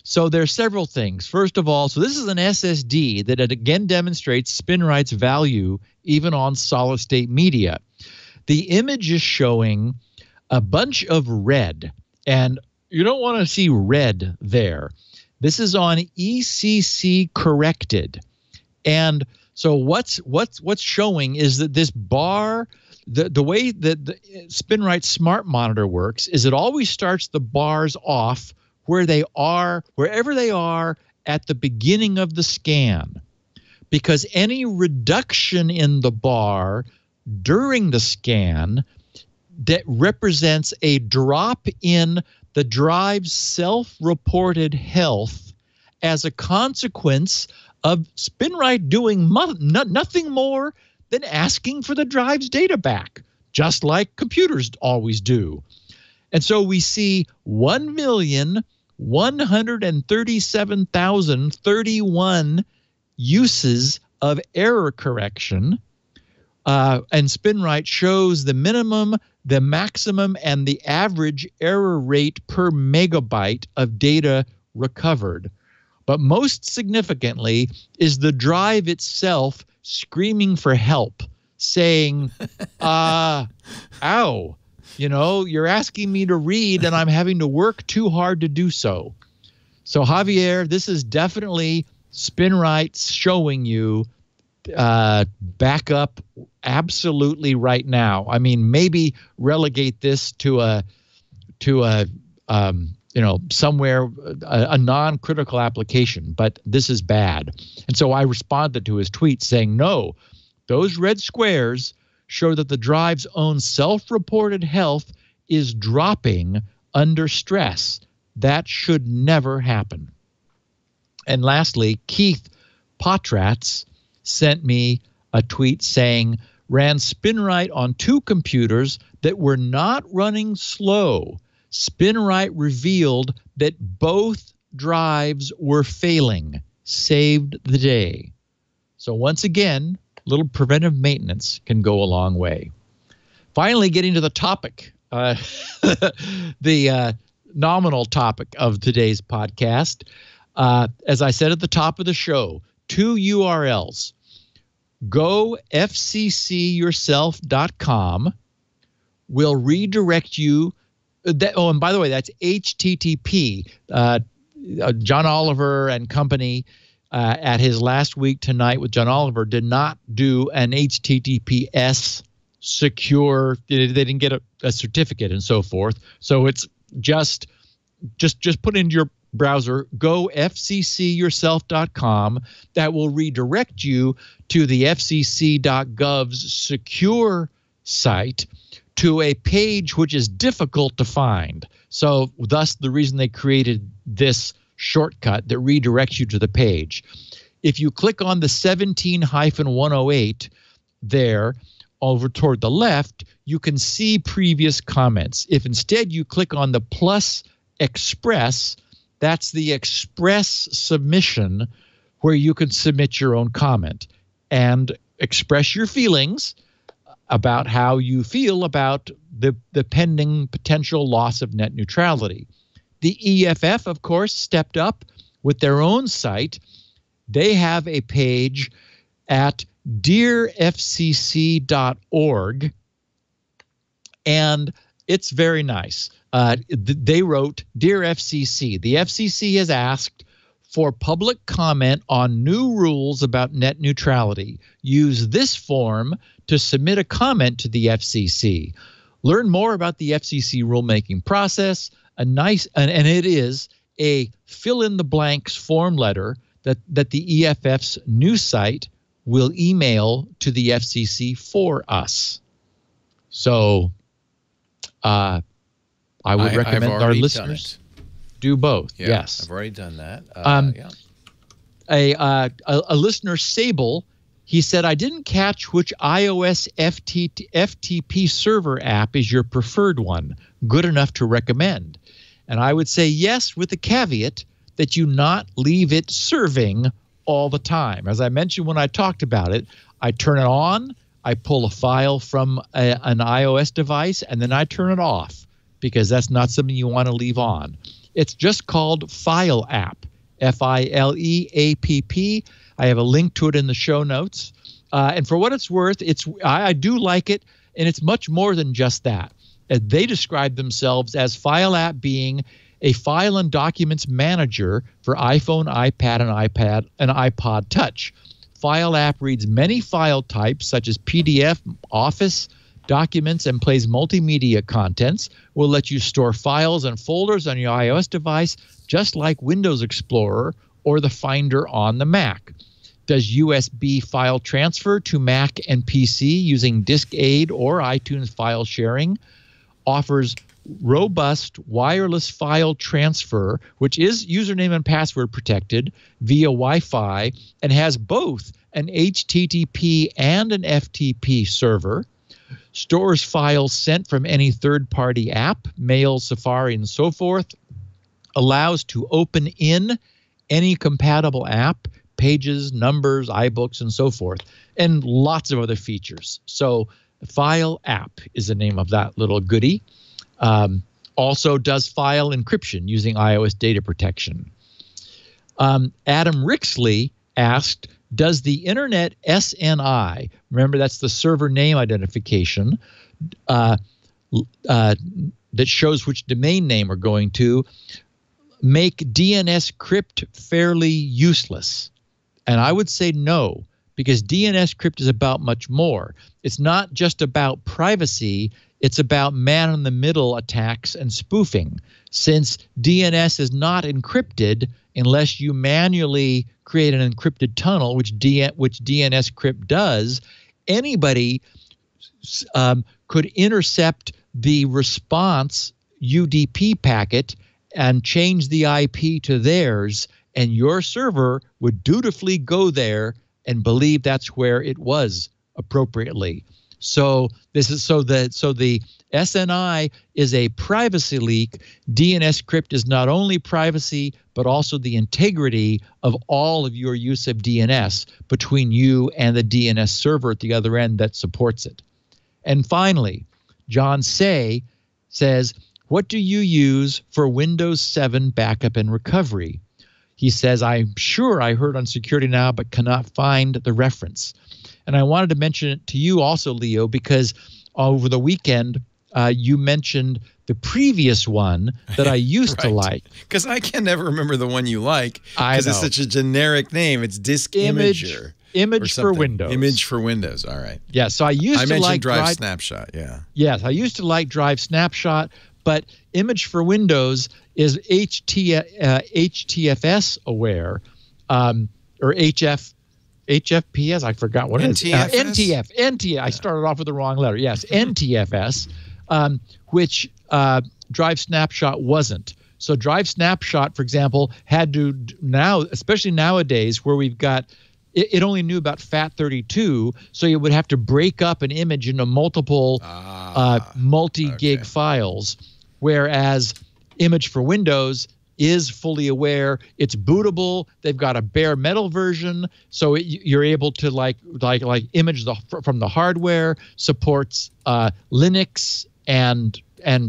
So there are several things. First of all, so this is an SSD that again demonstrates Spinrite's value even on solid-state media. The image is showing a bunch of red, and you don't want to see red there. This is on ECC corrected. And so what's showing is that this bar, the way that the Spinrite Smart Monitor works is it always starts the bars off wherever they are at the beginning of the scan, because any reduction in the bar during the scan that represents a drop in the drive's self-reported health as a consequence of Spinrite doing nothing more than asking for the drive's data back, just like computers always do. And so we see 1,137,031 uses of error correction, and Spinrite shows the minimum, the maximum, and the average error rate per megabyte of data recovered. But most significantly is the drive itself screaming for help, saying, ow, you're asking me to read and I'm having to work too hard to do so. So Javier, this is definitely Spinrite showing you back up absolutely right now. I mean, maybe relegate this to a somewhere, a non-critical application, but this is bad. And so I responded to his tweet saying, no, those red squares show that the drive's own self-reported health is dropping under stress. That should never happen. And lastly, Keith Potratz sent me a tweet saying, ran Spinrite on 2 computers that were not running slow. Spinrite revealed that both drives were failing. Saved the day. So once again, little preventive maintenance can go a long way. Finally, getting to the topic, the nominal topic of today's podcast. As I said at the top of the show, 2 URLs. Go FCCYourself.com will redirect you. And by the way, that's HTTP. John Oliver and company at his last week tonight with John Oliver did not do an HTTPS secure. They didn't get a certificate and so forth. So it's just put in your browser, go FCCYourself.com. That will redirect you to the FCC.gov's secure site, to a page which is difficult to find. So thus the reason they created this shortcut that redirects you to the page. If you click on the 17-108 there over toward the left, you can see previous comments. If instead you click on the plus express, that's the express submission where you can submit your own comment and express your feelings about how you feel about the pending potential loss of net neutrality. The EFF, of course, stepped up with their own site. They have a page at dearfcc.org, and it's very nice. They wrote, Dear FCC, the FCC has asked for public comment on new rules about net neutrality. Use this form to submit a comment to the FCC. Learn more about the FCC rulemaking process. And it is a fill-in-the-blanks form letter that the EFF's new site will email to the FCC for us. So I would recommend our listeners do both. Yeah, yes. I've already done that. A listener, Sable, he said, I didn't catch which iOS FTP server app is your preferred one. Good enough to recommend. And I would say yes, with the caveat that you not leave it serving all the time. As I mentioned when I talked about it, I turn it on, I pull a file from an iOS device, and then I turn it off because that's not something you want to leave on. It's just called File App, FILEAPP. I have a link to it in the show notes. And for what it's worth, I do like it, and it's much more than just that. They describe themselves as File App being a file and documents manager for iPhone, iPad, and iPod Touch. File App reads many file types such as PDF, Office, documents, and plays multimedia contents. Will let you store files and folders on your iOS device just like Windows Explorer or the Finder on the Mac. Does USB file transfer to Mac and PC using DiskAid or iTunes file sharing. Offers robust wireless file transfer, which is username and password protected via Wi-Fi, and has both an HTTP and an FTP server. Stores files sent from any third-party app, Mail, Safari, and so forth. Allows to open in any compatible app, Pages, Numbers, iBooks, and so forth, and lots of other features. So File App is the name of that little goodie. Also does file encryption using iOS data protection. Adam Rixley asked, does the Internet SNI, remember that's the server name identification, that shows which domain name we're going to, make DNS crypt fairly useless? And I would say no, because DNS crypt is about much more. It's not just about privacy. It's about man-in-the-middle attacks and spoofing. Since DNS is not encrypted unless you manually create an encrypted tunnel, which DNS crypt does, anybody could intercept the response UDP packet and change the IP to theirs, and your server would dutifully go there and believe that's where it was appropriately. So the SNI is a privacy leak. DNS crypt is not only privacy, but also the integrity of all of your use of DNS between you and the DNS server at the other end that supports it. And finally, John Say says, what do you use for Windows 7 backup and recovery? He says, I'm sure I heard on Security Now, but cannot find the reference. And I wanted to mention it to you also, Leo, because over the weekend, you mentioned the previous one that I used to like. Because I can never remember the one you like because it's such a generic name. It's Disk Imager. Image for Windows. Image for Windows. All right. Yeah. So I mentioned Drive Snapshot. Yeah. Yes, I used to like Drive Snapshot, but Image for Windows is HTFS aware, or HFPS. I forgot what it is. NTF. I started off with the wrong letter. Yes, NTFS, which Drive Snapshot wasn't. So Drive Snapshot, for example, had to now, especially nowadays, where we've got. It only knew about FAT32, so you would have to break up an image into multiple multi-gig files, whereas Image for Windows is fully aware. It's bootable. They've got a bare metal version, so you're able to like image from the hardware. Supports Linux and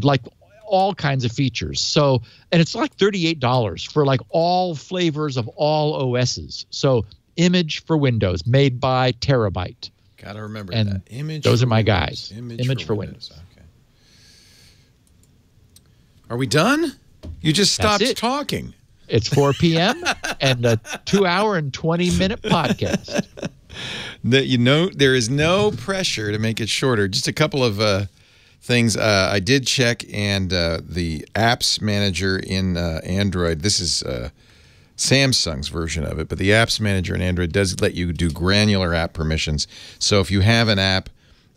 like all kinds of features. So, and it's like $38 for like all flavors of all OSs. So. Image for Windows, made by Terabyte. Gotta remember that. Image. Those are my guys. Image for Windows. Okay. Are we done? You just stopped talking. It's 4 p.m. and a 2-hour and 20-minute podcast. There is no pressure to make it shorter. Just a couple of things. I did check, and the apps manager in Android. This is. Samsung's version of it, but the apps manager in Android does let you do granular app permissions. So if you have an app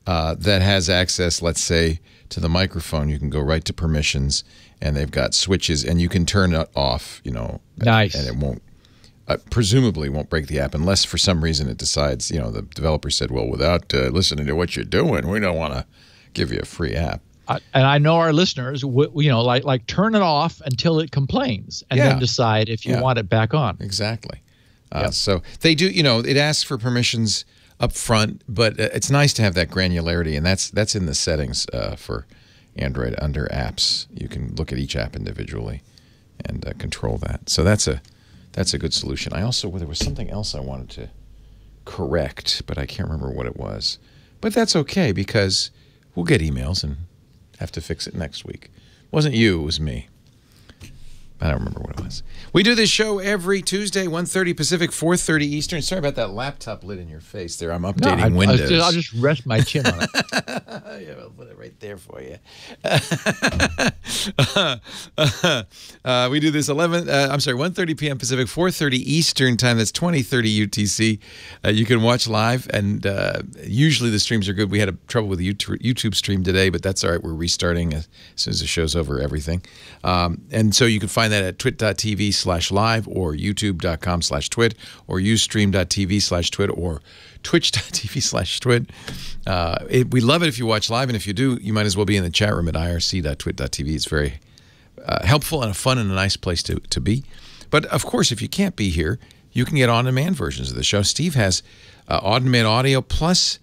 that has access, let's say, to the microphone, you can go right to permissions, and they've got switches, and you can turn it off, Nice. And it won't, presumably won't break the app unless for some reason it decides, the developer said, well, without listening to what you're doing, we don't want to give you a free app. And I know our listeners, like turn it off until it complains, and then decide if you want it back on. Exactly. So they do. It asks for permissions up front, but it's nice to have that granularity, and that's in the settings for Android under apps. You can look at each app individually and control that. So that's a good solution. There was something else I wanted to correct, but I can't remember what it was. But that's okay because we'll get emails and have to fix it next week. It wasn't you, it was me. I don't remember what it was. We do this show every Tuesday, 1:30 Pacific, 4:30 Eastern. Sorry about that laptop lid in your face there. I'm updating Windows. I'll just rest my chin on it. Yeah, I'll put it right there for you. We do this 1:30 p.m. Pacific, 4:30 Eastern time. That's 20:30 UTC. You can watch live, and usually the streams are good. We had trouble with the YouTube stream today, but that's all right. We're restarting as soon as the show's over, everything. And so you can find that at twit.tv/live or youtube.com/twit or ustream.tv/twit or twitch.tv/twit. We love it if you watch live, and if you do, you might as well be in the chat room at irc.twit.tv. It's very helpful and a fun and a nice place to be. But, of course, if you can't be here, you can get on-demand versions of the show. Steve has on-demand audio plus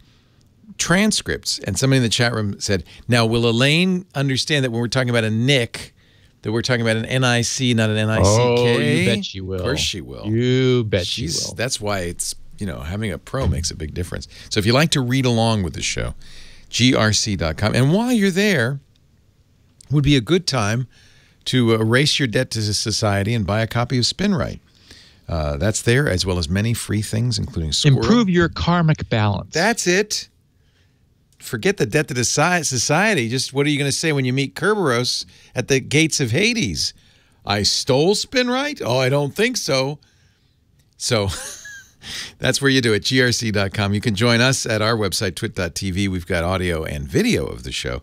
transcripts. And somebody in the chat room said, now, will Elaine understand that when we're talking about a NIC, that we're talking about an NIC, not an NICK? Oh, you bet she will. Of course she will. You bet she will. That's why it's, having a pro makes a big difference. So if you like to read along with the show, grc.com. And while you're there, would be a good time to erase your debt to society and buy a copy of Spinrite. That's there, as well as many free things, including Squirrel. Improve your karmic balance. That's it. Forget the debt to society. Just what are you going to say when you meet Kerberos at the gates of Hades? I stole Spinrite? Oh, I don't think so. So that's where you do it, grc.com. You can join us at our website, twit.tv. We've got audio and video of the show.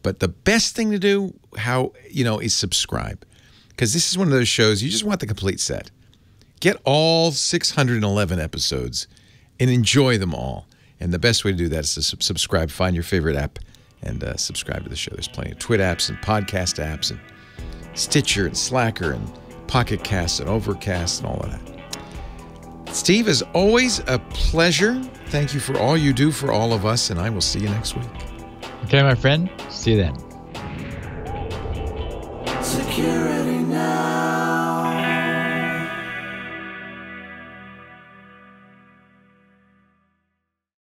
But the best thing to do, is subscribe. Because this is one of those shows, you just want the complete set. Get all 611 episodes and enjoy them all. And the best way to do that is to subscribe. Find your favorite app and subscribe to the show. There's plenty of Twit apps and podcast apps and Stitcher and Slacker and Pocket Cast and Overcast and all of that. Steve, as always, a pleasure. Thank you for all you do for all of us, and I will see you next week. Okay, my friend. See you then. Security now.